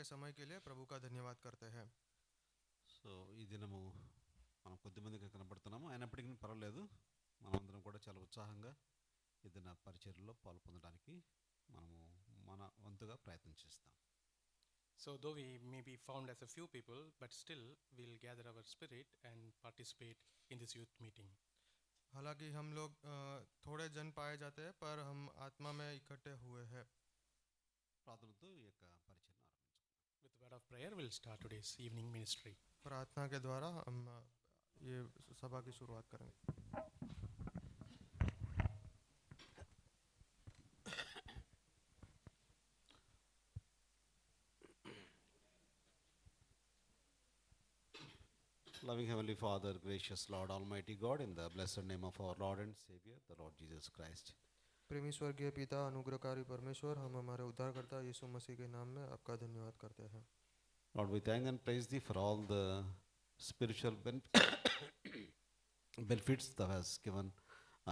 समय के लिए प्रभु का धन्यवाद करते हैं। సో ఈ దినము మనం కొద్దిమందికి కనబడుతున్నాము, అయినప్పటికీ పర్వాలేదు, మనమందరం కూడా చాలా ఉత్సాహంగా ఈ దిన పరిచర్యలో పాల్పొందడానికి మనము మన వంతుగా ప్రయత్నం చేస్తాం. So though we may be found as a few people, but still we'll gather our spirit and participate in this youth meeting. हालांकि हम लोग थोड़े जन पाए जाते हैं, पर हम आत्मा में इकट्ठे हुए हैं। ప్రార్థనతో ఈ యొక్క పరిచర్యను ఆరంభించుకుందాం. With the word of prayer, we'll start today's evening ministry. प्रार्थना के द्वारा हम ये सभा की शुरुआत करेंगे। Loving Heavenly Father, gracious Lord, Almighty God, in the blessed name of our Lord and Savior, the Lord Jesus Christ. प्रेमी स्वर्गीय पिता, अनुग्रहकारी परमेश्वर, हम हमारे उद्धारकर्ता यीशु मसीह के नाम में आपका धन्यवाद करते हैं। Lord, we thank and praise Thee for all the spiritual benefits Thou hast given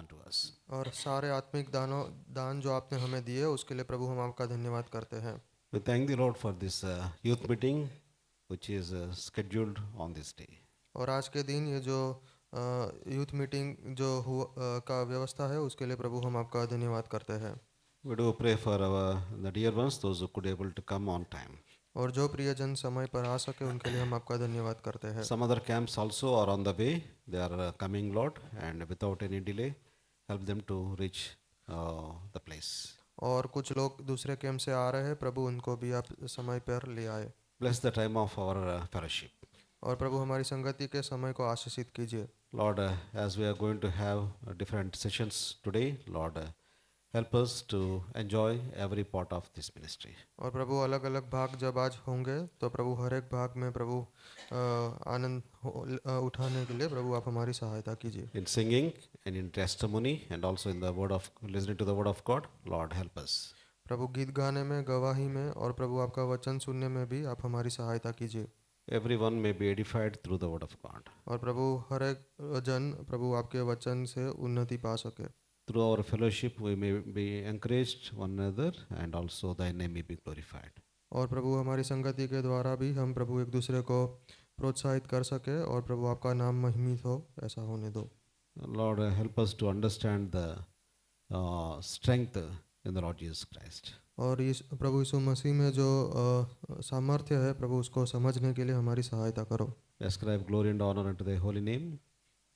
unto us. और सारे आत्मिक दान जो आपने हमें दिए उसके लिए प्रभु हम आपका धन्यवाद करते हैं। We thank Thee, Lord, for this youth meeting which is scheduled on this day. और आज के दिन ये जो यूथ मीटिंग जो का व्यवस्था है उसके लिए प्रभु हम आपका धन्यवाद करते हैं। We do pray for the dear ones, those who could able to come on time. और जो प्रियजन समय पर आ सके उनके लिए हम आपका धन्यवाद करते हैं। Some other camps also are on the way. They are coming, Lord, and without any delay, help them to reach the place. और कुछ लोग दूसरे कैंप से आ रहे हैं, प्रभु उनको भी आप समय पर ले आए। Bless the time of our fellowship. और प्रभु हमारी संगति के समय को आशीषित कीजिए। Lord, as we are going to have different sessions today, Lord, help us to enjoy every part of this ministry. और प्रभु अलग अलग भाग जब आज होंगे तो प्रभु हर एक भाग में प्रभु आनंद उठाने के लिए प्रभु आप हमारी सहायता कीजिए। In singing and in testimony and also in the word of listening to the word of God, Lord, help us. प्रभु गीत गाने में, गवाही में और प्रभु आपका वचन सुनने में भी आप हमारी सहायता कीजिए। Everyone may be edified through the word of God. और प्रभु हर एक जन प्रभु आपके वचन से उन्नति पा सके। Through our fellowship, we may be encouraged one another, and also Thy name may be glorified. और प्रभु हमारी संगति के द्वारा भी हम प्रभु एक दूसरे को प्रोत्साहित कर सके और प्रभु आपका नाम महिमित हो, ऐसा होने दो। Lord, help us to understand the strength in the Lord Jesus Christ. और इस प्रभु यीशु मसीह में जो सामर्थ्य है प्रभु उसको समझने के लिए हमारी सहायता करो। Ascribe glory and honor unto Thy holy name.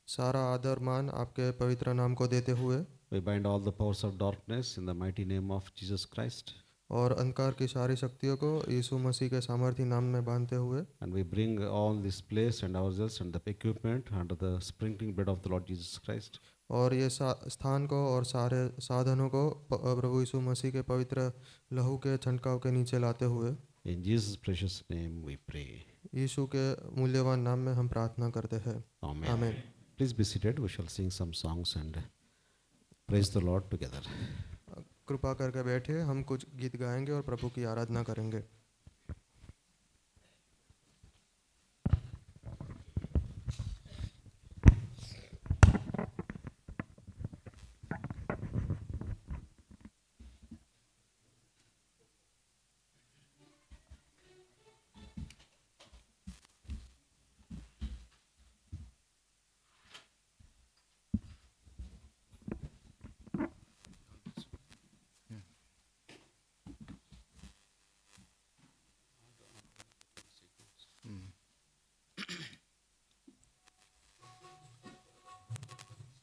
सारा आदर मान आपके पवित्र नाम को देते हुए We bind all the powers of darkness in the mighty name of Jesus Christ. और अंधकार की सारी शक्तियों को यीशु मसीह के सामर्थी नाम में बांधते हुए And we bring all this place and ourselves and the equipment under the sprinkling blood of the Lord Jesus Christ. और ये स्थान को और सारे साधनों को प्रभु यीशु मसीह के पवित्र लहू के छंटकाव के नीचे लाते हुए In Jesus' precious name we pray. यीशु के मूल्यवान नाम में हम प्रार्थना करते हैं। Amen. आमीन। Please be seated. We shall sing some songs and praise the Lord together. कृपा करके बैठिए, हम कुछ गीत गाएंगे और प्रभु की आराधना करेंगे।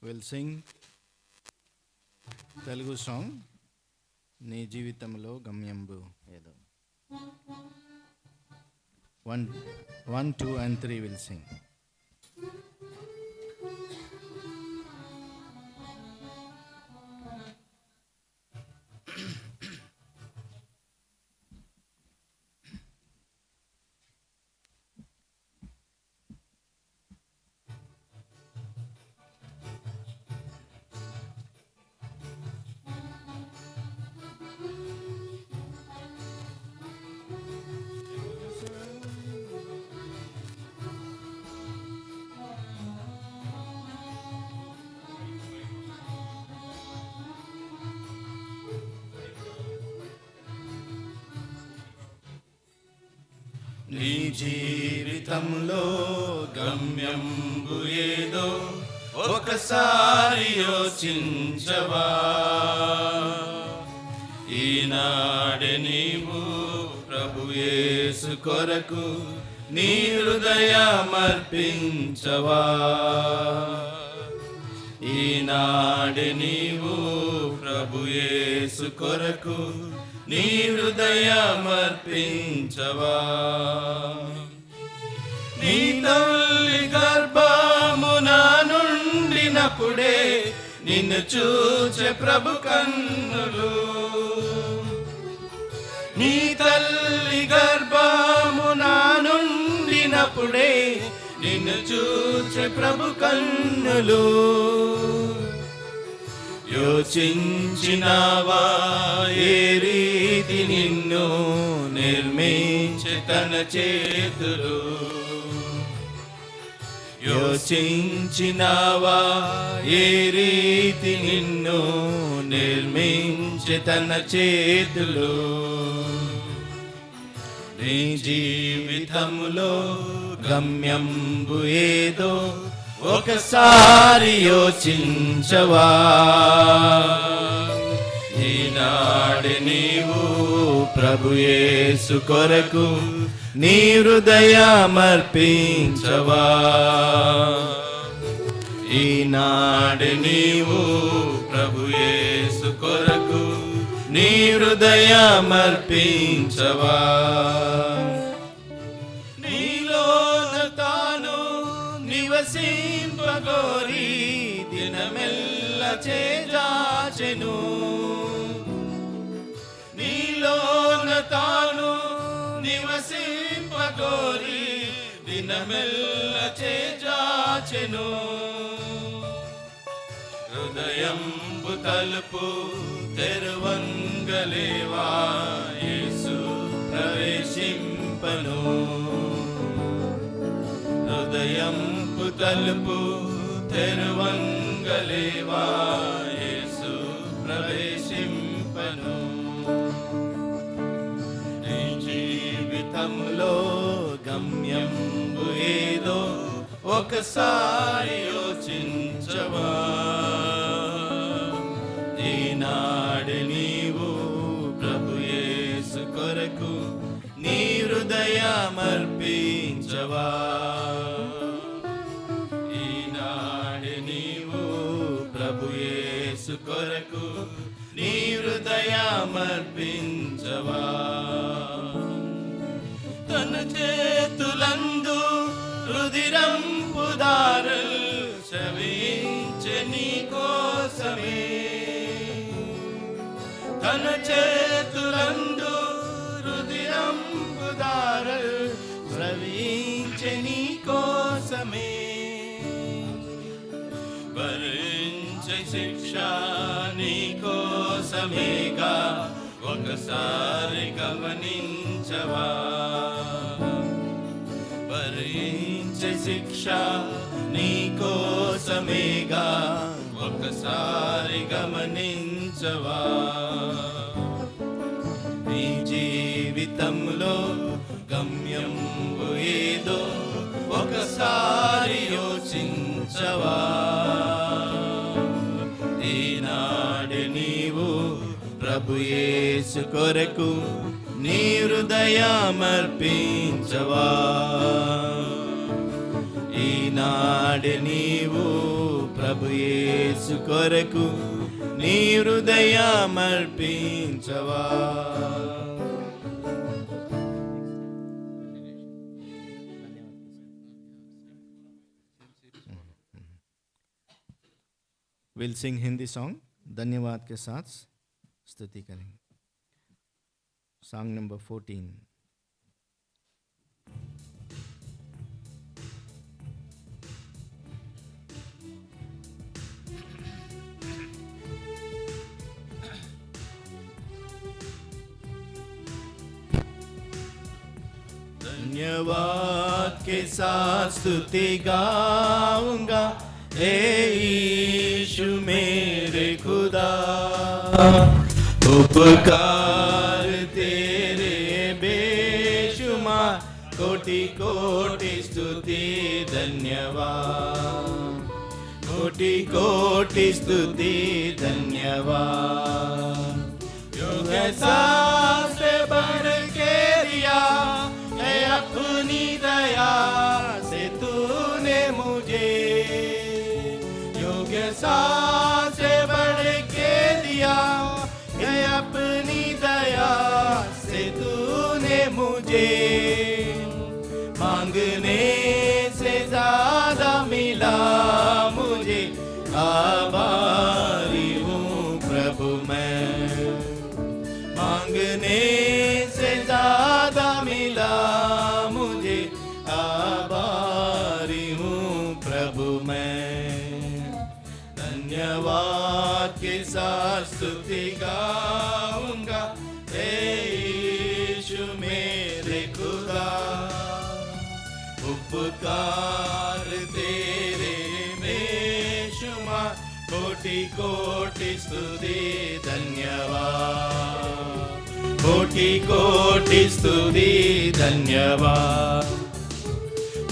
We'll sing Telugu song నీ జీవితంలో గమ్యంబు ఏదో 1, 2 and 3 will sing. నీ జీవితంలో గమ్యంబు ఏదో ఒకసారి యోచించవా. ఈనాడే నీవు ప్రభు యేసు కొరకు నీ హృదయమర్పించవా. ఈనాడే నీవు ప్రభు యేసు కొరకు నీ హృదయమర్పించవా. నీ తల్లి గర్భమున నుండినప్పుడే నిన్ను చూచే ప్రభు కన్నులు. నీ తల్లి గర్భమున నుండినప్పుడే నిన్ను చూచే ప్రభు కన్నులు. యోచించినావా ఏ రీతి నిన్ను నిర్మించే తన చేతులు. యోచించినావా ఏ రీతి నిన్ను నిర్మించే తన చేతులు. నీ జీవితంలో గమ్యంబు ఏదో ఒకసారి యోచించవా. ఈనాడు నీవు ప్రభు యేసు కొరకు నీ హృదయమర్పించవా. ఈనాడు నీవు ప్రభు యేసు కొరకు నీ హృదయమర్పించవా. నీలోన తాను నివసింపగోరి దినమెల్ల చేజాచెను. నీలోన తాను నివసింపగోరి దినమెల్ల చేజాచెను. హృదయంబు తలుపు తెరువంగలేవా యేసు ప్రవేశింపను. హృదయంబు తలుపు తెరువంగలేవా యేసు ప్రవేశింపను. నీ జీవితంలో గమ్యంబు ఏదో ఒకసారి యోచించవా. ఈనాడు నీవు ప్రభు యేసు కొరకు నీ హృదయమర్పించవా. ఈనాడు నీవు ప్రభు యేసు కొరకు నీ హృదయమర్పించవా. తన చేతులందు రుధిరంపు దారులు శ్రవించే నీ కోసమే. తన చేతులందు రుధిరంపు దారులు శ్రవించే నీ కోసమే. భరించే శిక్ష నీ కోసమేగా ఒకసారి గమనించవా. భరించే శిక్ష నీ కోసమేగా ఒకసారి గమనించవా. నీ జీవితంలో గమ్యంబు ఏదో ఒకసారి యోచించవా. ఈనాడు నీవు ప్రభు యేసు కొరకు నీ హృదయమర్పించవా. ఈనాడు నీవు ప్రభు యేసు కొరకు నీ హృదయమర్పించవా. We'll sing Hindi song, धन्यवाद के साथ स्तुति करेंगे. Song number 14. धन्यवाद के साथ स्तुति गाऊंगा हे यीशु मेरे खुदा. उपकार तेरे बेशुमार कोटि कोटि स्तुति धन्यवाद, कोटि कोटि स्तुति धन्यवाद। युग सास बढ़ के दिया है अपनी दया से तूने मुझे, युग सास बढ़ के दिया है अपनी दया से तूने मुझे। मांगने से ज्यादा मिला मुझे, आभारी हूँ प्रभु मैं। मांगने से ज्यादा मिला मुझे, आभारी हूँ प्रभु मैं। धन्यवाद के साथ स्तुति गाऊंगा, हे यीशु मेरे खुदा। उपकार तेरे बेशुमार, कोटि कोटि स्तुति धन्यवाद, कोटि कोटि स्तुति धन्यवाद।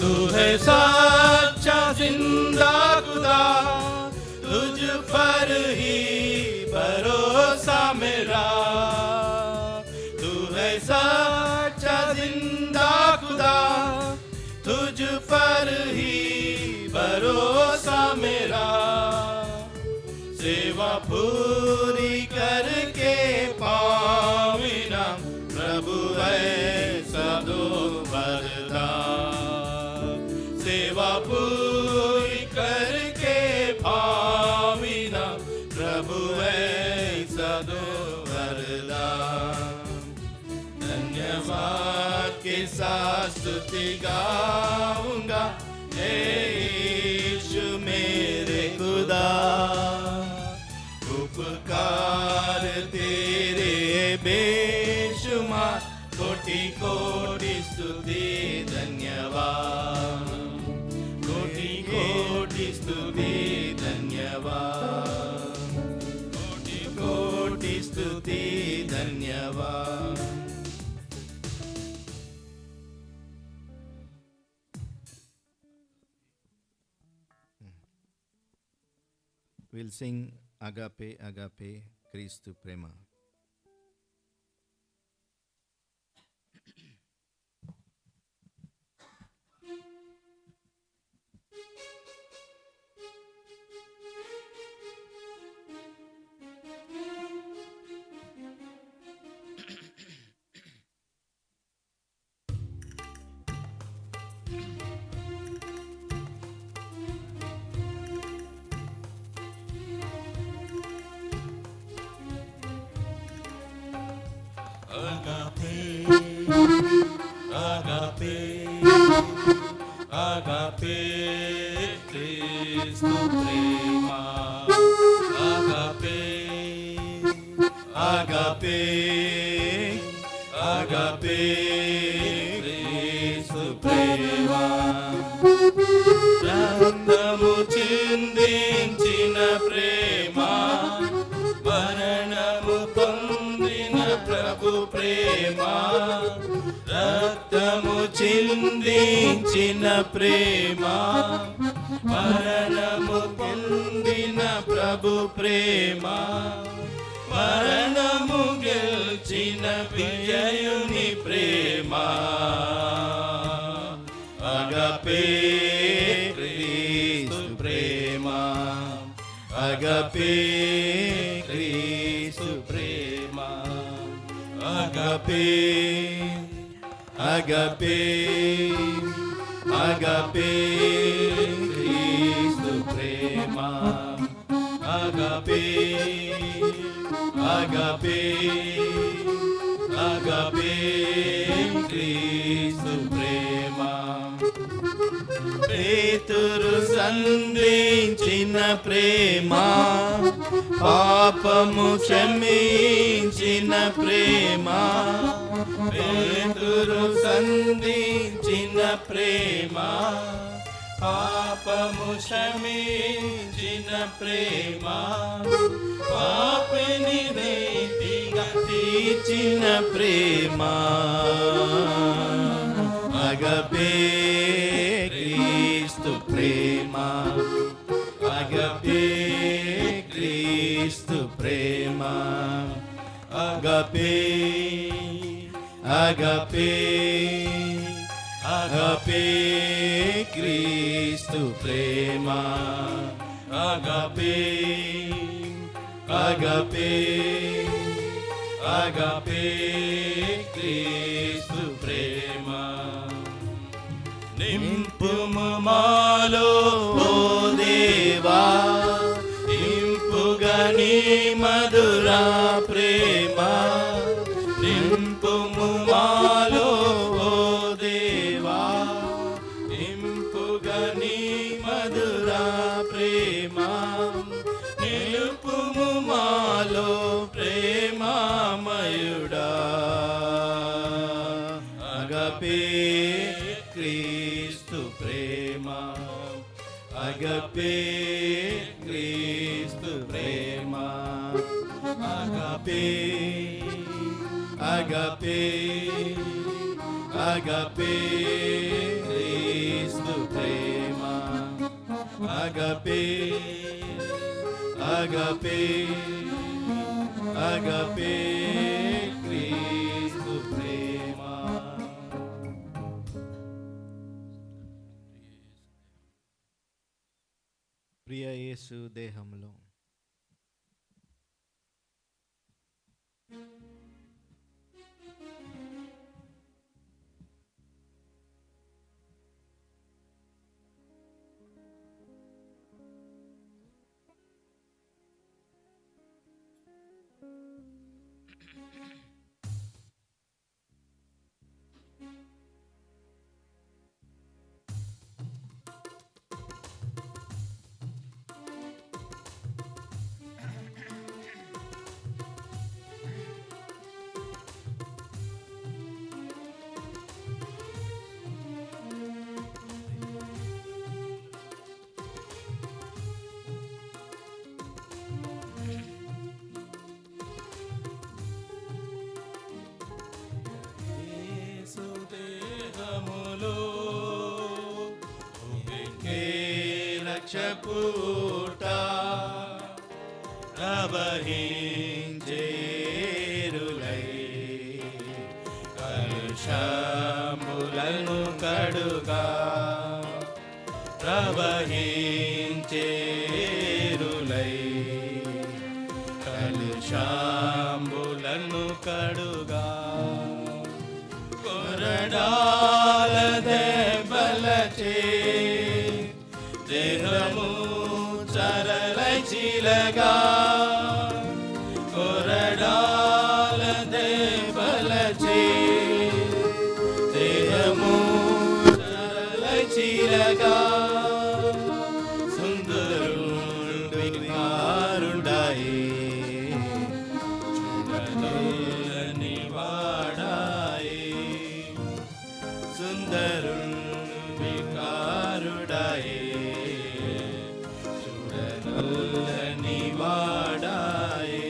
तू है सच्चा जिंदा खुदा, तुझ पर ही भरोसा मेरा। तू है सच्चा जिंदा खुदा, तुझ पर ही भरोसा मेरा। सेवा पूरी करके पाविना प्रभु ऐसा दो वरदान। सेवा पूरी करके पाविना प्रभु ऐसा दो वरदान। धन्यवाद के साथ स्तुति गाऊंगा, हे यीशु मेरे खुदा। उपकार तेरे बेशुमार, कोटि कोटि स्तुति धन्यवाद, कोटि कोटि स्तुति धन्यवाद, कोटि कोटि स्तुति धन्यवाद। We'll sing Agape, Agape, Christu Prema. Agape, agape, Christu prema. Agape, agape, agape, Christu prema. Randamu చిందించిన ప్రేమ, మరణము పొందిన ప్రభు ప్రేమ. రక్తము చిందించిన ప్రేమ, మరణము పొందిన ప్రభు ప్రేమ. మరణము గెలిచిన విజయుని ప్రేమ. అగపే క్రీస్తు ప్రేమ, అగపే క్రీస్తు ప్రేమ. అగపే agape, agape, Christu prema. Agape, agape, agape, Christu prema. పేతురు సంధించిన ప్రేమ, పాపము క్షమించిన ప్రేమ. పేతురు సంధించిన ప్రేమ, పాపము క్షమించిన ప్రేమ. పాపిని నీతిగా తీర్చిన ప్రేమ. అగపే క్రీస్తు ప్రేమ, అగపే క్రీస్తు ప్రేమ, అగపే అగపే అగపే క్రీస్తు ప్రేమ, అగపే అగపే అగపే క్రీస్తు ప్రేమ. నింపుము మాలో ఓ దేవా, నింపుగా నీ మధుర ప్రేమ, నింపుము మాలో ఓ దేవా, నింపుగా నీ మధుర ప్రేమ, నిలుపుము మాలో ప్రేమామయుడా. అగపే క్రీస్తు ప్రేమ, అగపే క్రీస్తు ప్రేమ, అగపే అగపే అగపే క్రీస్తు ప్రేమ, అగపే అగపే అగపే క్రీస్తు ప్రేమ. ప్రియ యేసు దేహంలో రక్షపూట ప్రవహించేరులై కలుషములను కడుగా, ప్రవహించేరులై కలుషములను కడుగా, కొరడాల దెబ్బలచే దేహము చరలై చీలగా, కొరడాల దెబ్బలచే దేహము చరలై చీలగా, సుందరుండు వికారుడాయే చూడలేని వాడాయే, సుందరుండు వికారుడాయే చూడలేని వాడాయే.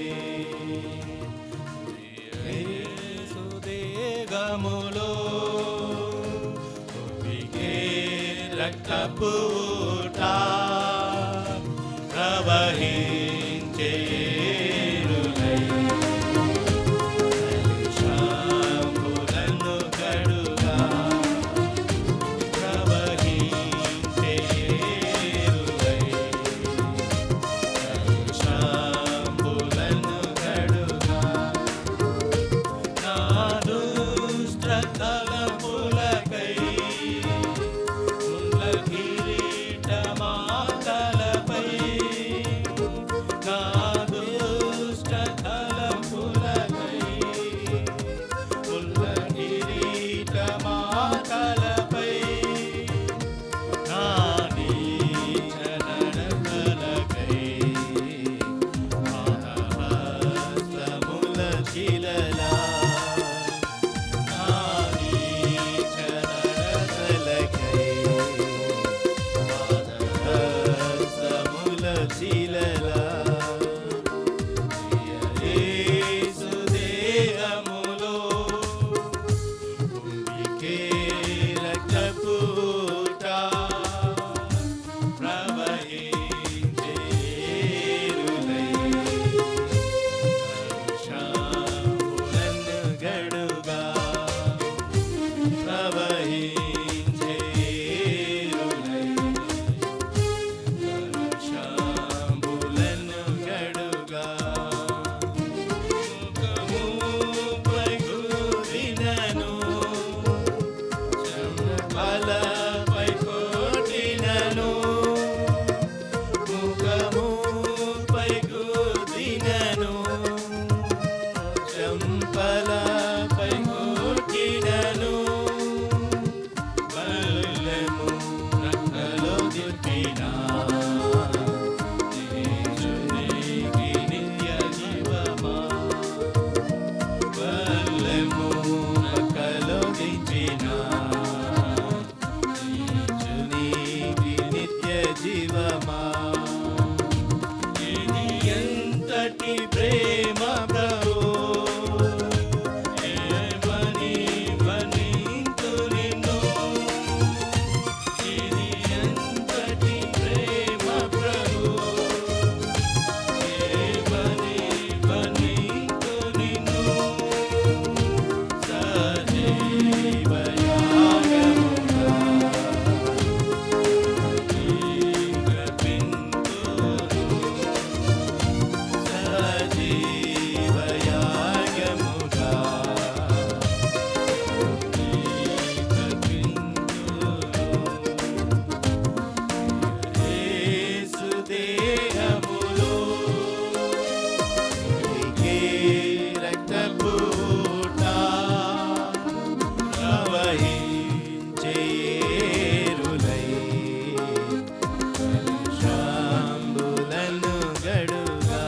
యేసు దేహములో ఉప్పిగే రక్తపూట ప్రవహించేరులై కలుషములను కడుగా, ప్రవహించేరులై కలుషములను కడుగా, నా దుష్ట తలపులకై ఉన్న కిరీటమా ప్రవహించే ఏరులై కలుషాంబులను గడుగా ముఖముపై గుదినను చెంపలపై కొట్టినను ముఖముపై గుదినను చెంపలపై కొట్టినను బల్లెము రక్కలో దిప్పినా యేసునికి నిత్య జీవమా బల్లెము రక్కలో దిప్పినా యేసునికి నిత్య జీవమా ఇది ఎంతటి ప్రేమ ప్రభు ఏమని వర్ణింతు నిన్ను ఇది ఎంతటి ప్రేమ ప్రభు ఏమని వర్ణింతు నిన్ను సజీవ యాగముగా సజీవ యాగముగా యేసు దేహములో నీకే రక్తపు ఊట ప్రవహించే ఏరులై కలుషాంబులను గడుగా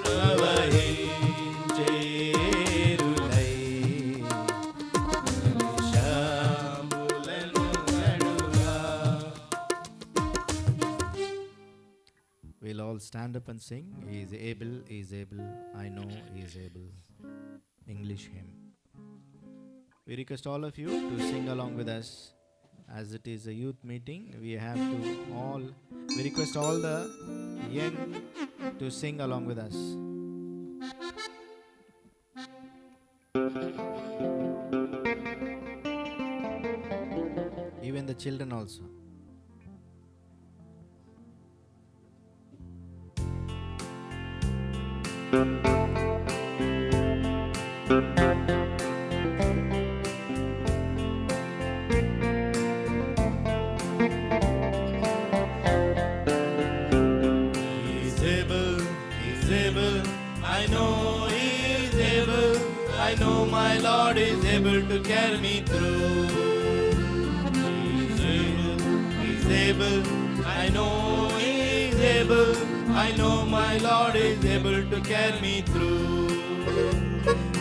ప్రవహించే ఏరులై కలుషాంబులను గడుగా. We'll all stand up and sing. He is able, He is able, I know He is able. English hymn. We request all of you to sing along with us. As it is a youth meeting, we request all the young to sing along with us. Even the children also. He's able, I know He's able, I know my Lord is able to carry me through. He's able, I know He's able, I know my Lord is able to carry me through.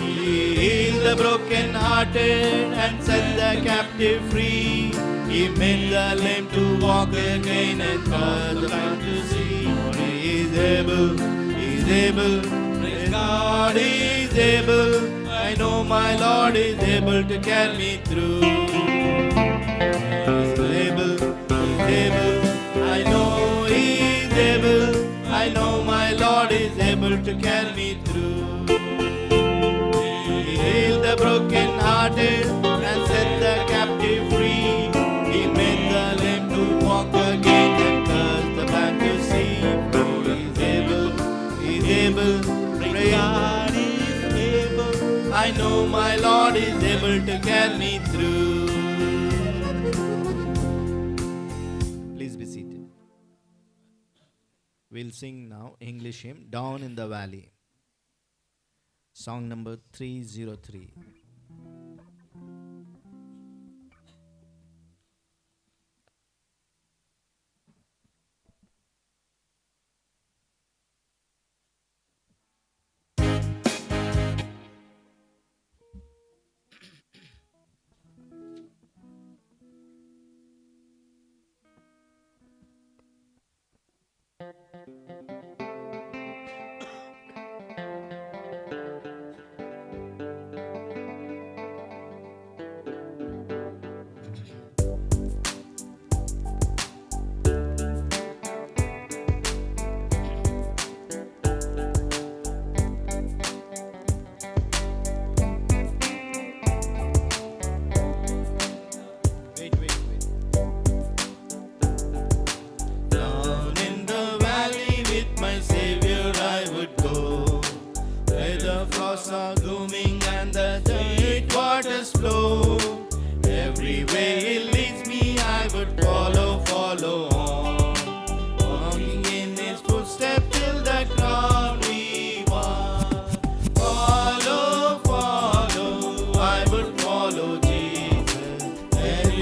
He healed the broken-hearted and set the captive free. He made the lame to walk again and caused the blind to see. He is able, praise God, He is able. I know my Lord is able to carry me through. He is able, I know He is able. I know my Lord is able to carry me through. He healed the broken-hearted and set the captive free. He made the lame to walk again and caused the blind to see. He is able, praise God, He is able. I know my Lord is able to carry me through. Please be seated. We'll sing now English hymn, Down in the Valley. Song number 303.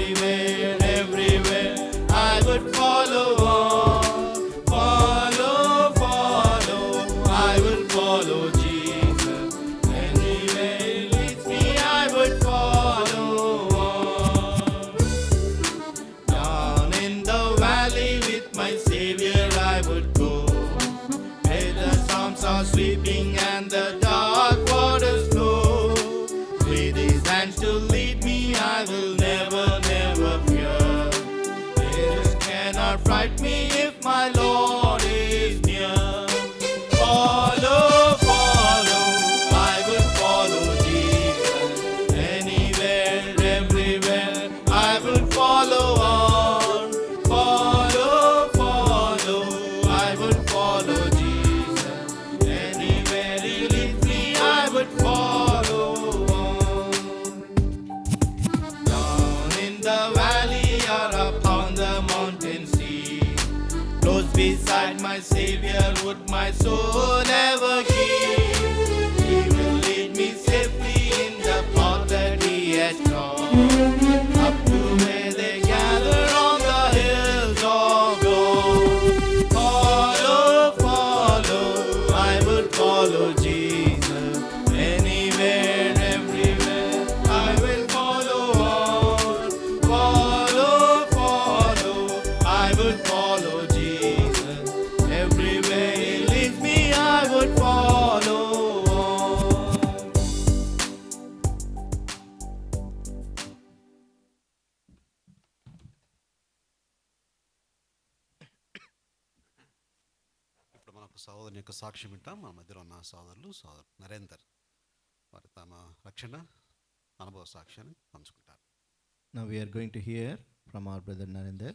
anywhere, everywhere, I would follow on. Follow, follow, I will follow Jesus. Anywhere He leads me, I would follow on. Down in the valley with my Savior I would go, where the storms are sweeping and the dark waters flow. With His hands to lead me, I will never, never fear. Fears cannot fright me if my Lord is near. Follow, follow, I will follow Jesus. Anywhere, everywhere, I will follow on. Follow, follow, I will follow Jesus. Anywhere He leads me, I would follow on. Down in the valley or upon the mountain steep, close beside my Savior would my soul ever keep. He will lead me safely in the path that He has trod, up to where they gather on the hills of gold. Follow, follow, I will follow Jesus. Anywhere, everywhere, I will follow on. Follow, follow, I will follow Jesus. Everywhere He leads me, I would follow on. ఇప్పుడు మనకు సహోదరుని యొక్క సాక్ష్యం వింటాం. మన మధ్యలో ఉన్న సోదరు నరేందర్ వారు తమ రక్షణ అనుభవ సాక్ష్యాన్ని పంచుకుంటారు. Now we are going to hear from our brother Narendra,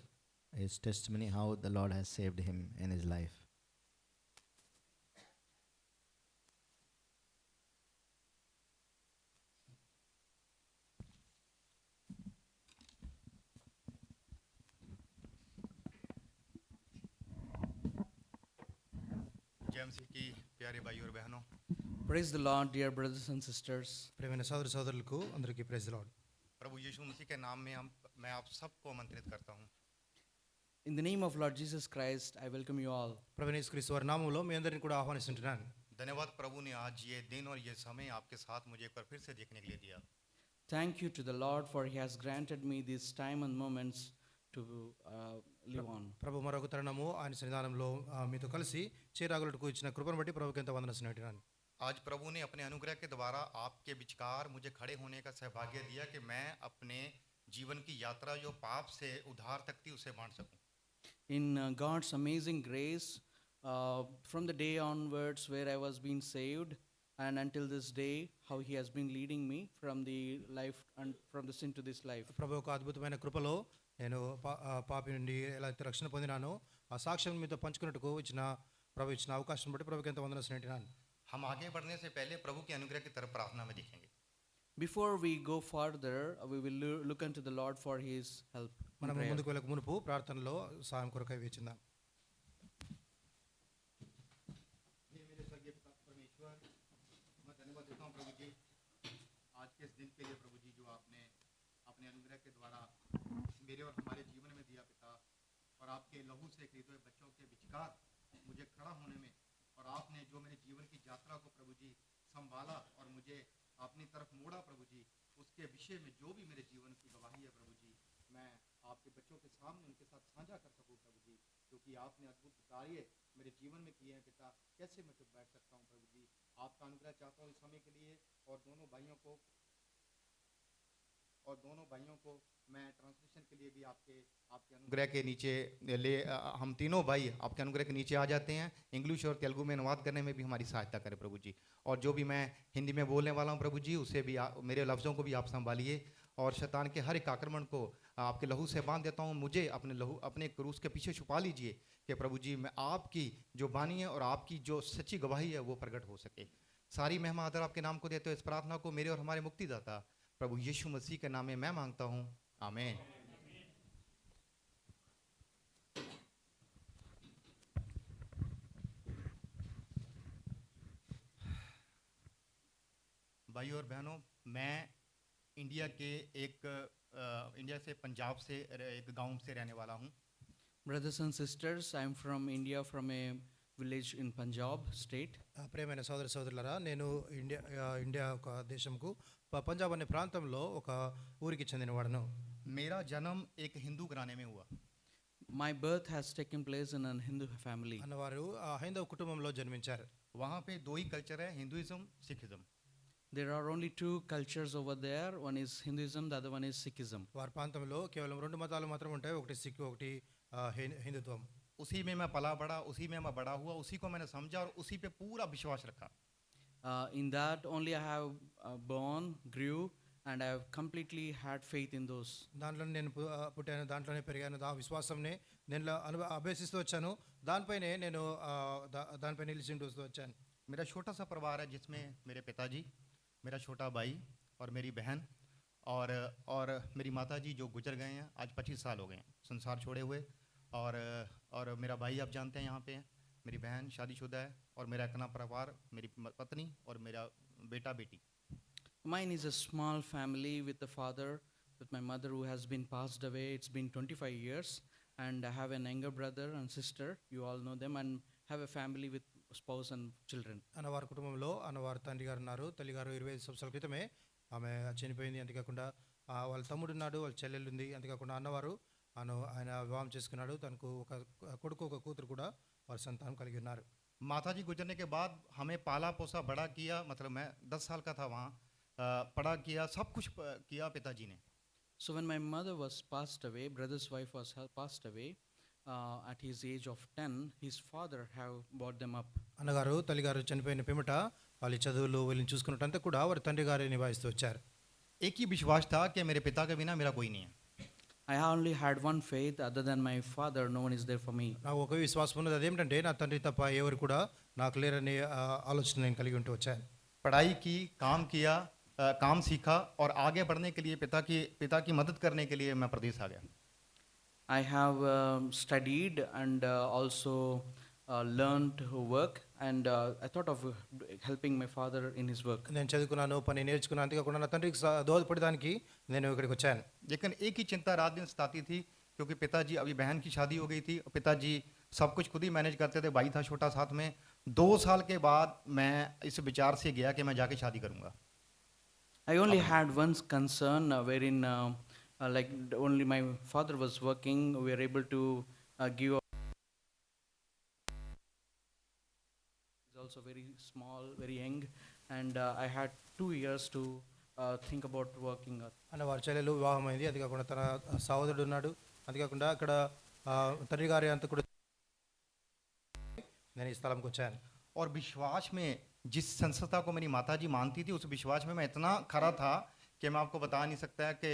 his testimony, how the Lord has saved him in his life. जय मसीह की प्यारे भाई और बहनों, Praise the Lord, dear brothers and sisters. ప్రియమైన సోదర సోదరులకు అందరికీ ప్రైజ్ లార్డ్. प्रभु यीशु मसीह के नाम में मैं आप सबको आमंत्रित करता हूँ. In the name of Lord Jesus Christ, I welcome you all. ప్రభువైన యేసుక్రీస్తు వారి నామములో మీ అందరిని కూడా ఆహ్వానిస్తుంటున్నాను. धन्यवाद प्रभु ने आज ये दिन और ये समय आपके साथ मुझे एक बार फिर से देखने के लिए दिया. Thank you to the Lord for He has granted me this time and moments to live on. ప్రభు మరొక తరుణము ఆయన సన్నిధానంలో మీతో కలిసి చేరాగులకు ఇచ్చిన కృపను బట్టి ప్రభుకి ఎంత వందనస్తున్నాను. आज प्रभु ने अपने अनुग्रह के द्वारा आपके विचकार मुझे खड़े होने का सौभाग्य दिया कि मैं अपने जीवन की यात्रा जो पाप से उद्धार तक थी उसे बांट सकूं. In God's amazing grace, from the day onwards where I was being saved and until this day, how He has been leading me from the life and from the sin to this life. ప్రభు ఒక అద్భుతమైన కృపలో నేను పాపి నుండి ఎలా అయితే రక్షణ పొందినానో ఆ సాక్ష్యం మీతో పంచుకున్నట్టుకు ప్రభు ఇచ్చిన అవకాశం బట్టి ప్రభుకి ఎంత వందనస్తున్నాను. हम आगे बढ़ने से पहले प्रभु के अनुग्रह की तरफ प्रार्थना में देखेंगे. Before we go further, we will look unto the Lord for His help. in మనం prayer. ముందుకు వెళ్ళక మునుపు ప్రార్థనలో సాయం కొరకై వేచిందాం. मैं धन्यवाद देता हूँ प्रभु जी आज के इस दिन के लिए प्रभु जी जो आपने अपने अनुग्रह के द्वारा मेरे और हमारे जीवन में दिया पिता, और आपके लहू से खरीदे हुए बच्चों के विचकार मुझे खड़ा होने में, और आपने जो मेरे जीवन की यात्रा को प्रभु जी संभाला और मुझे अपनी तरफ मोड़ा प्रभु जी, उसके विषय में जो भी मेरे जीवन की गवाही है प्रभु जी, मैं आपके बच्चों के सामने उनके साथ साझा कर सकूं प्रभु जी, क्योंकि आपने अद्भुत कार्य मेरे जीवन में किए हैं पिता. कैसे मैं चुप बैठ सकता हूँ प्रभु जी. आपका अनुग्रह चाहता हूँ इस समय के लिए, और दोनों भाइयों को मैं ट्रांसलेशन के लिए भी आपके अनुग्रह के नीचे हम तीनों भाई आपके अनुग्रह के नीचे आ जाते हैं. इंग्लिश और तेलुगु में अनुवाद करने में भी हमारी सहायता करें प्रभु जी, और जो भी मैं हिंदी में बोलने वाला हूँ प्रभु जी, उसे भी मेरे लफ्ज़ों को भी आप संभालिए, और शैतान के हर एक आक्रमण को आपके लहू से बांध देता हूँ. मुझे अपने क्रूस के पीछे छुपा लीजिए कि प्रभु जी मैं आपकी जो बानी है और आपकी जो सच्ची गवाही है वो प्रकट हो सके. सारी महिमा आदर आपके नाम को देते हुए इस प्रार्थना को मेरे और हमारे मुक्तिदाता प्रभु यीशु मसीह के नाम में मैं मांगता हूँ, आमीन. भाइयों और बहनों, मैं इंडिया इंडिया से पंजाब से एक गांव से रहने वाला हूँ। Brothers and sisters, I'm from India, from a village in Punjab state. ప్రియమైన సోదర సోదరులరా, నేను ఇండియా ఒక దేశంకు పంజాబ్ అనే ప్రాంతంలో ఒక ఊరికి చెందినవాడను. मेरा जन्म एक हिंदू घराने में हुआ। My birth has taken place in a Hindu family. అన్నవారు ఆ హైందవ కుటుంబంలో జన్మించారు. वहाँ पे दो ही कल्चर है, Hinduism Sikhism. There are only two cultures over there. One is Hinduism, the other one is Sikhism. వారి ప్రాంతంలో కేవలం 2 మతాలు మాత్రం ఉంటాయి, ఒకటి సిక్, ఒకటి హిందుత్వం. उसी में मैं पला बड़ा, उसी में मैं बड़ा हुआ, उसी को मैंने समझा और उसी पे पूरा विश्वास रखा। In that only I have born, grew, and I have completely had faith in those. దాంట్లో నేను పుట్టాను, దాంట్లోనే పెరిగాను, ఆ విశ్వాసంనే నేను అభ్యసిస్తూ వచ్చాను, దానిపైనే నేను దానిపై నిలిచింటూ వచ్చాను. मेरा छोटा सा परिवार है जिसमें मेरे पिताजी, मेरा छोटा भाई और मेरी बहन और मेरी माताजी जो गुजर गए हैं, आज 25 साल हो गए हैं संसार छोड़े हुए। और मेरा भाई आप जानते हैं यहाँ पे है, मेरी बहन शादीशुदा है और मेरा इतना परिवार, मेरी पत्नी और मेरा बेटा बेटी। Mine is a small family with the father, with my mother who has been passed away. It's been 25 years, and I have an younger brother and sister. You all know them, and have a family with spouse and children. అన్నవారి కుటుంబంలో అన్నవారి తండ్రి గారు ఉన్నారు, తల్లి గారు 25 సంవత్సరాల క్రితమే ఆమె చనిపోయింది. అంతేకాకుండా వాళ్ళ తమ్ముడు ఉన్నాడు, వాళ్ళ చెల్లెలు ఉంది. అంతేకాకుండా అన్నవారు ఆయన వివాహం చేసుకున్నాడు, తనకు ఒక కొడుకు ఒక కూతురు కూడా వారి సంతానం కలిగి ఉన్నారు. माताजी गुजरने के बाद हमें पाला पोसा बड़ा किया, मतलब मैं 10 साल का था वहाँ, पढ़ा किया, सब कुछ किया पिताजी ने। So when my mother was passed away, brother's wife was passed away at his age of 10, his father have brought them up. అన్నగారు తల్లిగారు చనిపోయిన పిమ్మట వాళ్ళ చదువులు వీళ్ళని చూసుకున్నట్టంతా కూడా వారి తండ్రి గారే నిభాయిస్తూ వచ్చారు. एक ही विश्वास था कि मेरे पिता के बिना मेरा कोई नहीं है। I only had one faith, other than my father, no one is there for me. నాకు ఒక విశ్వాసం ఉన్నది, అదేమిటంటే నా తండ్రి తప్ప ఎవరు కూడా నాకు లేరనే ఆలోచన నేను కలిగి ఉంటూ వచ్చాను. पढ़ाई की, काम किया, काम सीखा और आगे बढ़ने के लिए पिता की मदद करने के लिए मैं प्रदेश आ गया। I have studied and also learned work, and I thought of helping my father in his work. నేను చదువుకున్నాను, పని నేర్చుకున్నాను, అంతేకాకుండా నా తండ్రికి దోహదపడడానికి నేను ఇక్కడికి వచ్చాను. लेकिन एक ही चिंता रात दिन सताती थी, क्योंकि पिताजी, अभी बहन की शादी हो गई थी और पिताजी सब कुछ खुद ही मैनेज करते थे, भाई था छोटा साथ में। 2 साल के बाद मैं इस विचार से गया कि मैं जाके शादी करूंगा। I only had one concern wherein like only my father was working, we were able to give. He's also very small, very young, and I had 2 years to think about working. అన్నవారి చెల్లెలు వివాహం అయింది, అంతేకాకుండా తన సహోదరుడు ఉన్నాడు, అంతేకాకుండా అక్కడ తండ్రి గారి అంతా కూడా నేను ఈ స్థలంకి వచ్చాను. और विश्वास में जिस संस्था को मेरी माताजी मानती थी, उस विश्वास में मैं इतना खरा था कि मैं आपको बता नहीं सकता कि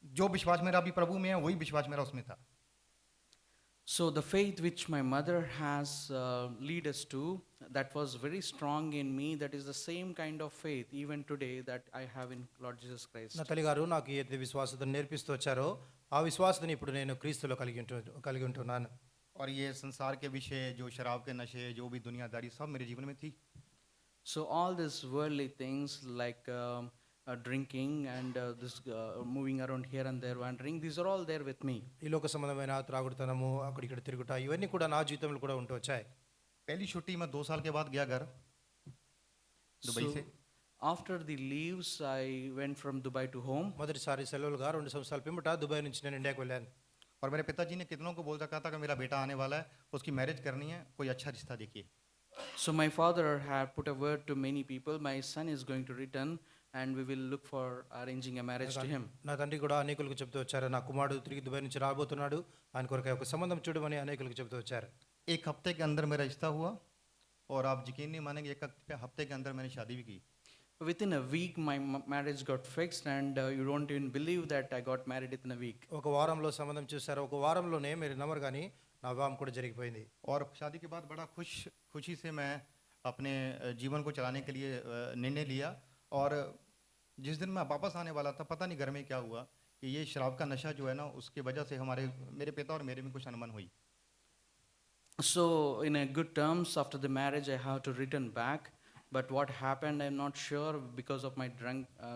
जो विश्वास मेरा अभी प्रभु में है, वही विश्वास मेरा उसमें था। So the faith which my mother has lead us to, that was very strong in me. That is the same kind of faith even today that I have in Lord Jesus Christ. నా తల్లి గారు నాకు ఏదైతే విశ్వాసతను నేర్పిస్తూ వచ్చారో ఆ విశ్వాసతని ఇప్పుడు నేను క్రీస్తులో కలిగి ఉంటున్నాను. और ये संसार के विषय, जो शराब के नशे, जो भी दुनियादारी, सब मेरे जीवन में थी। So all these worldly things like drinking and this moving around here and there, wandering, these are all there with me. ఈ లోక సంబంధమైన త్రాగుడుతనము, అక్కడిక్కడ తిరుగుట, ఇవన్నీ కూడా నా జీవితంలో కూడా ఉంటూ వచ్చాయి. पहली छुट्टी मैं 2 साल के बाद गया घर, दुबई से। After the leaves, I went from Dubai to home. మొదటిసారి సెలవులుగా 2 సంవత్సరాల పిమ్మట దుబాయ్ నుంచి నేను ఇండియాకి వెళ్ళాను. और मेरे पिताजी ने कितनों को बोल रखा था कि मेरा बेटा आने वाला है, उसकी मैरिज करनी है, कोई अच्छा रिश्ता देखिए। So my father had put a word to many people, my son is going to return and we will look for arranging a marriage to him. నా తండ్రి కూడా అనేకులకు చెప్తూ వచ్చారు, నా కుమారుడు తిరిగి దుబాయ్ నుంచి రాబోతున్నాడు, ఆయన కొరకు ఒక సంబంధం చూడమని అనేకులకు చెప్తూ వచ్చారు. एक हफ्ते के अंदर मेरा रिश्ता हुआ और आप यकीन नहीं मानेंगे, एक हफ्ते के अंदर मैंने शादी भी की। Within a week, my marriage got fixed, and you don't even believe that I got married within a week. ఒక వారంలో సంబంధం చూశారు, ఒక వారంలోనే మీరు నమ్మరు కానీ నా వివాహం కూడా జరిగిపోయింది. और शादी के बाद बड़ा खुशी से मैं अपने जीवन को चलाने के लिए निर्णय लिया। और जिस दिन मैं वापस आने वाला था, पता नहीं घर में क्या हुआ कि ये शराब का नशा जो है ना, उसकी वजह से मेरे पिता और मेरे में कुछ अनबन हुई। So in a good terms, after the marriage, I have to return back. But what happened, I'm not sure, because of my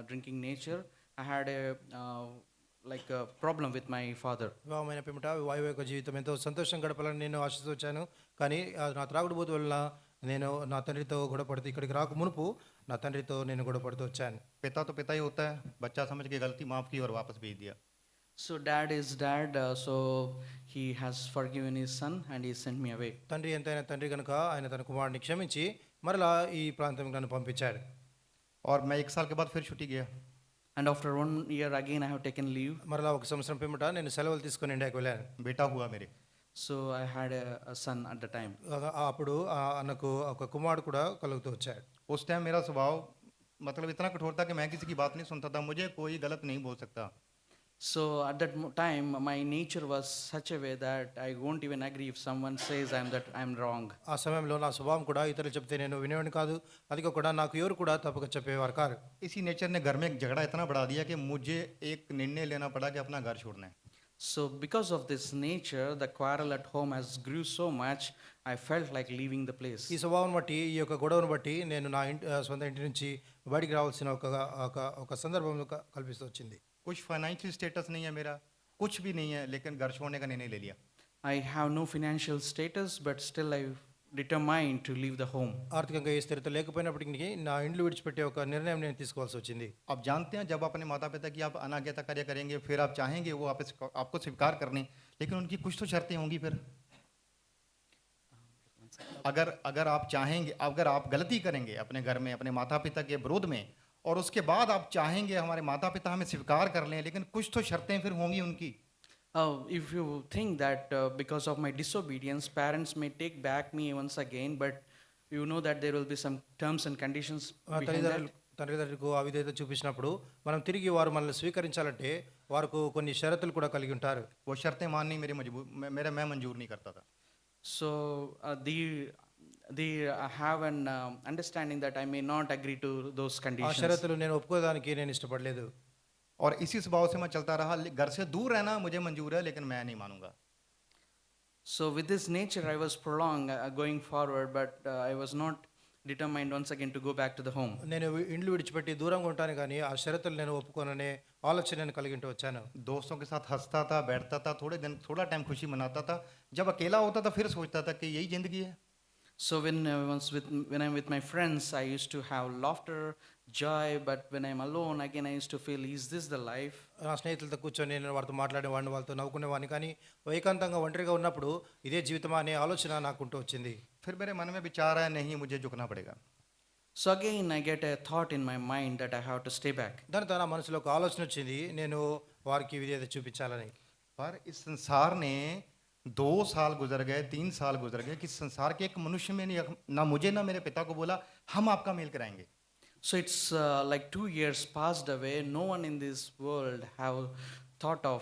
drinking nature. I had a like a problem with my father. వివాహమైన పిమ్మట వైవాహిక జీవితం ఎంతో సంతోషం గడపాలని నేను ఆశిస్తూ వచ్చాను. కానీ నా త్రాగుడుబోతు వల్ల నేను నా తండ్రితో గొడవపడుతూ ఇక్కడికి రాక మునుపు నా తండ్రితో నేను గొడవపడుతూ వచ్చాను. पिता तो पिता ही होता है, बच्चा समझ के गलती माफ़ की और वापस भेज दिया. So dad is dad, so he has forgiven his son and he sent me away. తండ్రి ఎంతైనా తండ్రి కనుక ఆయన తన కుమారుడిని క్షమించి మరలా ఈ ప్రాంతం నన్ను పంపించాడు. और मैं 1 साल के बाद फिर छुट्टी गया. And after 1 year again I have taken leave. మరలా ఒక సంవత్సరం పిమ్మట నేను సెలవులు తీసుకొని ఇండియాకి వెళ్ళాను. बेटा हुआ मेरे. So I had a son at the time. అప్పుడు నాకు ఒక కుమారుడు కూడా కలుగుతూ వచ్చాడు. उस टाइम मेरा स्वभाव मतलब इतना कठोर था कि मैं किसी की बात नहीं सुनता था, मुझे कोई गलत नहीं बोल सकता. So at that time my nature was such a way that I won't even agree if someone says I'm wrong. ఆ సమయంలో నా స్వభావం కూడా ఇతరులు చెప్తే నేను వినేవాడిని కాదు. అది కూడా నాకు ఎవరు కూడా తప్పక చెప్పేవారు కాదు. इसी नेचर ने घर में एक झगड़ा इतना बढ़ा दिया कि मुझे एक निर्णय लेना पड़ा कि अपना घर छोड़ना है. So because of this nature, the quarrel at home has grew so much, I felt like leaving the place. ఈ స్వభావం బట్టి ఈ యొక్క గొడవను బట్టి నేను నా సొంత ఇంటి నుంచి బయటికి రావాల్సిన ఒక సందర్భం కల్పిస్తూ వచ్చింది. कुछ फाइनेंशियल स्टेटस नहीं है मेरा, कुछ भी नहीं है, लेकिन घर छोड़ने का निर्णय ले लिया. I have no financial status, but still I determined to leave the home. ఆర్థికంగా ఏ స్థిరత లేకపోయినప్పటికీ నా ఇండ్లు విడిచిపెట్టే ఒక నిర్ణయం నేను తీసుకోవాల్సి వచ్చింది. आप जानते हैं जब अपने माता पिता की आप अनाज्ञाता कार्य करेंगे, फिर आप चाहेंगे वो आपको स्वीकार करने, लेकिन उनकी कुछ तो शर्तें होंगी. फिर अगर आप चाहेंगे, अगर आप गलती करेंगे अपने घर में अपने माता पिता के विरोध में, और उसके बाद आप चाहेंगे हमारे माता पिता हमें स्वीकार कर लें, लेकिन कुछ तो शर्तें फिर होंगी उनकी. If you think that because of my disobedience, parents may take back me once again, but you know that there will be some terms and conditions behind that. తల్లిదండ్రులకు అవిధేయత చూపించినప్పుడు మనం తిరిగి వారు మనల్ని స్వీకరించాలంటే వారికి కొన్ని షరతులు కూడా కలిగి ఉంటారు. वो शर्तें माननी मैं मंजूर नहीं करता था. So they have an understanding that I may not agree to those ఆ conditions. షరతులు నేను ఒప్పుకోవడానికి నేను ఇష్టపడలేదు. और इसी स्वभाव से मैं चलता रहा. घर से दूर रहना मुझे मंजूर है, लेकिन मैं नहीं मानूंगा. So with this nature I was prolonged going forward, but I was not determined once again to go back to the home. నేను ఇండ్లు విడిచిపెట్టి దూరంగా ఉంటాను కానీ ఆ షరతులు నేను ఒప్పుకోననే ఆలోచన నేను కలిగి ఉంటూ వచ్చాను. दोस्तों के साथ हंसता था, बैठता था, थोड़ा टाइम खुशी मनाता था. जब अकेला होता था फिर सोचता था कि यही जिंदगी है. So when I'm with my friends, I used to have laughter, joy, but when I'm alone, again I used to feel, is this the life? నా స్నేహితులతో కూర్చొని నేను వారితో మాట్లాడేవాడిని, వాళ్ళతో నవ్వుకునేవాడిని, కానీ ఏకాంతంగా ఒంటరిగా ఉన్నప్పుడు ఇదే జీవితమా అనే ఆలోచన నాకు ఉంటూ వచ్చింది. फिर मेरे मन में विचार आया, नहीं मुझे झुकना पड़ेगा. So again I get a thought in my mind that I have to stay back. దానితో నా మనసులో ఒక ఆలోచన వచ్చింది, నేను వారికి విధేయత చూపించాలని. पर इस संसार ने 2 साल गुजर गए, 3 साल गुजर गए कि संसार के एक मनुष्य में ना मुझे ना मेरे पिता को बोला हम आपका मेल कराएंगे. So it's like 2 years passed away. No one in this world have thought of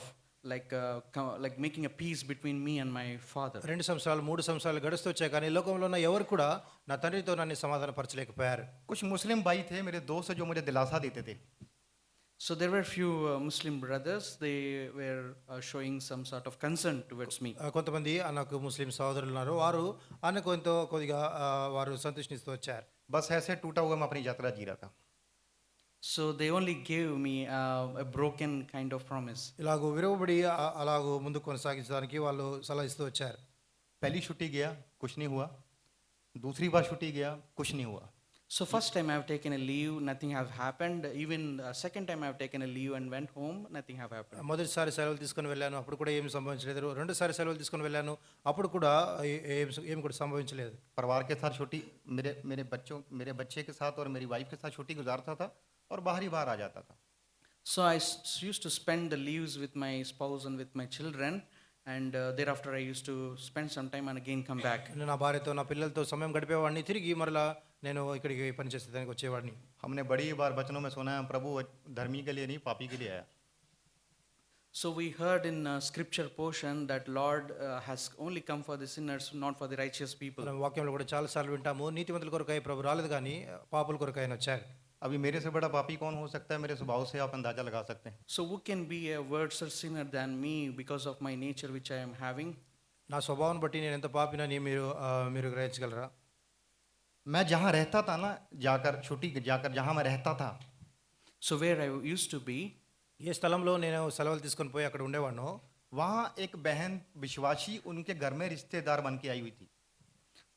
like making a peace between me and my father. 2 సంవత్సరాలు 3 సంవత్సరాలు గడుస్తూ వచ్చాయి కానీ లోకంలో ఉన్న ఎవరు కూడా నా తండ్రితో నన్ను సమాధానపరచలేకపోయారు. कुछ मुस्लिम भाई थे मेरे दोस्त जो मुझे दिलासा देते थे. So there were few Muslim brothers. They were showing some sort of concern towards me. కొంతమంది నాకు ముస్లిం సోదరులు ఉన్నారు, వారు అన్నకు ఎంతో కొద్దిగా వారు సంతోషిస్తూ వచ్చారు. बस ऐसे टूटा हुआ मैं अपनी यात्रा जी रहा था. So they only gave me a broken kind of promise. ఇలాగూ విరవబడి అలాగూ ముందుకు కొనసాగించడానికి వాళ్ళు సలహా ఇస్తూ వచ్చారు. पहली छुट्टी गया, कुछ नहीं हुआ. दूसरी बार छुट्टी गया, कुछ नहीं हुआ. So first time I have taken a leave, nothing have happened. Even second time I have taken a leave and went home, nothing have happened. మొదటిసారి సెలవులు తీసుకొని వెళ్ళాను, అప్పుడు కూడా ఏమి సంభవించలేదు. రెండోసారి సెలవులు తీసుకొని వెళ్ళాను, అప్పుడు కూడా ఏమి కూడా సంభవించలేదు. परिवार के साथ छुट्टी मेरे बच्चे के साथ और मेरी वाइफ के साथ छुट्टी गुजारता था और बाहर आ जाता था. So I used to spend the leaves with my spouse and with my children, and thereafter I used to spend some time and again come back. నేను నా భార్యతో నా పిల్లలతో సమయం గడిపేవాడిని, తిరిగి మరలా నేను ఇక్కడికి పనిచేసేదానికి వచ్చేవాడిని. हमने बड़ी बार वचनों में सुना है, प्रभु धर्मी के लिए नहीं पापी के लिए आया. So we heard in scripture portion that Lord has only come for the sinners, not for the righteous people. మనం వాక్యంలో కూడా చాలాసార్లు వింటాము, నీతిమంతుల కొరకై ప్రభు రాలేదు కానీ పాపుల కొరకై ఆయన వచ్చారు. अभी मेरे से बड़ा पापी कौन हो सकता है? मेरे स्वभाव से आप अंदाजा लगा सकते हैं. So who can be a worse sinner than me because of my nature which I am having? నా స్వభావం బట్టి నేను ఎంత పాపినని మీరు గ్రహించగలరా? मैं जहाँ रहता था ना, जाकर जहाँ मैं रहता था, So where I used to be, ఏ స్థలంలో నేను సెలవులు తీసుకొని పోయి అక్కడ ఉండేవాడినో वहाँ एक बहन विश्वासी उनके घर में रिश्तेदार बन के आई हुई थी.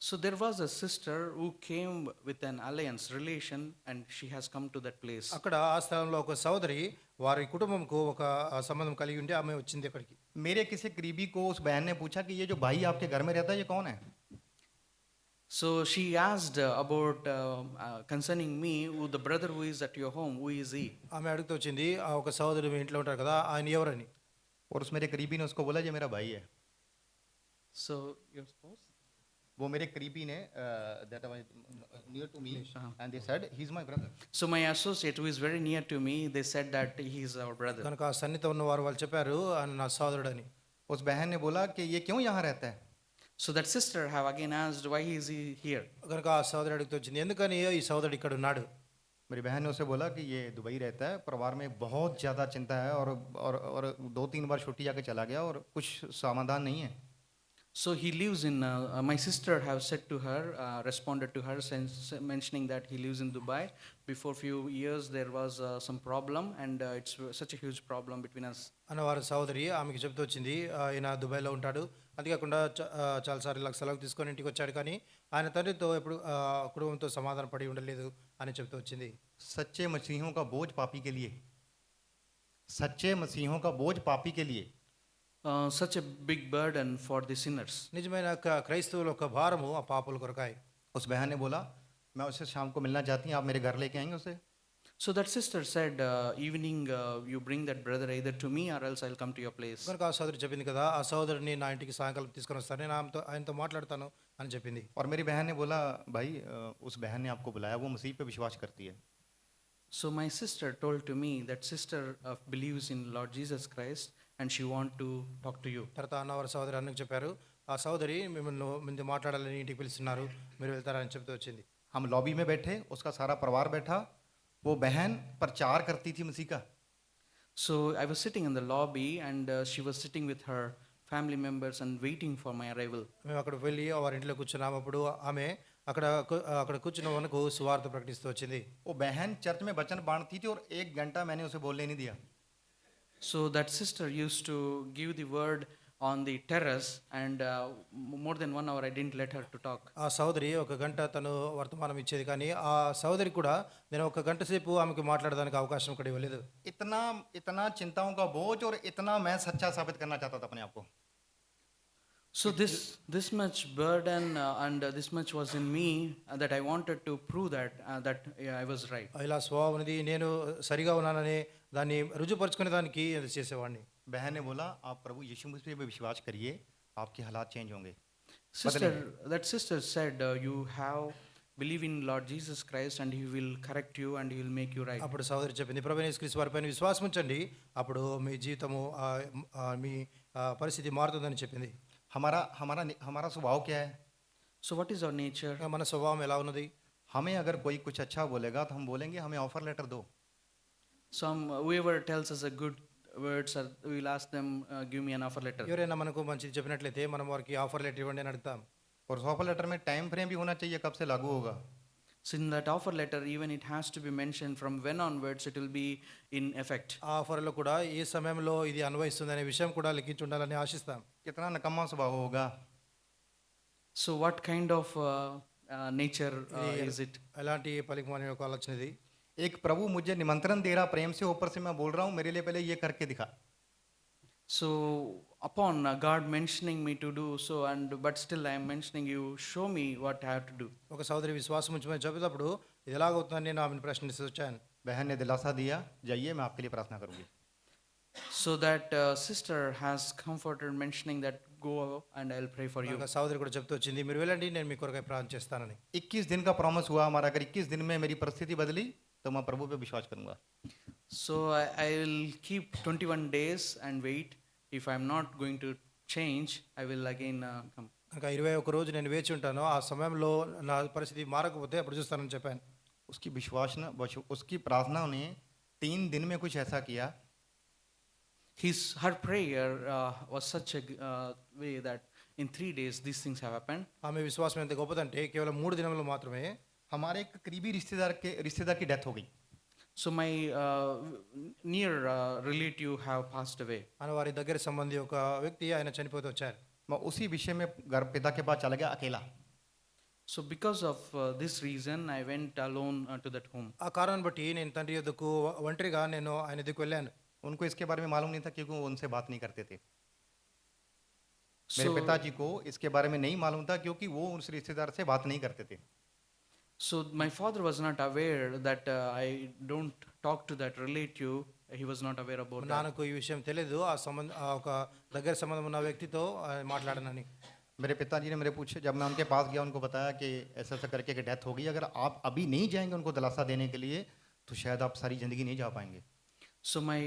So there was a sister who came with an alliance relation, and she has come to that place. అక్కడ ఆ స్థలంలో ఒక సోదరి వారి కుటుంబంకు ఒక సంబంధం కలిగి ఉండి ఆమె వచ్చింది అక్కడికి. मेरे किसी करीबी को उस बहन ने पूछा कि ये जो भाई आपके घर में रहता है ये कौन है. So she asked about concerning me, who the brother who is at your home, who is he? ఆమె అడుగుతూ వచ్చింది ఆ ఒక సోదరుడు మీ ఇంట్లో ఉంటారు కదా ఆయన ఎవరని. और उस मेरे करीबी ने उसको बोला ये मेरा भाई है. So your spouse? वो मेरे करीबी ने that was near to me and they said he is my brother. So my associate who is very near to me, they said that he is our brother. కనుక ఆ సన్నిహిత ఉన్న వారు వాళ్ళు చెప్పారు ఆయన నా సోదరుడని. उस बहन ने बोला कि ये क्यों यहाँ रहता है. So that sister have again asked, why is he here? కనుక ఆ సోదరుడు అడుగుతూ వచ్చింది ఎందుకని ఈ సోదరుడు ఇక్కడ ఉన్నాడు. मेरी बहन ने उसे बोला कि ये दुबई रहता है, परिवार में बहुत ज़्यादा चिंता है और 2-3 बार छुट्टी जाके चला गया और कुछ समाधान नहीं है. So he lives in, my sister have said to her, responded to her mentioning that he lives in Dubai. Before few years there was some problem, and it's such a huge problem between us. అన్నవారు సోదరి ఆమెకి చెప్తూ వచ్చింది ఆయన దుబాయ్లో ఉంటాడు, అంతేకాకుండా చాలాసార్లు ఇలా సెలవు తీసుకొని ఇంటికి వచ్చాడు, కానీ ఆయన తండ్రితో ఎప్పుడు కుటుంబంతో సమాధాన పడి ఉండలేదు అని చెప్తూ వచ్చింది. सच्चे मसीहों का बोझ पापी के लिए, सच्चे मसीहों का बोझ पापी के लिए. Such a big burden for the sinners. నిజమైన క్రైస్తవుల ఒక భారము ఆ పాపుల కొరకాయి. उस बहन ने बोला मैं उससे शाम को मिलना चाहती हूँ, आप मेरे घर लेके आएंगे उसे. So that sister said, evening you bring that brother either to me or else I'll come to your place. కనుక ఆ సోదరి చెప్పింది కదా ఆ సోదరుని నా ఇంటికి సాయంకాలం తీసుకొని వస్తాను, నేను ఆయనతో మాట్లాడతాను అని చెప్పింది. और मेरी बहन ने बोला भाई उस बहन ने आपको बुलाया, वो मसीह पे विश्वास करती है. So my sister told to me that sister believes in Lord Jesus Christ and she want to talk to you. తర్వాత అన్నవారు సోదరి అన్నకు చెప్పారు ఆ సోదరి మిమ్మల్ని మాట్లాడాలని ఇంటికి పిలుస్తున్నారు, మీరు వెళ్తారని చెప్తూ వచ్చింది. हम लॉबी में बैठे, उसका सारा परिवार बैठा, वो बहन प्रचार करती थी मसीह का. So I was sitting in the lobby and she was sitting with her family members and waiting for my arrival. మేము అక్కడ వెళ్ళి వారి ఇంట్లో కూర్చున్నాము. అప్పుడు ఆమె అక్కడ కూర్చున్న మనకు సువార్త ప్రకటిస్తూ వచ్చింది. वो बहन चर्च में वचन बांटती थी और 1 घंटा मैंने उसे बोलने नहीं दिया. So that sister used to give the word on the terrace and more than 1 hour I didn't let her to talk. ఆ సోదరి ఒక గంట తను వర్తమానం ఇచ్చేది, కానీ ఆ సోదరి కూడా నేను ఒక గంట సేపు ఆమెకు మాట్లాడడానికి అవకాశం కూడా ఇవ్వలేదు. इतना इतना चिंताओं का बोझ और इतना मैं सच्चा साबित करना चाहता था अपने आप को. So this much burden and this much was in me that I wanted to prove that I was right. ఇలా స్వభావం అనేది నేను సరిగా ఉన్నానని దాన్ని రుజుపరుచుకునే దానికి అది చేసేవాడిని. बहन ने बोला आप प्रभु यीशु मसीह पे विश्वास करिए, आपके हालात चेंज होंगे. That sister said, you have believe in Lord Jesus Christ and he will correct you and he will make you right. అప్పుడు సోదరి చెప్పింది ప్రభువైన యేసుక్రీస్తు వారిపైన విశ్వాసం ఉంచండి, అప్పుడు మీ జీవితము మీ పరిస్థితి మారుతుందని చెప్పింది. हमारा स्वभाव क्या है. So what is our nature? మన స్వభావం ఎలా ఉన్నది. हमें अगर कोई कुछ अच्छा बोलेगा तो हम बोलेंगे हमें ऑफर लेटर दो. Whoever tells us a good words, we will ask them, give me an offer letter. ఎవరైనా మనకు మంచిది చెప్పినట్లయితే మనం వారికి ఆఫర్ లెటర్ ఇవ్వండి అని అడుగుతాం. और उस ऑफर लेटर में टाइम फ्रेम भी होना चाहिए, कब से लागू होगा. So in that offer letter, even it has to be mentioned from when onwards it will be in effect. ఆ ఆఫర్లో కూడా ఏ సమయంలో ఇది అన్వయిస్తుంది అనే విషయం కూడా లిఖించి ఉండాలని ఆశిస్తాం. कितना नकम्मा स्वभाव होगा. So what kind of nature is it? ఎలాంటి పలికిమాలిన యొక్క ఆలోచన ఇది. एक प्रभु मुझे निमंत्रण दे रहा प्रेम से, ऊपर से मैं बोल रहा हूँ मेरे लिए पहले ये करके दिखा. So upon God mentioning me to do so, but still I am mentioning you, show me what I have to do. ఒక సోదరి విశ్వాసం ఉంచమని చెప్పేటప్పుడు ఇది ఎలాగవుతుందని నేను ఆమెను ప్రశ్నిస్తూ వచ్చాను. बहन ने दिलासा दिया जाइए मैं आपके लिए प्रार्थना करूँगी. So that sister has comforted mentioning that go and I'll pray for you. ఒక సోదరి కూడా చెప్తూ వచ్చింది మీరు వెళ్ళండి నేను మీ కొరకై ప్రార్థన చేస్తానని. 21 दिन का प्रॉमिस हुआ हमारा, अगर 21 दिन में मेरी परिस्थिति बदली तो मैं प्रभु पे विश्वास करूँगा. So I will keep 21 days and wait. If I am not going to change, I will again come. ఇంకా 21 రోజు నేను వేచి ఉంటాను, ఆ సమయంలో నా పరిస్థితి మారకపోతే అప్పుడు చూస్తానని చెప్పాను. उसकी प्रार्थना ने 3 दिन में कुछ ऐसा किया. Her prayer was such a way that in 3 days these things have happened. ఆమె విశ్వాసం ఎంత గొప్పదంటే కేవలం 3 దినములు మాత్రమే हमारे एक करीबी रिश्तेदार की डेथ हो गई. So my near relative have passed away. అని వారి దగ్గర సంబంధి ఒక వ్యక్తి ఆయన చనిపోతూ వచ్చారు. मैं उसी विषय में घर पिता के पास चला गया अकेला. So because of this reason, I went alone to that home. ఆ కారణాన్ని బట్టి నేను తండ్రి యొద్దకు ఒంటరిగా నేను ఆయన దగ్గరికి వెళ్ళాను. उनको इसके बारे में मालूम नहीं था क्योंकि वो उनसे बात नहीं करते थे. मेरे So, पिताजी को इसके बारे में नहीं मालूम था क्योंकि वो उस रिश्तेदार से बात नहीं करते थे. so my father was not aware that I don't talk to that relative. He was not aware about that. నాన్నకు ఈ విషయం తెలియదు, ఆ సంబంధ ఆ ఒక దగ్గర సంబంధం ఉన్న వ్యక్తితో మాట్లాడనని. मेरे पिताजी ने मेरे पूछे, जब मैं उनके पास गया उनको बताया कि ऐसा ऐसा करके कि डेथ हो गई, अगर आप अभी नहीं जाएंगे उनको दिलासा देने के लिए तो शायद आप सारी ज़िंदगी नहीं जा पाएंगे. So my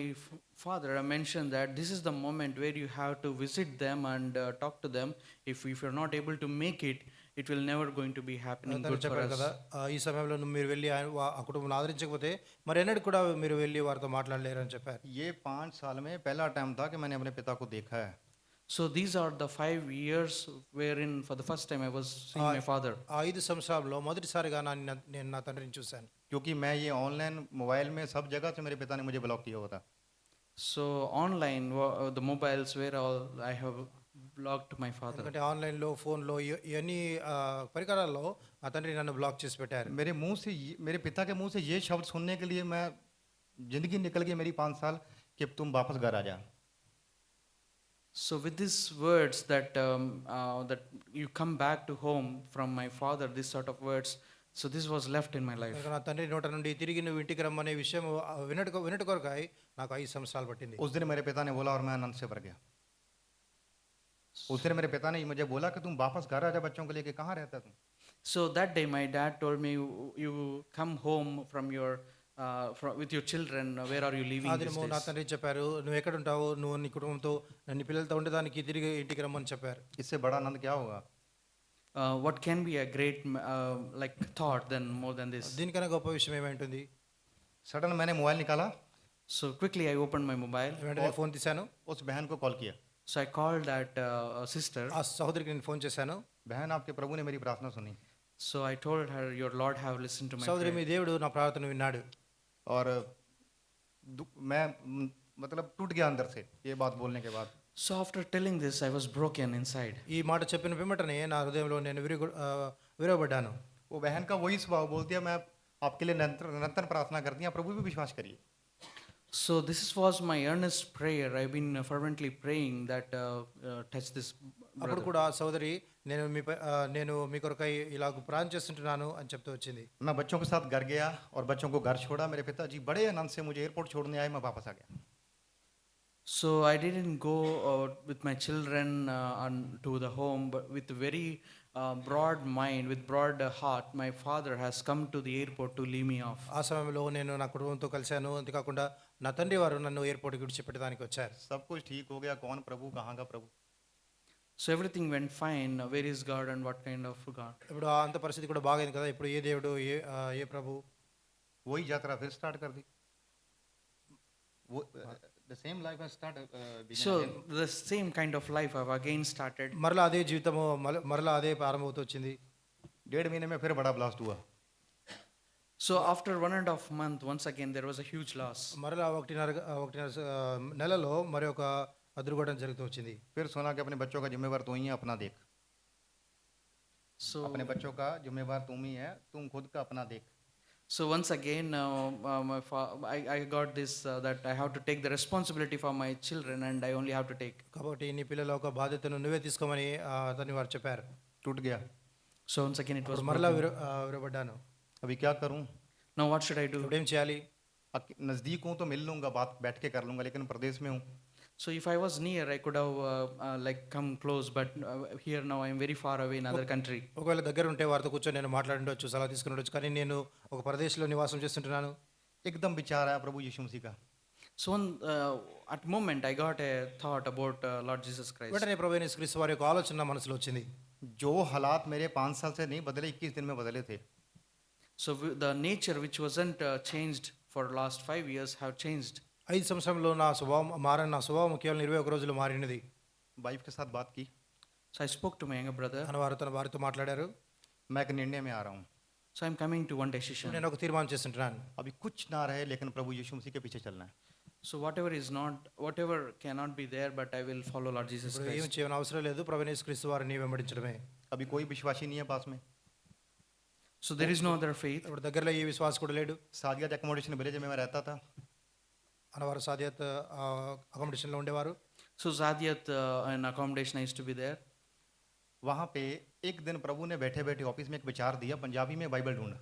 father mentioned that this is the moment where you have to visit them and talk to them. If you're not able to make it, it will never going to be happening తను good for చెప్పాడు us. కదా, ఈ సమయంలో మీరు వెళ్ళి ఆ కుటుంబం ఆదరించకపోతే మరి ఎన్నడూ కూడా మీరు వెళ్ళి వారితో మాట్లాడలేరు అని చెప్పారు. ये 5 साल में पहला टाइम था कि मैंने अपने पिता को देखा है. So these are the 5 years wherein for the first time I was seeing my father. ఆ 5 సంవత్సరాల్లో మొదటిసారిగా నేను నా తండ్రిని చూశాను. क्योंकि मैं ये ऑनलाइन मोबाइल में सब जगह से मेरे पिता ने मुझे ब्लॉक किया हुआ था. So online the mobiles where all I have blocked my father. ఎందుకంటే ఆన్లైన్లో ఫోన్లో ఇవన్నీ పరికరాల్లో నా తండ్రి నన్ను బ్లాక్ చేసి పెట్టారు. मेरे पिता के मुंह से ये शब्द सुनने के लिए मैं ज़िंदगी निकल गई मेरी 5 साल कि तुम वापस घर आ जा. So with these words that that you come back to home from my father, this sort of words, so this was left in my life. నా తండ్రి నోట నుండి తిరిగి నువ్వు ఇంటికి రమ్మనే విషయం వినట కొరకై నాకు 5 సంవత్సరాలు పట్టింది. उस दिन मेरे पिता ने बोला और मैं आनंद से भर गया. उस दिन मेरे पिता ने मुझे बोला कि तुम वापस घर आ जा, बच्चों को लेके कहाँ रहता तुम. So that day my dad told me, you come home from your with your children, where are you living ఆ these దినము నా days? తండ్రి చెప్పారు, నువ్వు ఎక్కడ ఉంటావు, నువ్వు నీ కుటుంబంతో నీ పిల్లలతో ఉండడానికి తిరిగి ఇంటికి రమ్మని చెప్పారు. इससे बड़ा आनंद क्या होगा. What can be a great like thought than more than this? దీనికన్నా గొప్ప విషయం ఏమైంటుంది. सडन मैंने मोबाइल निकाला, So quickly I opened my mobile. వెంటనే ఫోన్ తీశాను. उस बहन को कॉल किया. So I called that sister. ఆ సహోదరికి నేను ఫోన్ చేశాను. बहन, आपके प्रभु ने मेरी प्रार्थना सुनी So I told her, your Lord have listened to my సహోదరి, prayer. మీ దేవుడు నా ప్రార్థన విన్నాడు. और मैं मतलब टूट गया अंदर से ये बात बोलने के बाद. So after telling this, I was broken inside. ఈ మాట చెప్పిన పిమ్మటనే నా హృదయంలో నేను విరవబడ్డాను. वो बहन का वही स्वभाव, बोलती है मैं आपके लिए निरंतर प्रार्थना करती हूँ, आप प्रभु भी विश्वास करिए. So this was my earnest prayer. I've been fervently praying that touch this అప్పుడు brother. కూడా సహోదరి, నేను మీ కొరకై ఇలా ప్రార్థన చేస్తుంటున్నాను అని చెప్తూ వచ్చింది. मैं बच्चों के साथ घर गया और बच्चों को घर छोड़ा. मेरे पिताजी बड़े आनंद से मुझे एयरपोर्ट छोड़ने आए, मैं वापस आ गया. So I didn't go with my children to the home, but with very broad mind, with broad heart, my father has come to the airport to leave me off. ఆ సమయంలో నేను నా కుటుంబంతో కలిశాను. అంతేకాకుండా నా తండ్రి వారు నన్ను ఎయిర్పోర్ట్కి విడిచిపెట్టడానికి వచ్చారు. सब कुछ ठीक हो गया. कौन प्रभु, कहाँ का प्रभु. So everything went fine. Where is God and what kind of God? ఇప్పుడు అంత పరిస్థితి కూడా బాగైంది కదా. ఇప్పుడు ఏ దేవుడు, ఏ ప్రభు. वही यात्रा फिर स्टार्ट कर दी. वो the same life has started began So again. the same kind of life I've again started. మరలా అదే జీవితము మరలా అదే ప్రారంభమవుతూ వచ్చింది. 1.5 महीने में फिर बड़ा ब्लास्ट हुआ. So after 1.5 months, once again there was a huge loss. మరలా ఒకటిన్నర నెలలో మరి ఒక దుర్ఘటన జరుగుతూ వచ్చింది. फिर सुना कि अपने बच्चों का जिम्मेवार तू ही है, अपना देख. So अपने बच्चों का जिम्मेवार तुम ही है, तुम खुद का अपना देख. So once again, I got this that I have to take the responsibility for my children, and I only have to take. కాబట్టి నీ పిల్లల ఒక బాధ్యతను నువ్వే తీసుకోమని అతని వారు చెప్పారు. टूट गया. So once again it was మరలా broken. విరవబడ్డాను. अभी क्या करूं. Now what should I do? ఇప్పుడు ఏం చేయాలి. नज़दीक हूं तो मिल लूंगा, बात बैठ के कर लूंगा, लेकिन प्रदेश में हूं. So if I was near, I could have like come close, but here now I am very far away in another country. ఒకవేళ దగ్గర ఉంటే వారితో కూర్చొని నేను మాట్లాడుండొచ్చు, సలహా తీసుకుని ఉండొచ్చు, కానీ నేను ఒక ప్రదేశంలో నివాసం చేస్తుంటున్నాను. एकदम विचार आया प्रभु यीशु मसीह का. So at moment I got a thought about Lord Jesus Christ. వెంటనే ప్రభువైన యేసుక్రీస్తు వారి యొక్క ఆలోచన నా మనసులో వచ్చింది. जो हालात मेरे 5 साल से नहीं बदले, 21 दिन में बदले थे. So the nature which wasn't changed for last 5 years have changed. 5 సంవత్సరంలో నా స్వభావం కేవలం 21 రోజులు మారినది. वाइफ के साथ बात की. So I spoke to my younger brother. అని వారు తన వారితో మాట్లాడారు. मैं एक निर्णय में आ रहा हूँ. So I'm coming to one decision. నేను ఒక తీర్మానం చేస్తుంటున్నాను. अभी कुछ ना रहे लेकिन प्रभु यीशु मसीह के पीछे चलना है. So whatever cannot be there, but I will follow Lord Jesus ఇప్పుడు ఏం Christ. చేయని అవసరం లేదు, ప్రభువైన యేసుక్రీస్తు వారిని వెంబడించడమే. अभी कोई विश्वासी नहीं है पास में. So there is no other faith. ఇప్పుడు దగ్గరలో ఏ విశ్వాసం కూడా లేడు. सादियात एकोमोडेशन विलेज में मैं रहता था. అన్నవారు సాధ్యత అకామిడేషన్లో ఉండేవారు. So Zadiat in accommodation I used to be there. वहाँ पे एक दिन प्रभु ने बैठे बैठे ऑफिस में एक विचार दिया, पंजाबी में बाइबल ढूंढ.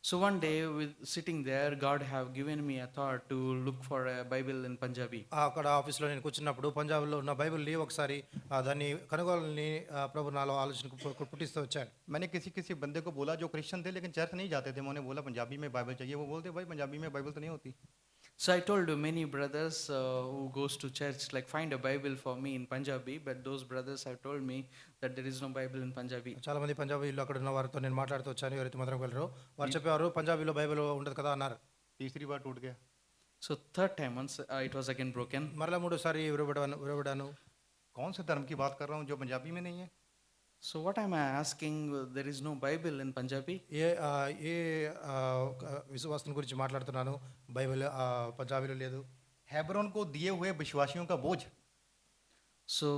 So one day, with sitting there, God have given me a thought to look for a Bible in Punjabi. అక్కడ ఆఫీస్లో నేను కూర్చున్నప్పుడు పంజాబ్లో ఉన్న బైబిల్ని ఒకసారి దాన్ని కనుగోలని ప్రభు నాలో ఆలోచన పుట్టిస్తూ వచ్చాడు. मैंने किसी किसी बंदे को बोला जो क्रिश्चियन थे लेकिन चर्च नहीं जाते थे, मैंने बोला पंजाबी में बाइबल चाहिए. वो बोलते भाई पंजाबी में बाइबल तो नहीं होती. So I told many brothers who goes to church, like find a Bible for me in Punjabi, but those brothers have told me that there is no Bible in Punjabi. చాలా మంది పంజాబీలో అక్కడ ఉన్న వారితో నేను మాట్లాడుతూ వచ్చాను, ఎవరైతే మొదలు వెళ్ళరు వారు చెప్పేవారు పంజాబీలో బైబిల్ ఉండదు కదా అన్నారు. तीसरी बार टूट गया. So third time once it was again broken. మరలా మూడోసారి విరవడాను. कौन से धर्म की बात कर रहा हूँ जो पंजाबी में नहीं है. So what am I asking? There is no Bible in Punjabi. ఏ విశ్వాసం గురించి మాట్లాడుతున్నాను, బైబిల్ పంజాబీలో లేదు. हेब्रोन को दिए हुए विश्वासियों का बोझ, So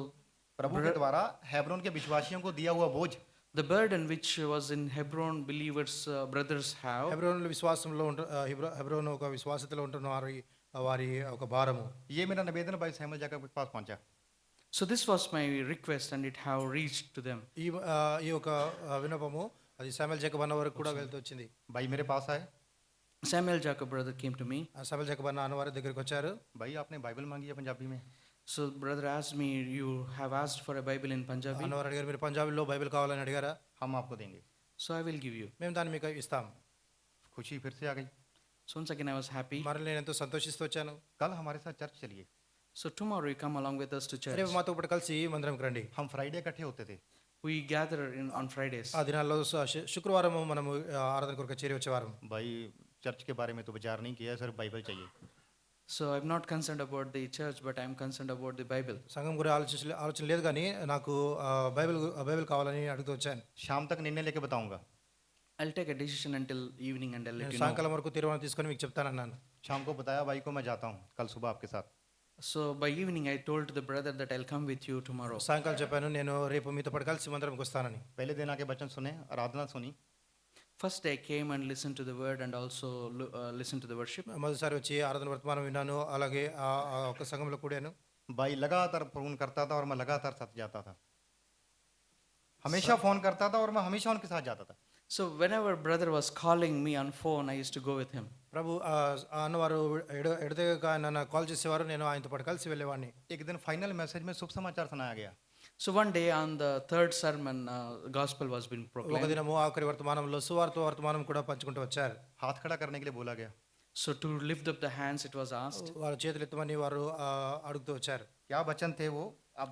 प्रभु के द्वारा हेब्रोन के विश्वासियों को दिया हुआ बोझ. the burden which was in Hebron believers brothers have. Hebron విశ్వాసంలో హెబ్రోన్ ఒక విశ్వాసతలో ఉంటున్న వారి ఒక భారము. ये मेरा निवेदन भाई सैमुअल जाकर के पास पहुंचा. So this was my request and it have reached to them. ఈ యొక్క విన్నపము అది శామ్యూల్ జేకబ్ అన్న వరకు కూడా వెళ్తూ వచ్చింది. भाई मेरे पास आए. Samuel Jacob brother came to me. Samuel Jacob అన్న అన్నవారి దగ్గరికి వచ్చారు. भाई आपने बाइबल मांगी है पंजाबी में. So brother asked me, you have asked for a Bible in Punjabi. అన్నవారు అడిగారు, మీరు పంజాబీలో బైబిల్ కావాలని అడిగారా? हम आपको देंगे. So I will give you. మేము దాన్ని మీకు ఇస్తాం. खुशी फिर से आ गई. So once again I was happy. మరి నేను ఎంతో సంతోషిస్తూ వచ్చాను. कल हमारे साथ चर्च चलिए. So tomorrow you come along with us to church. రేపు మాతో పాటు కలిసి మందిరంకి రండి. हम फ्राइडे इकट्ठे होते थे. We gather on Fridays. ఆ దినాల్లో శుక్రవారం మనము ఆరాధన కొరకు చేరి వచ్చేవారం. भाई चर्च के बारे में तो विचार नहीं किया, सिर्फ बाइबल चाहिए. So I'm not concerned about the church, but I'm concerned about the Bible. సంఘం గురించి ఆలోచన లేదు కానీ నాకు బైబిల్ కావాలని అడుగుతూ వచ్చాను. शाम तक निर्णय लेके बताऊंगा. I'll take a decision until evening and I'll let నేను you know. సాయంకాలం వరకు తీర్మానం తీసుకొని మీకు చెప్తానన్నాను. शाम को बताया भाई को मैं जाता हूँ कल सुबह आपके साथ. So by evening I told to the brother that I'll come with you tomorrow. సాయంకాలం చెప్పాను నేను రేపు మీతో పాటు కలిసి మందిరంకి వస్తానని. पहले दिन आके वचन सुने, आराधना सुनी. First day I came and listened to the word and also listened to the worship. మొదటిసారి వచ్చి ఆరాధన వర్తమానం విన్నాను, అలాగే ఒక సంఘంలో కూడాను. भाई लगातार फोन करता था और मैं लगातार साथ जाता था. हमेशा फोन करता था और मैं हमेशा उनके साथ जाता था. So whenever brother was calling me on phone, I used to go with him. ప్రభు అన్నవారు ఎడతెగక నన్ను కాల్ చేసేవారు, నేను ఆయనతో పాటు కలిసి వెళ్ళేవాడిని. एक दिन फाइनल मैसेज में शुभ समाचार सुनाया गया. So one day on the third sermon, gospel was being ఒక proclaimed. దినము ఆఖరి వర్తమానంలో సువార్త వర్తమానం కూడా పంచుకుంటూ వచ్చారు. हाथ खड़ा करने के लिए बोला गया. So to lift up the hands, it was asked. వారు చేతులు ఎత్తమని వారు అడుగుతూ వచ్చారు. क्या वचन थे वो? आप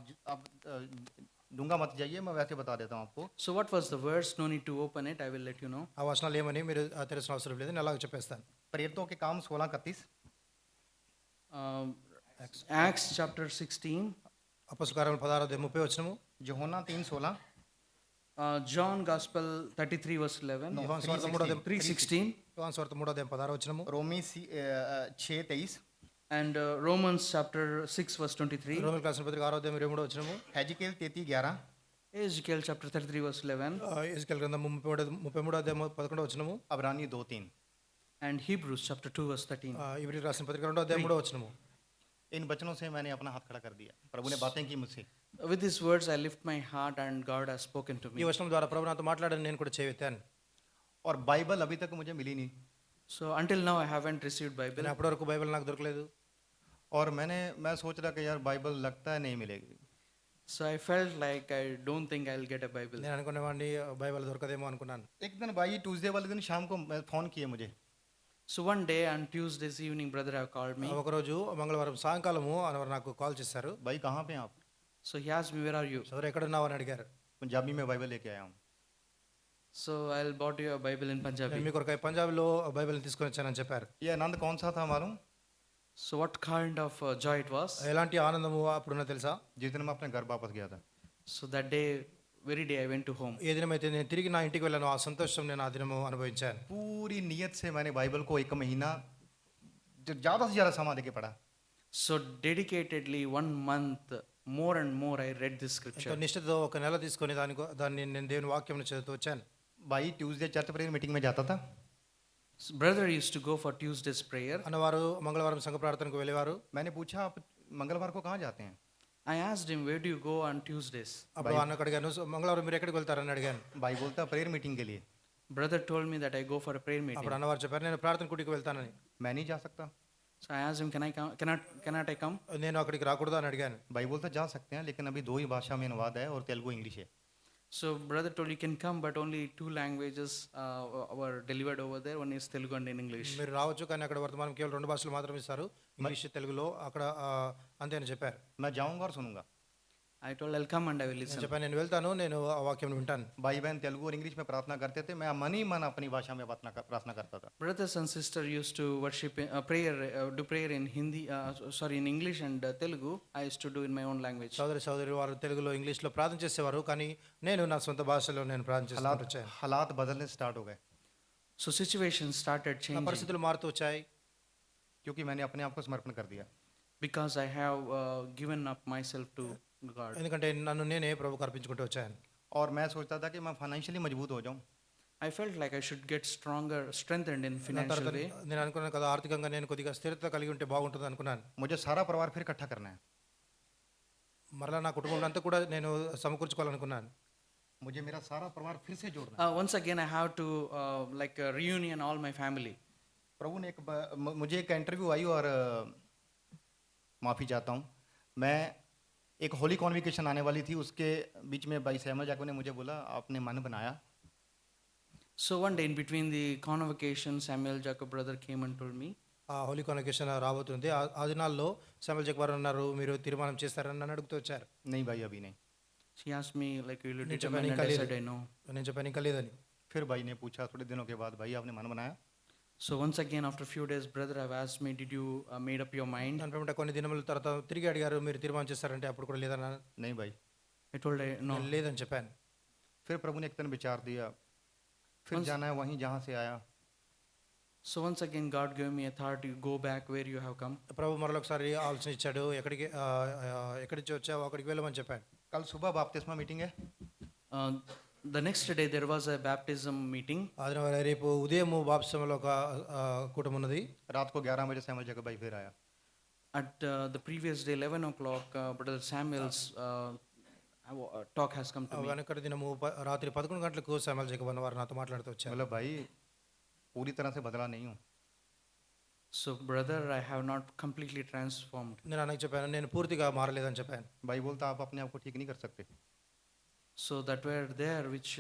दूंगा मत जाइए, मैं वैसे बता देता हूँ आपको. So what was the verse? No need to open it. I will let you know. ఆ వచనాలు ఏమని మీరు తెలిసిన అవసరం లేదు, నేను అలాగే చెప్పేస్తాను. प्रेरितों के काम 16:31. Acts chapter 16. అపొస్తలుల కార్యములు 16:30 వచనము. यूहन्ना 3:16. John Gospel 33 verse 11. No, యోహాను సువార్త 3:16. యోహాను సువార్త 3:16 వచనము. रोमी 6:23. And Romans chapter 6 verse 23. రోమీయులకు రాసిన పత్రిక 6:23 వచనము. हेजिकेल 33:11. Ezekiel chapter 33 verse 11. ఎజెకియెల్ గ్రంథం 33:11 వచనము. अब्रानी 2:3. And Hebrews chapter 2 verse 13. ఇబ్రియులకు రాసిన పత్రిక 2:3 వచనము. इन वचनों से मैंने अपना हाथ खड़ा कर दिया. प्रभु ने बातें की मुझसे. With these words I lift my heart and God has spoken to ఈ me. వచనం ద్వారా ప్రభు నాతో మాట్లాడని నేను కూడా చేయెత్తాను. और बाइबल अभी तक मुझे मिली नहीं. So until now I haven't received Bible. నేను అప్పటి వరకు బైబిల్ నాకు దొరకలేదు. और मैं सोच रहा कि यार बाइबल लगता है नहीं मिलेगी. So I felt like I don't think I'll get a Bible. నేను అనుకునేవాడిని బైబిల్ దొరకదేమో అనుకున్నాను. एक दिन भाई ट्यूसडे वाले दिन शाम को फ़ोन किए मुझे. So one day on Tuesday's evening brother have called me. ఒకరోజు మంగళవారం సాయంకాలము అనవారు నాకు కాల్ చేశారు. भाई कहाँ पे हैं आप? So he asked me, where are you? సోదరు ఎక్కడున్నావు అని అడిగారు. पंजाबी में बाइबल लेके आया हूँ. So I'll bought you a Bible in నేను Punjabi. మీ కొరకు పంజాబీలో బైబిల్ని తీసుకొని వచ్చానని చెప్పారు. ये आनंद कौन सा था मालूम? So what kind of joy it was? ఎలాంటి ఆనందము అప్పుడున్న తెలుసా? जिस दिन मैं अपने घर वापस गया था. So that day very day I went to home. ఏ దినమైతే నేను తిరిగి నా ఇంటికి వెళ్ళాను ఆ సంతోషం నేను ఆ దినము అనుభవించాను. पूरी नीयत से मैंने बाइबल को 1 महीना ज़्यादा से ज़्यादा समय देके पढ़ा. So dedicatedly 1 month, more and more I read this ఎంతో scripture. నిష్ఠతో ఒక నెల తీసుకొని దాన్ని నేను దేవుని వాక్యం చదువుతూ వచ్చాను. भाई ट्यूसडे चर्च प्रेयर मीटिंग में जाता था. So brother used to go for Tuesday's prayer. అన్నవారు మంగళవారం సంఘ ప్రార్థనకు వెళ్ళేవారు. मैंने पूछा आप मंगलवार को कहाँ जाते हैं? I asked him, where do you go on Tuesdays? అప్పుడు అన్నకు అడిగాను, మంగళవారం మీరు ఎక్కడికి వెళ్తారని అడిగాను. भाई बोलता प्रेयर मीटिंग के लिए. Brother told me that I go for a prayer meeting. అప్పుడు అన్నవారు చెప్పారు నేను ప్రార్థన కుటికి వెళ్తానని. मैं नहीं जा सकता. So I asked him, can I come? Cannot I come? నేను అక్కడికి రాకూడదు అని అడిగాను. भाई बोलता जा सकते हैं लेकिन अभी 2 ही भाषा में अनुवाद है और तेलुगु इंग्लिश है. So brother told, you can come, but only 2 languages were delivered over there. One is Telugu and in English. మీరు రావచ్చు కానీ అక్కడ వర్తమానం కేవలం 2 భాషలు మాత్రమే ఇస్తారు, ఇంగ్లీష్ తెలుగులో. అక్కడ అంతే అని చెప్పారు. मैं जाऊँगा और सुनूंगा. I told, I'll come and I will నేను listen. చెప్పాను నేను వెళ్తాను, నేను ఆ వాక్యం వింటాను. भाई बहन तेलुगु और इंग्लिश में प्रार्थना करते थे, मैं मन ही मन अपनी भाषा में प्रार्थना करता था. Brothers and sisters used to worship, do prayer in Hindi, in English and Telugu. I used to do in my own language. సోదరి వారు తెలుగులో ఇంగ్లీష్లో ప్రార్థన చేసేవారు, కానీ నేను నా సొంత భాషలో నేను ప్రార్థన చేసుకుంటూ వచ్చాను. हालात बदलने स्टार्ट हो गए So situations started నా changing పరిస్థితులు మారుతూ వచ్చాయి. क्योंकि मैंने अपने आप को समर्पण कर दिया. because I have given up myself to God. ఎందుకంటే నన్ను నేనే ప్రభువుకు అర్పించుకుంటూ వచ్చాను. और मैं सोचता था कि मैं फाइनेंशियली मजबूत हो जाऊं. I felt like I should get strengthened in నా financial తర్వాత way. నేను అనుకున్నాను కదా, ఆర్థికంగా నేను కొద్దిగా స్థిరత కలిగి ఉంటే బాగుంటుంది అనుకున్నాను. मुझे सारा परिवार फिर इकट्ठा करना है. మరలా నా కుటుంబం అంతా కూడా నేను సమకూర్చుకోవాలనుకున్నాను. मुझे मेरा सारा परिवार फिर से जोड़ना है. Once again I have to like reunion all my family. प्रभु ने मुझे एक इंटरव्यू आई और माफ़ी चाहता हूँ, मैं एक होली कॉन्विकेशन आने वाली थी, उसके बीच में भाई सैमुअल जाको ने मुझे बोला आपने मन बनाया. So one day in between the convocation, Samuel Jacob brother came and told me, ఆ హోలీ కాన్వకేషన్ రాబోతుంది. ఆ దినాల్లో శామ్యూల్ జేకబ్ వారు అన్నారు, మీరు తీర్మానం చేస్తారని నన్ను అడుగుతూ వచ్చారు. नहीं भाई अभी नहीं. she asked me like, will you नहीं, determine? नहीं, And I कल ही- said I know. నేను చెప్పాను ఇంకా లేదని. फिर भाई ने पूछा थोड़े दिनों के बाद, भाई आपने मन बनाया? So once again after few days, brother have asked me, did you made up your mind? నన్ను వెంట కొన్ని దినముల తర్వాత తిరిగి అడిగారు, మీరు తీర్మానం చేస్తారంటే అప్పుడు కూడా లేదన్నా. नहीं भाई. I told I no. నేను లేదని చెప్పాను. फिर प्रभु ने एक दिन विचार दिया, फिर जाना है वहीं जहाँ से आया. So once again God gave me authority, go back where you have come. ప్రభు మరొకసారి ఆలోచన ఇచ్చాడు, ఎక్కడి నుంచి వచ్చావు అక్కడికి వెళ్ళమని చెప్పాడు. कल सुबह बपतिस्मा मीटिंग है. The next day there was a baptism meeting. అది రేపు ఉదయం బాప్తిస్మలో ఒక కూటమి ఉన్నది. रात को 11 बजे सैमुअल जाको भाई फिर आया. At the previous day 11 o'clock, brother Samuel's talk has come to me. వెనకటి దినము రాత్రి 11 గంటలకు శామ్యూల్ జేకబ్ అన్న వారు నాతో మాట్లాడుతూ వచ్చారు. बोला भाई पूरी तरह से बदला नहीं हूँ. So brother, I have not completely transformed. నేను అన్నకు చెప్పాను, నేను పూర్తిగా మారలేదని చెప్పాను. भाई बोलता आप अपने आप को ठीक नहीं कर सकते. So that were there which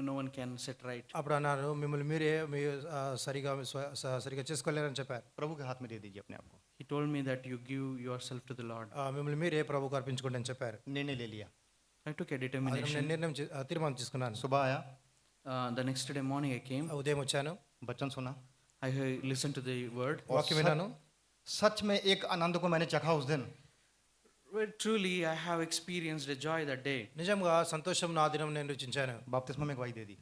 no one can set right. అప్పుడు అన్నారు, మిమ్మల్ని మీరే సరిగా చేసుకోలేరని చెప్పారు. प्रभु के हाथ में दे दीजिए अपने आप को. He told me that you give yourself to the Lord. మిమ్మల్ని మీరే ప్రభువుకు అర్పించుకోండి అని చెప్పారు. निर्णय ले लिया. I took a అది determination. నేను తీర్మానం తీసుకున్నాను. सुबह आया, The next day morning I came. ఉదయం వచ్చాను, वचन सुना, I listened to the word. వాక్యం విన్నాను. सच में एक आनंद को मैंने चखा उस दिन. Well, truly I have experienced a joy that day. నిజంగా సంతోషం నా దినం నేను రుచించాను. बपतिस्मा में गवाही दे दी.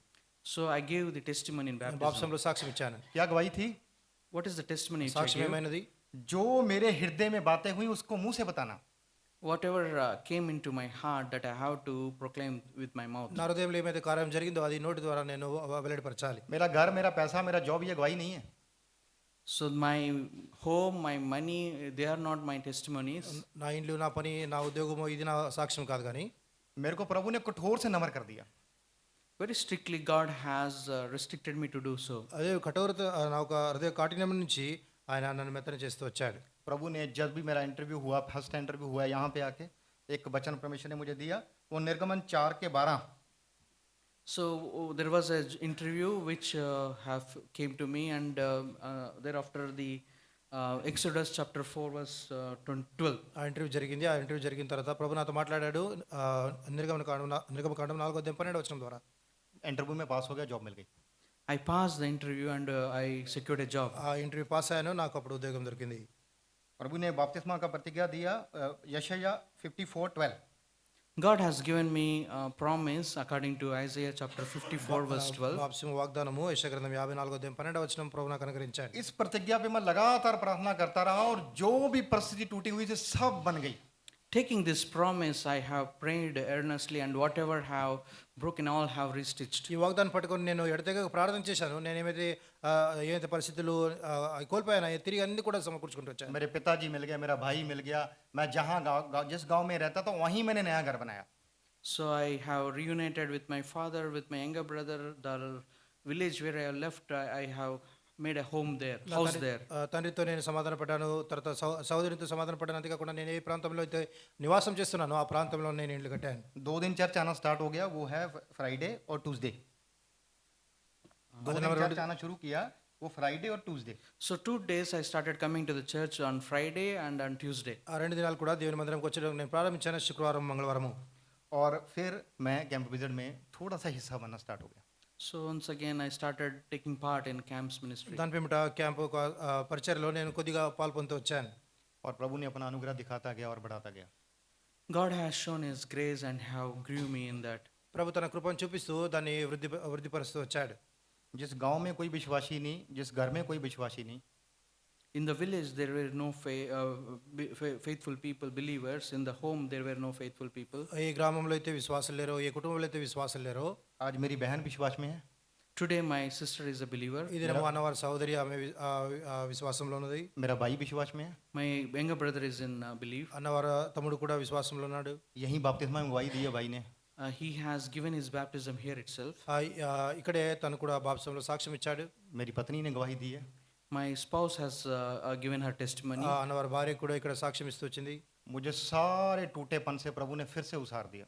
So I gave the testimony in baptism. బాప్తిస్మలో సాక్ష్యం ఇచ్చాను. क्या गवाही थी? What is the testimony which I సాక్ష్యం gave? ఏమైనది? जो मेरे हृदय में बातें हुई उसको मुंह से बताना. Whatever came into my heart that I have to proclaim with my mouth. నా హృదయంలో ఏమైతే కార్యం జరిగిందో అది నోటి ద్వారా నేను వెల్లడిపరచాలి. मेरा घर, मेरा पैसा, मेरा जॉब, ये गवाही नहीं है. So my home, my money, they are not my testimonies. నా ఇండ్లు, నా పని, నా ఉద్యోగము ఇది నా సాక్ష్యం కాదు. కానీ मेरे को प्रभु ने कठोर से नमन कर दिया. Very strictly God has restricted me to do so. అదే కఠోరత, నా ఒక హృదయ కాఠిన్యం నుంచి ఆయన నన్ను మెత్తన చేస్తూ వచ్చాడు. प्रभु ने जब भी मेरा इंटरव्यू हुआ, फर्स्ट इंटरव्यू हुआ यहाँ पे आके, एक वचन परमेश्वर ने मुझे दिया, वो निर्गमन 4:12. So there was an interview which have came to me, and thereafter the Exodus chapter 4 verse 12. ఆ ఇంటర్వ్యూ జరిగింది. ఆ ఇంటర్వ్యూ జరిగిన తర్వాత ప్రభు నాతో మాట్లాడాడు. నిర్గమకాండం 4:12 ద్వారా. इंटरव्यू में पास हो गया, जॉब मिल गई. I passed the interview and I secured a job. ఆ ఇంటర్వ్యూ పాస్ అయ్యాను, నాకు అప్పుడు ఉద్యోగం దొరికింది. प्रभु ने बपतिस्मा का प्रतिज्ञा दिया, यशायाह 54:12. God has given me a promise according to Isaiah chapter 54 verse 12. బాప్తిస్మ వాగ్దానము యెషయా గ్రంథం 54వ అధ్యాయం 12వ వచనం ప్రభు నాకు అనుగ్రహించాడు. इस प्रतिज्ञा पे मैं लगातार प्रार्थना करता रहा और जो भी परिस्थिति टूटी हुई थी सब बन गई. Taking this promise, I have prayed earnestly, and whatever have broken, all have restitched. ఈ వాగ్దానం పట్టుకొని నేను ఎడతెగక ప్రార్థన చేశాను. నేను ఏమైతే పరిస్థితులు కోల్పోయానో తిరిగి అన్ని కూడా సమకూర్చుకుంటూ వచ్చాను. मेरे पिताजी मिल गए, मेरा भाई मिल गया. मैं जहाँ जिस गांव में रहता था वहीं मैंने नया घर बनाया. So I have reunited with my father, with my younger brother. The village where I have left, I have made a home there, house there. తండ్రితో నేను సమాధాన పడ్డాను, తర్వాత సహోదరితో సమాధాన పడ్డాను. అంతేకాకుండా నేను ఏ ప్రాంతంలో అయితే నివాసం చేస్తున్నానో ఆ ప్రాంతంలో నేను ఇల్లు కట్టాను. 2 दिन चर्च आना स्टार्ट हो गया, वो है फ्राइडे और ट्यूसडे. 2 दिन चर्च आना शुरू किया, वो फ्राइडे और Tuesday. So 2 days I started coming to the church on Friday and on Tuesday. ఆ 2 దినాలు కూడా దేవుని మందిరంకి వచ్చడం నేను ప్రారంభించాను శుక్రవారం మంగళవారము. और फिर मैं कैंप विजिट में थोड़ा सा हिस्सा बनना स्टार्ट हो गया. So once again I started taking part in camps ministry. దాని పేమిట క్యాంపు పరిచర్లో నేను కొద్దిగా పాల్పొందుతూ వచ్చాను. और प्रभु ने अपना अनुग्रह दिखाता गया और बढ़ाता गया. God has shown his grace and have grew me in that. ప్రభు తన కృపను చూపిస్తూ దాన్ని వృద్ధిపరుస్తూ వచ్చాడు. जिस गांव में कोई विश्वासी नहीं, जिस घर में कोई विश्वासी नहीं, In the village there were no faithful people, believers. In the home there were no faithful people. ఏ గ్రామంలో అయితే విశ్వాసం లేరో, ఏ కుటుంబంలో అయితే విశ్వాసం లేరో, आज मेरी बहन विश्वास में है. Today my sister is a believer. ఈ దినము అన్నవారి సహోదరి ఆమె విశ్వాసంలో ఉన్నది. मेरा भाई विश्वास में है. My younger brother is in belief. అన్నవారి తమ్ముడు కూడా విశ్వాసంలో ఉన్నాడు. यही बपतिस्मा में गवाही दी है भाई ने. He has given his baptism here itself. ఇక్కడే తను కూడా బాప్తిస్మలో సాక్ష్యం ఇచ్చాడు. मेरी पत्नी ने गवाही दी है. My spouse has given her testimony. అన్నవారి భార్య కూడా ఇక్కడ సాక్ష్యం ఇస్తూ వచ్చింది. मुझे सारे टूटेपन से प्रभु ने फिर से उसार दिया.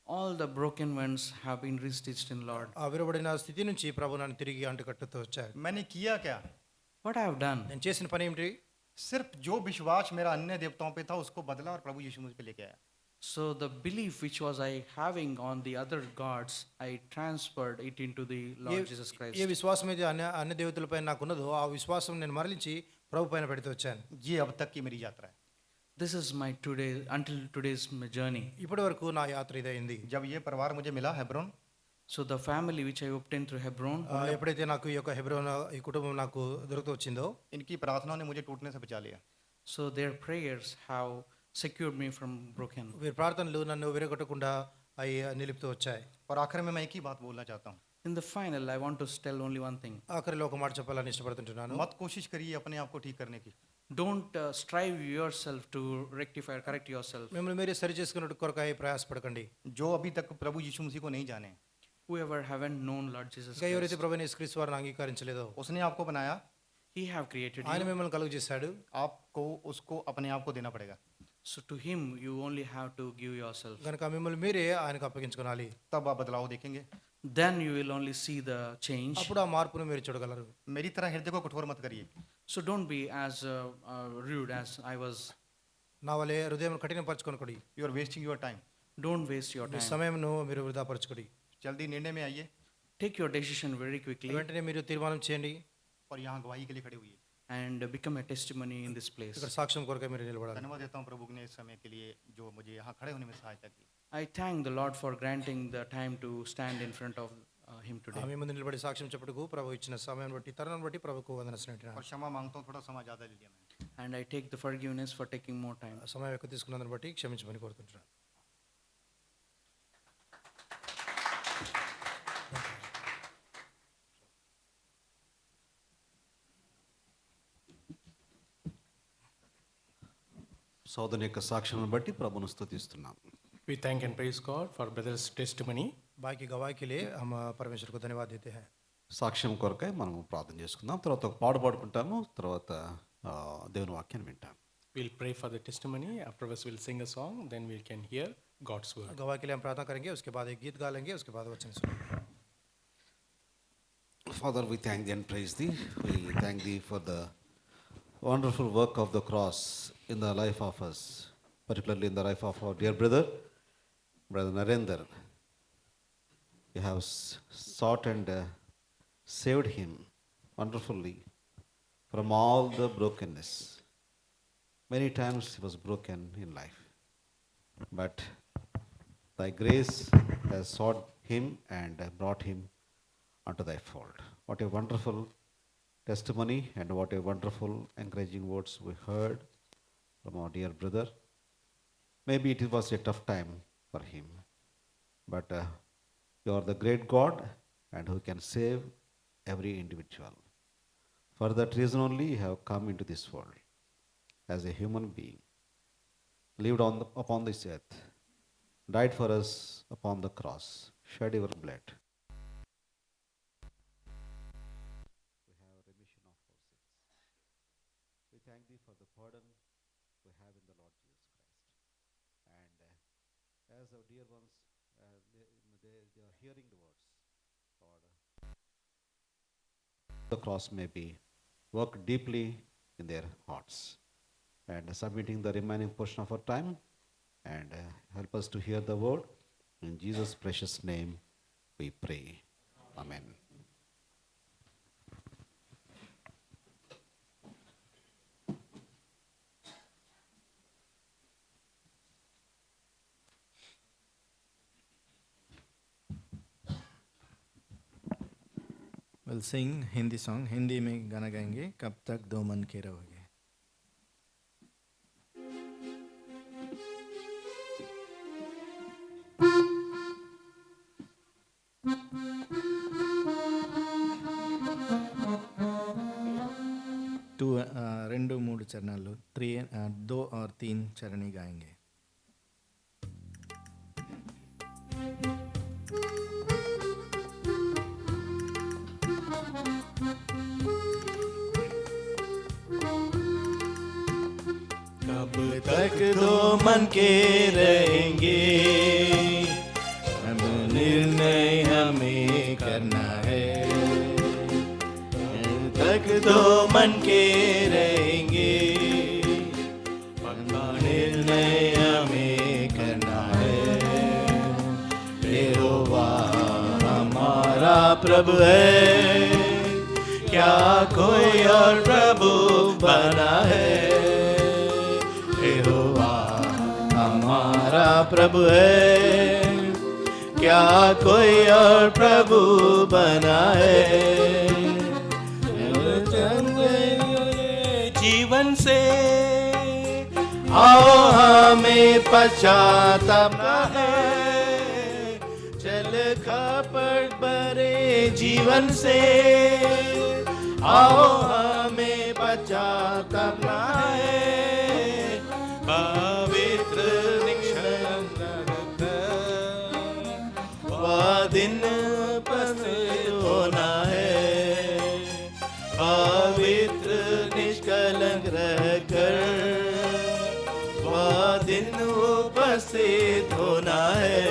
All the broken ones have been restitched in Lord. ఆ విరబడిన స్థితి నుంచి ప్రభు నన్ను తిరిగి అంటుకట్టుతూ వచ్చాడు. मैंने किया क्या? What I have done? నేను చేసిన పని ఏమిటి? सिर्फ जो विश्वास मेरा अन्य देवताओं पे था उसको बदला और प्रभु यीशु मुझ पे लेके आया. So the belief which was I having on the other gods, I transferred it into the Lord Jesus Christ. ఏ విశ్వాసం అయితే అన్ని దేవతలపై నాకు ఉన్నదో ఆ విశ్వాసం నేను మరలించి ప్రభు పైన పెడుతూ వచ్చాను. ये अब तक की मेरी यात्रा है. This is my until today's journey. ఇప్పటి వరకు నా యాత్ర ఇదైంది. जब ये परिवार मुझे मिला Hebron, So the family which I obtained through Hebron, ఎప్పుడైతే నాకు ఈ యొక్క హెబ్రోన్ ఈ కుటుంబం నాకు దొరుకుతూ వచ్చిందో, इनकी प्रार्थनाओं ने मुझे टूटने से बचा लिया. so their prayers have secured me from broken. వీరి ప్రార్థనలు నన్ను విరగొట్టకుండా అవి నిలుపుతూ వచ్చాయి. और आखिर में मैं एक ही बात बोलना चाहता हूँ. In the final, I want to tell only one thing. ఆఖరిలో ఒక మాట చెప్పాలని ఇష్టపడుతుంటున్నాను. मत कोशिश करिए अपने आप को ठीक करने की. Don't strive yourself to rectify or correct yourself. మిమ్మల్ని మీరే సరి చేసుకున్నట్టు కొరకై ప్రయాసపడకండి. जो अभी तक प्रभु यीशु मसीह को नहीं जाने, Whoever haven't known Lord Jesus ఇంకా ఎవరైతే Christ, ప్రభువైన యేసుక్రీస్తు వారిని అంగీకరించలేదో उसने आपको बनाया, He have created ఆయన you. మిమ్మల్ని కలుగు చేశాడు. आपको उसको अपने आप को देना पड़ेगा. So to Him, you only have to give yourself. కనుక మిమ్మల్ని మీరే ఆయనకు అప్పగించుకోవాలి. तब आप बदलाव देखेंगे. Then you will only see the change. అప్పుడు ఆ మార్పును మీరు చూడగలరు. मेरी तरह हृदय को कठोर मत करिए. So don't be as rude as I was. నా వలె హృదయం కఠినపరచుకొనకుడి. You are wasting your time. Don't waste your మీ time. సమయంను మీరు వృధాపరచుకోడి. जल्दी निर्णय में आइए Take your decision very quickly వెంటనే మీరు తీర్మానం చేయండి. और यहाँ गवाही के लिए खड़े हुई. and become a testimony in this place. ఇక్కడ సాక్ష్యం కొరకై మీరు నిలబడాలి. धन्यवाद देता हूँ प्रभु ने इस समय के लिए जो मुझे यहाँ खड़े होने में सहायता की. I thank the Lord for granting the time to stand in front of Him today. మీ ముందు నిలబడి సాక్ష్యం చెప్పుటకు ప్రభు ఇచ్చిన సమయం బట్టి తరుణం బట్టి ప్రభుకు వందనస్తున్నట్టున్నాను. और क्षमा मांगता हूँ, थोड़ा समय ज़्यादा ले लिया मैंने. And I take the forgiveness for taking more time. సమయం ఎక్కువ తీసుకున్నందుని బట్టి క్షమించమని కోరుకుంటున్నాను. సోదరుని యొక్క సాక్ష్యం బట్టి ప్రభును స్తుతిస్తున్నాం. We thank and praise God for brother's testimony. బాకీ గవాహీ के लिए हम परमेश्वर को धन्यवाद देते हैं. సాక్ష్యం కొరకై మనం ప్రార్థన చేసుకుందాం. తర్వాత ఒక పాట పాడుకుంటాము. తర్వాత దేవుని వాక్యాన్ని వింటాం. We'll pray for the testimony. Afterwards, we'll sing a song. Then we can hear God's word. गवाही के लिए हम प्रार्थना करेंगे, उसके बाद एक गीत गा लेंगे, उसके बाद वचन सुनेंगे. Father, we thank thee and praise thee. We thank thee for the wonderful work of the cross in the life of us, particularly in the life of our dear brother, Brother Narendra. You have sought and saved him wonderfully from all the brokenness. Many times he was broken in life, but thy grace has sought him and brought him unto thy fold. What a wonderful testimony and what a wonderful encouraging words we heard from our dear brother. Maybe it was a tough time for him, but you are the great God and who can save every individual. For that reason only you have come into this world as a human being, lived upon this earth, died for us upon the cross, shed your blood. We have remission of our sins. We thank thee for the pardon we have in the Lord Jesus Christ. And as our dear ones, they are hearing the words, Lord, the cross may be work deeply in their hearts, and submitting the remaining portion of our time, and help us to hear the word. In Jesus' precious name we pray. Amen. We'll sing Hindi song. Hindi में गाना गाएंगे, कब तक दो मन के रहोगे. రెండు మూడు చరణాలు 2 और 3 चरणी गाएंगे. कब तक दो मन के रहेंगे, अब निर्णय हमें करना है. कब तक दो मन के रहेंगे, पक्का निर्णय हमें करना है. यहोवा हमारा प्रभु है, क्या कोई और प्रभु बना है. यहोवा हमारा प्रभु है, क्या कोई और प्रभु बना है. जीवन से आओ हमें पश्चाताप है, चल कपट भरे जीवन से आओ हमें पश्चाताप है. पवित्र निष्कलंक वह दिन उपस्थित होना है. पवित्र निष्कलंक रहकर वह दिन उपस्थित होना है.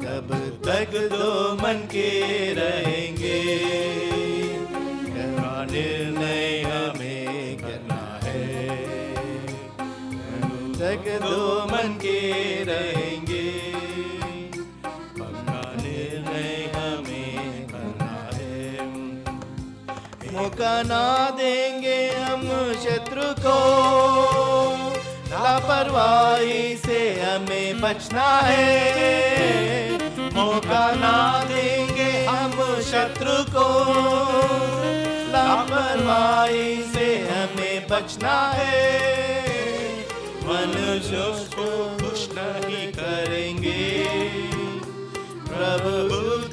कब तक दो मन के रहेंगे, क्या निर्णय हमें करना है. तक दो मन के रहेंगे, पक्का निर्णय हमें करना है. मौका ना देंगे हम शत्रु को, लापरवाही से हमें बचना है. मौका ना देंगे हम शत्रु को, लापरवाही से हमें बचना है. मनुष्य को खुश नहीं करेंगे, प्रभु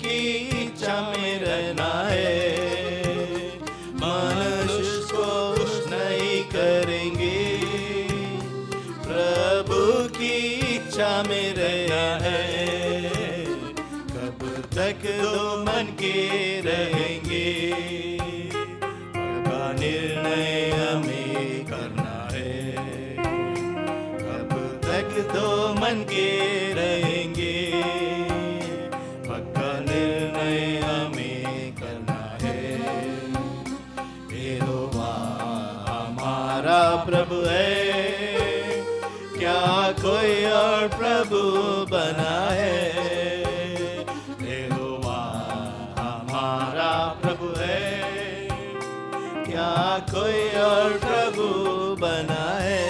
की इच्छा में रहना है. मनुष्य को खुश नहीं करेंगे, प्रभु की इच्छा में रहना है. कब तक दो मन के रहेंगे, का निर्णय हमें करना है. दो मन के रहेंगे, पक्का निर्णय हमें करना है. यहोवा हमारा प्रभु है, क्या कोई और प्रभु बना है. यहोवा हमारा प्रभु है, क्या कोई और प्रभु बना है.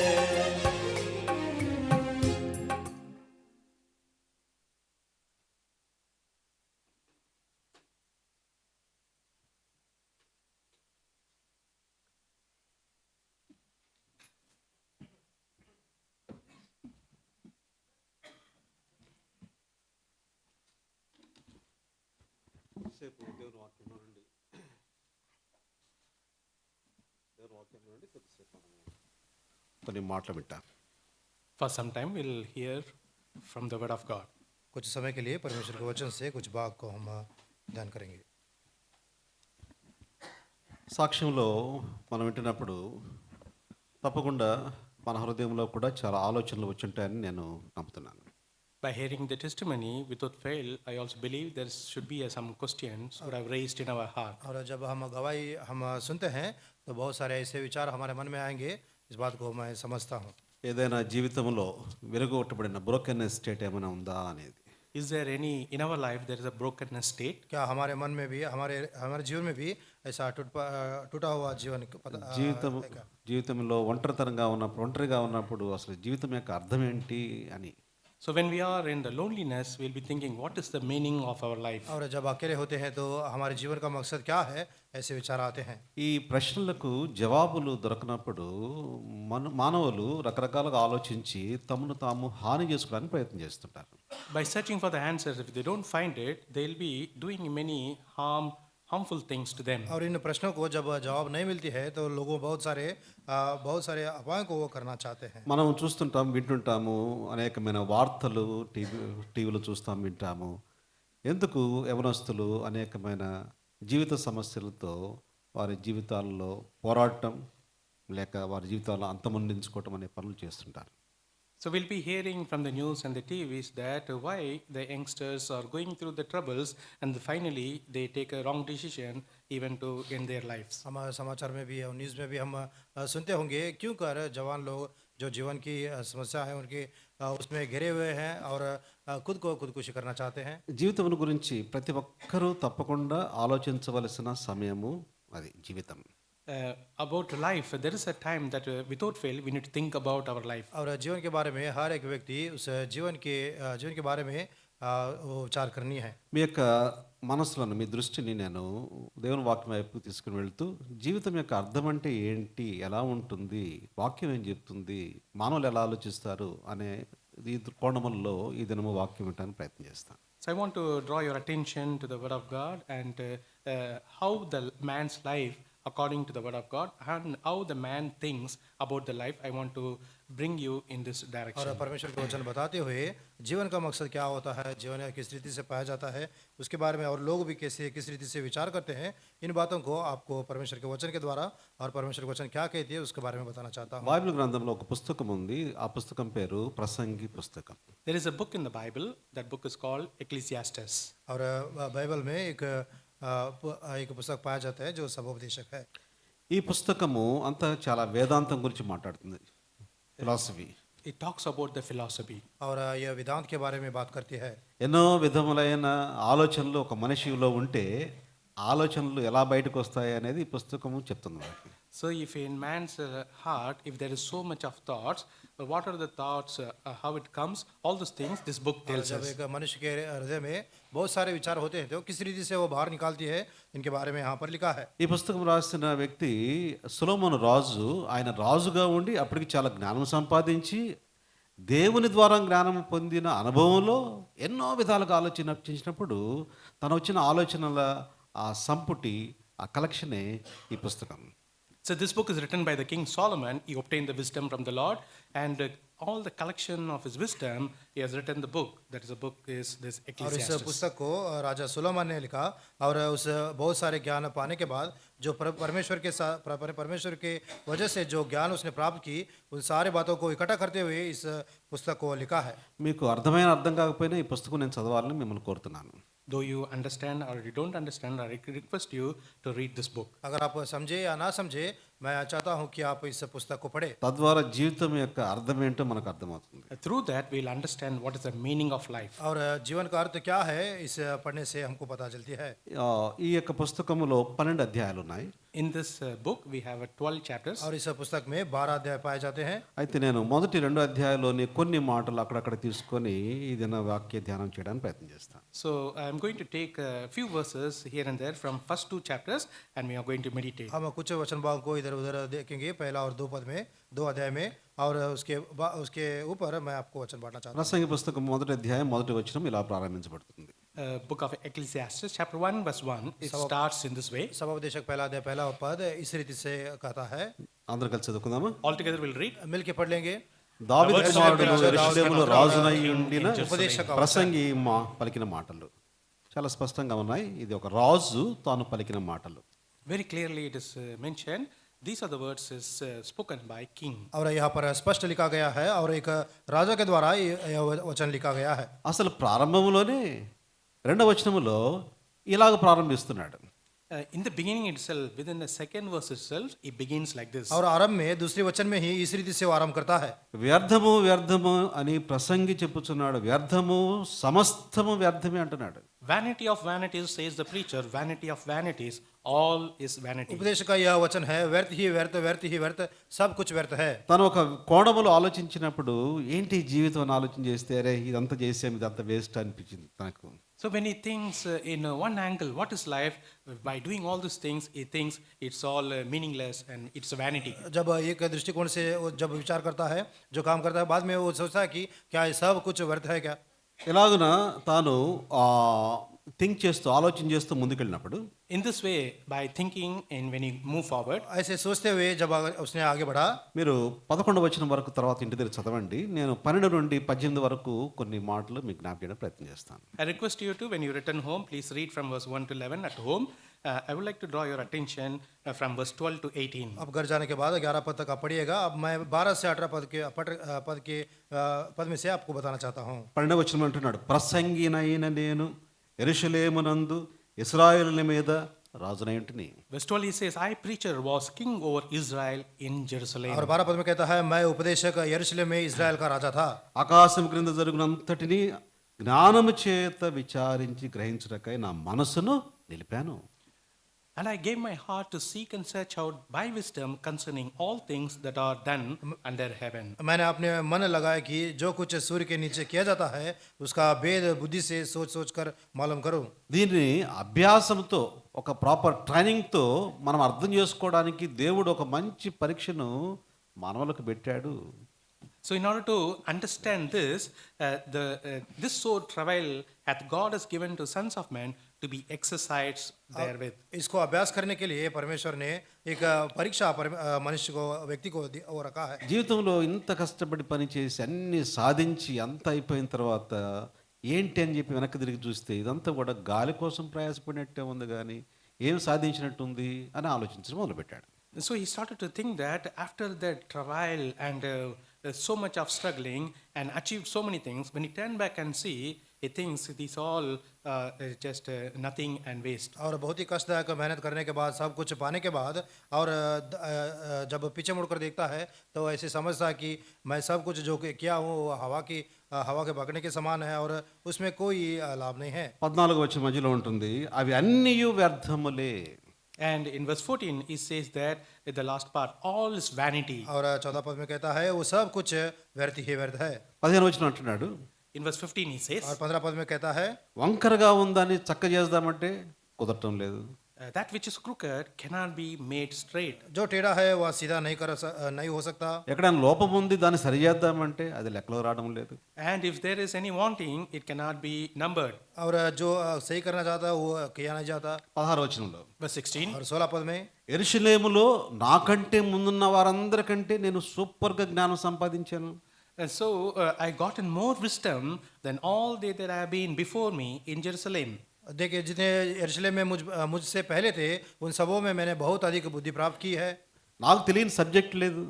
కొద్దిసేపు దేవుని వాక్యంలో నుండి కొద్దిసేపు మనము కొన్ని మాటలు వింటాం. For some time, we'll hear from the Word of God. कुछ समय के लिए परमेश्वर के वचन से कुछ भाग को हम ध्यान करेंगे. సాక్ష్యంలో మనం వింటున్నప్పుడు తప్పకుండా మన హృదయంలో కూడా చాలా ఆలోచనలు వచ్చుంటాయని నేను నమ్ముతున్నాను. By hearing the testimony, without fail, I also believe there should be some questions would have raised in our heart. और जब हम गवाही हम सुनते हैं तो बहुत सारे ऐसे विचार हमारे मन में आएंगे. इस बात को मैं समझता हूँ. ఏదైనా జీవితంలో విరగొట్టబడిన బ్రోకెన్ స్టేట్ ఏమైనా ఉందా అనేది. Is there any in our life there is a brokenness state? क्या हमारे मन में भी हमारे जीवन में भी ऐसा टूटा हुआ जीवन జీవితంలో ఒంటరిగా ఉన్నప్పుడు అసలు జీవితం యొక్క అర్థం ఏంటి అని. So when we are in the loneliness, we'll be thinking, what is the meaning of our life? और जब अकेले होते हैं तो हमारे जीवन का मकसद क्या है, ऐसे विचार आते हैं. ఈ ప్రశ్నలకు జవాబులు దొరకనప్పుడు మానవులు రకరకాలుగా ఆలోచించి తమను తాము హాని చేసుకోవడానికి ప్రయత్నం చేస్తుంటారు. By searching for the answers, if they don't find it, they'll be doing many harmful things to them. और इन प्रश्नों को जब जवाब नहीं मिलती है तो लोगों बहुत सारे अफवाहों को वो करना चाहते हैं. మనం చూస్తుంటాం, వింటుంటాము, అనేకమైన వార్తలు టీవీలో చూస్తాం, వింటాము. ఎందుకు యవనస్తులు అనేకమైన జీవిత సమస్యలతో వారి జీవితాల్లో పోరాటం లేక వారి జీవితాల్లో అంతమొందించుకోవటం అనే పనులు చేస్తుంటారు. So we'll be hearing from the news and the TVs that why the youngsters are going through the troubles and finally they take a wrong decision even to end their lives. हमारे समाचार में भी और news में भी हम सुनते होंगे क्यों कर जवान लोग जो जीवन की समस्या है उनके उसमें घिरे हुए हैं और खुद को खुदकुशी करना चाहते हैं. జీవితం గురించి ప్రతి ఒక్కరూ తప్పకుండా ఆలోచించవలసిన సమయము అది జీవితం. About life, there is a time that without fail we need to think about our life. और जीवन के बारे में हर एक व्यक्ति उस जीवन के बारे में वो विचार करनी है. మీ యొక్క మనసులను, మీ దృష్టిని నేను దేవుని వాక్యం వైపు తీసుకుని వెళ్తూ జీవితం యొక్క అర్థం అంటే ఏంటి, ఎలా ఉంటుంది, వాక్యం ఏం చెప్తుంది, మానవులు ఎలా ఆలోచిస్తారు అనే ఈ కోణములలో ఈ దినము వాక్యం వినడానికి ప్రయత్నం చేస్తాను. So I want to draw your attention to the Word of God and how the man's life according to the Word of God and how the man thinks about the life. I want to bring you in this direction. और परमेश्वर के वचन बताते हुए जीवन का मकसद क्या होता है, जीवन किस रीति से पाया जाता है, उसके बारे में और लोग भी किस रीति से विचार करते हैं, इन बातों को आपको परमेश्वर के वचन के द्वारा और परमेश्वर के वचन क्या कहती है उसके बारे में बताना चाहता हूँ. బైబిల్ గ్రంథంలో ఒక పుస్తకం ఉంది. ఆ పుస్తకం పేరు ప్రసంగి పుస్తకం. There is a book in the Bible. That book is called Ecclesiastes. और बाइबल में एक पुस्तक पाया जाता है जो सबोपदेशक है. ఈ పుస్తకము అంతా చాలా వేదాంతం గురించి మాట్లాడుతుంది, philosophy. It talks about the philosophy. और यह वेदांत के बारे में बात करती है. ఎన్నో విధములైన ఆలోచనలు ఒక మనిషిలో ఉంటే ఆలోచనలు ఎలా బయటకు వస్తాయి అనేది ఈ పుస్తకము చెప్తుంది మనకి. So if in man's heart, if there is so much of thoughts, what are the thoughts, how it comes, all those things this book tells जब us. एक मनुष्य के हृदय में बहुत सारे विचार होते हैं तो किस रीति से वो बाहर निकालती है, इनके बारे में यहाँ पर लिखा है. ఈ పుస్తకం రాసిన వ్యక్తి సొలొమోను రాజు. ఆయన రాజుగా ఉండి అప్పటికి చాలా జ్ఞానం సంపాదించి దేవుని ద్వారా జ్ఞానం పొందిన అనుభవంలో ఎన్నో విధాలుగా ఆలోచించినప్పుడు తను వచ్చిన ఆలోచనల ఆ సంపుటి, ఆ కలెక్షనే ఈ పుస్తకం. So this book is written by the King Solomon. He obtained the wisdom from the Lord, and all the collection of his wisdom, he has written the book. That is, the book is this और इस Ecclesiastes. पुस्तक को राजा सुलेमान ने लिखा और उस बहुत सारे ज्ञान पाने के बाद जो परमेश्वर के वजह से जो ज्ञान उसने प्राप्त की उन सारे बातों को इकट्ठा करते हुए इस पुस्तक को लिखा है. మీకు అర్థం కాకపోయినా ఈ పుస్తకం నేను చదవాలని మిమ్మల్ని కోరుతున్నాను. Though you understand or you don't understand, I request you to read this book. अगर आप समझे या ना समझे, मैं चाहता हूँ कि आप इस पुस्तक को पढ़े. తద్వారా జీవితం యొక్క అర్థం ఏంటో మనకు అర్థమవుతుంది. Through that, we'll understand what is the meaning of life. और जीवन का अर्थ क्या है, इस पढ़ने से हमको पता चलती है. ఈ యొక్క పుస్తకములో 12 అధ్యాయాలు ఉన్నాయి. In this book, we have 12 chapters. और इस पुस्तक में 12 अध्याय पाए जाते हैं. అయితే నేను మొదటి 2 అధ్యాయాల్లోని కొన్ని మాటలు అక్కడక్కడ తీసుకొని ఈ దిన వాక్య ధ్యానం చేయడానికి ప్రయత్నం చేస్తాను. So I'm going to take a few verses here and there from first 2 chapters, and we are going to meditate. हम कुछ वचन भाग को इधर उधर देखेंगे, पहला और 2 पद में, 2 अध्याय में, और उसके ऊपर मैं आपको वचन बांटना चाहता हूँ. ప్రసంగి పుస్తకం మొదటి అధ్యాయం మొదటి వచనం ఇలా ప్రారంభించబడుతుంది. book of Ecclesiastes, chapter 1, verse 1. It starts in this way. सभापदेशक पहला अध्याय पहला पद इस रीति से कहता है, అందరూ కలిసి చదువుకుందామా? All together we'll read. मिलके पढ़ लेंगे। దావీదు words of కుమారుడు the Lord, యెరూషలేములో రాజునై ఉండిన ఉపదేశక ప్రసంగి పలికిన మాటలు చాలా స్పష్టంగా ఉన్నాయి. ఇది ఒక రాజు తాను పలికిన మాటలు. Very clearly it is mentioned. These are the words is spoken by king. और यहाँ पर स्पष्ट लिखा गया है और एक राजा के द्वारा यह वचन लिखा गया है। అసలు ప్రారంభంలోనే రెండవ వచనములో ఇలాగ ప్రారంభిస్తున్నాడు. In the beginning itself, within the second verse itself, it begins like this. और आरंभ में दूसरे वचन में ही इस रीति से वो आरंभ करता है। వ్యర్థము వ్యర్థము అని ప్రసంగి చెప్పుచున్నాడు. వ్యర్థము సమస్తము వ్యర్థమే అంటున్నాడు. Vanity of vanities, says the preacher, vanity of vanities, all is vanity. उपदेश का यह वचन है, व्यर्थ ही व्यर्थ, व्यर्थ ही व्यर्थ, सब कुछ व्यर्थ है। తను ఒక కోణములో ఆలోచించినప్పుడు ఏంటి జీవితం అని ఆలోచన చేస్తే అరే ఇదంతా చేసాం ఇదంతా వేస్ట్ అనిపించింది తనకు. So when he thinks in one angle, what is life? By doing all these things, he thinks it's all meaningless and it's a vanity. जब एक दृष्टिकोण से वो जब विचार करता है, जो काम करता है, बाद में वो सोचता है कि क्या ये सब कुछ व्यर्थ है क्या? ఇలాగున తాను థింక్ చేస్తూ ఆలోచన చేస్తూ ముందుకెళ్ళినప్పుడు In this way, by thinking and when he move forward, ऐसे सोचते हुए जब उसने आगे बढ़ा, మీరు 11వ వచనం వరకు తర్వాత ఇంటి దగ్గర చదవండి. నేను 12 నుండి 18 వరకు కొన్ని మాటలు మీకు జ్ఞాపకం చేయడానికి ప్రయత్నం చేస్తాను. I request you to, when you return home, please read from verse 1 to 11 at home. I would like to draw your attention from verse 12 to 18. अब घर जाने के बाद 11 पद तक आप पढ़िएगा। अब मैं 12 से 18 पद में से आपको बताना चाहता हूँ। 12వ వచనం అంటున్నాడు, ప్రసంగినైన నేను యెరూషలేమునందు ఇశ్రాయేలు మీద రాజునై ఉంటిని. Verse 12 he says, I preacher was king over Israel in Jerusalem. और 12 पद में कहता है, मैं उपदेशक यरूशलेम में इस्राएल का राजा था। ఆకాశం క్రింద జరుగునంతటిని జ్ఞానము చేత విచారించి గ్రహించుటకై నా మనసును నిలిపాను. And I gave my heart to seek and search out by wisdom concerning all things that are done under heaven. मैंने अपने मन लगाया कि जो कुछ सूर्य के नीचे किया जाता है उसका भेद बुद्धि से सोच सोच कर मालूम करूं। దీన్ని అభ్యాసంతో ఒక ప్రాపర్ ట్రైనింగ్తో మనం అర్థం చేసుకోవడానికి దేవుడు ఒక మంచి పరీక్షను మానవులకు పెట్టాడు. So in order to understand this, this sore travail hath God has given to sons of men to be exercised therewith. इसको अभ्यास करने के लिए परमेश्वर ने एक परीक्षा मनुष्य को व्यक्ति को वो रखा है। జీవితంలో ఇంత కష్టపడి పని చేసి అన్ని సాధించి అంత అయిపోయిన తర్వాత ఏంటి అని చెప్పి వెనక్కి తిరిగి చూస్తే ఇదంతా కూడా గాలి కోసం ప్రయాసపడినట్టే ఉంది కానీ ఏం సాధించినట్టుంది అని ఆలోచించడం మొదలుపెట్టాడు. So he started to think that after that travail and so much of struggling and achieved so many things, when he turned back and see, he thinks it is all just nothing and waste. और बहुत ही कष्टदायक मेहनत करने के बाद सब कुछ पाने के बाद और जब पीछे मुड़कर देखता है तो ऐसे समझता है कि मैं सब कुछ जो किया हूँ हवा के बगने के समान है और उसमें कोई लाभ नहीं है। 14వ వచనం మధ్యలో ఉంటుంది, అవి అన్నియు వ్యర్థములే. And in verse 14 he says that in the last part, all is vanity. और 14 पद में कहता है वो सब कुछ व्यर्थ ही व्यर्थ है। 15వ వచనం అంటున్నాడు, In verse 15 he says, और 15 पद में कहता है వంకరగా ఉందని చక్క చేద్దామంటే కుదరటం లేదు. that which is crooked cannot be made straight. जो टेढ़ा है वह सीधा नहीं हो सकता। ఎక్కడైనా లోపం ఉంది దాన్ని సరిచేద్దామంటే అది లెక్కలో రావడం లేదు. And if there is any wanting, it cannot be numbered. और जो सही करना चाहता वो किया नहीं जाता। 16వ వచనంలో, Verse 16, और 16 पद में యెరూషలేములో నాకంటే ముందున్న వారందరికంటే నేను సూపర్గా జ్ఞానం సంపాదించాను. and so I gotten more wisdom than all they that have been before me in Jerusalem. देखिए जितने यरूशलेम में मुझसे पहले थे उन सबों में मैंने बहुत अधिक बुद्धि प्राप्त की है। నాకు తెలియని సబ్జెక్ట్ లేదు.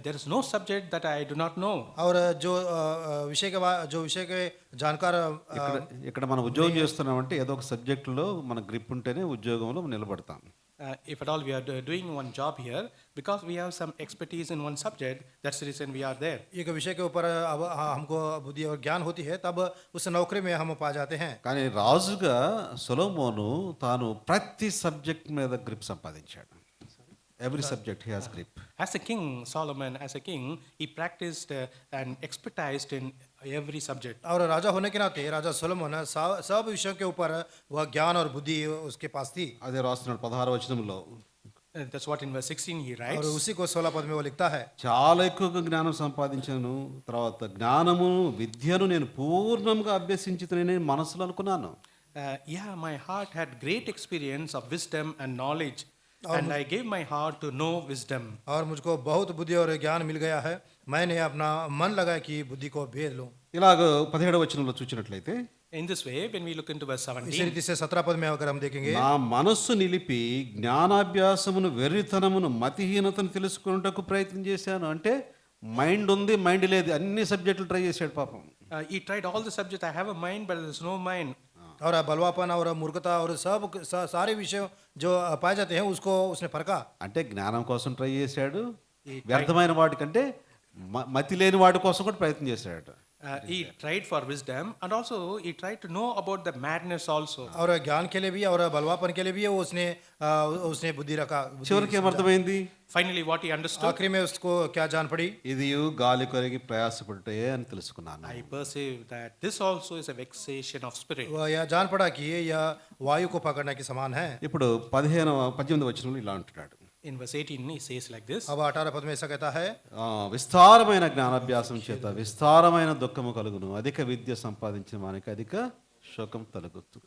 There is no subject that I do not know. और जो विषय के जानकार ఇక్కడ మనం ఉద్యోగం చేస్తున్నామంటే ఏదో ఒక సబ్జెక్టులో మన గ్రిప్ ఉంటేనే ఉద్యోగంలో నిలబడతాం. If at all we are doing one job here, because we have some expertise in one subject, that's the reason we are there. एक विषय के ऊपर अब हमको बुद्धि और ज्ञान होती है तब उस नौकरी में हम पा जाते हैं। కానీ రాజుగా సొలొమోను తాను ప్రతి సబ్జెక్ట్ మీద గ్రిప్ సంపాదించాడు. Every subject he has grip. As a king, Solomon, as a king, he practiced and expertised in every subject. और राजा होने के नाते राजा सोलोमन सब विषयों के ऊपर वह ज्ञान और बुद्धि उसके पास थी। అదే రాస్తున్నాడు 16వ వచనంలో. That's what in verse 16 he और writes. उसी को 16 पद में वो लिखता है, చాలా ఎక్కువగా జ్ఞానం సంపాదించాను, తర్వాత జ్ఞానము విద్యను నేను పూర్ణంగా అభ్యసించుతనే మనసులో అనుకున్నాను. Yeah, my heart had great experience of wisdom and knowledge, and I gave my heart to know wisdom. और मुझको बहुत बुद्धि और ज्ञान मिल गया है, मैंने अपना मन लगाया कि बुद्धि को भेद लूं। ఇలాగ 17వ వచనంలో చూసినట్లయితే In this way, when we look into verse इसी 17, रीति से 17 पद में अगर हम देखेंगे, నా మనస్సు నిలిపి జ్ఞానాభ్యాసమును వెర్రితనమును మతిహీనతను తెలుసుకున్నటకు ప్రయత్నం చేశాను. అంటే మైండ్ ఉంది, మైండ్ లేదు, అన్ని సబ్జెక్టులు ట్రై చేశాడు పాపం. he tried all the subjects. I have a mind, but there is no mind. और बलवापन और मूर्खता और सब सारे विषय जो पाए जाते हैं उसको उसने परखा। అంటే జ్ఞానం కోసం ట్రై చేశాడు, వ్యర్థమైన వాటికంటే మతి లేని వాటి కోసం కూడా ప్రయత్నం చేశాడు. He tried for wisdom, and also he tried to know about the madness also. और ज्ञान के लिए भी और बलवापन के लिए भी उसने बुद्धि रखा। చివరికి ఏమర్థమైంది? Finally, what he understood, आखिरी में उसको क्या जान पड़ी? ఇది గాలి కొరిగి ప్రయాసపడుటే అని తెలుసుకున్నాను. I perceived that this also is a vexation of spirit. वह यह जान पड़ा कि यह वायु को पकड़ने के समान है। ఇప్పుడు 18వ వచనంలో ఇలా అంటున్నాడు. In verse 18, he says like this. अब 18 पद में ऐसा कहता है, విస్తారమైన జ్ఞానాభ్యాసం చేత విస్తారమైన దుఃఖము కలుగును, అధిక విద్య సంపాదించిన వానికి అధిక శోకం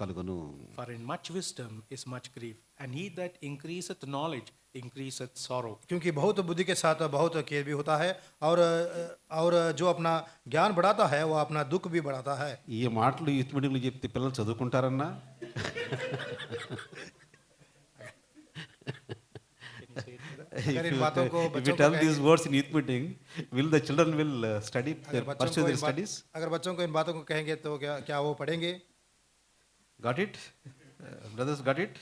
కలుగును. For in much wisdom is much grief, and he that increaseth knowledge increaseth sorrow. क्योंकि बहुत बुद्धि के साथ बहुत खेद भी होता है, और जो अपना ज्ञान बढ़ाता है वो अपना दुख भी बढ़ाता है। ఈ మాటలు యూత్ మీటింగ్లో చెప్తే పిల్లలు చదువుకుంటారన్నా? अगर इन बातों को If बच्चों you को tell कहेंगे- these words in youth meeting, will the children will study, अगर बच्चों pursue को their इन बात- studies? अगर बच्चों को इन बातों को कहेंगे तो क्या वो पढ़ेंगे? Got it? Brothers, got it?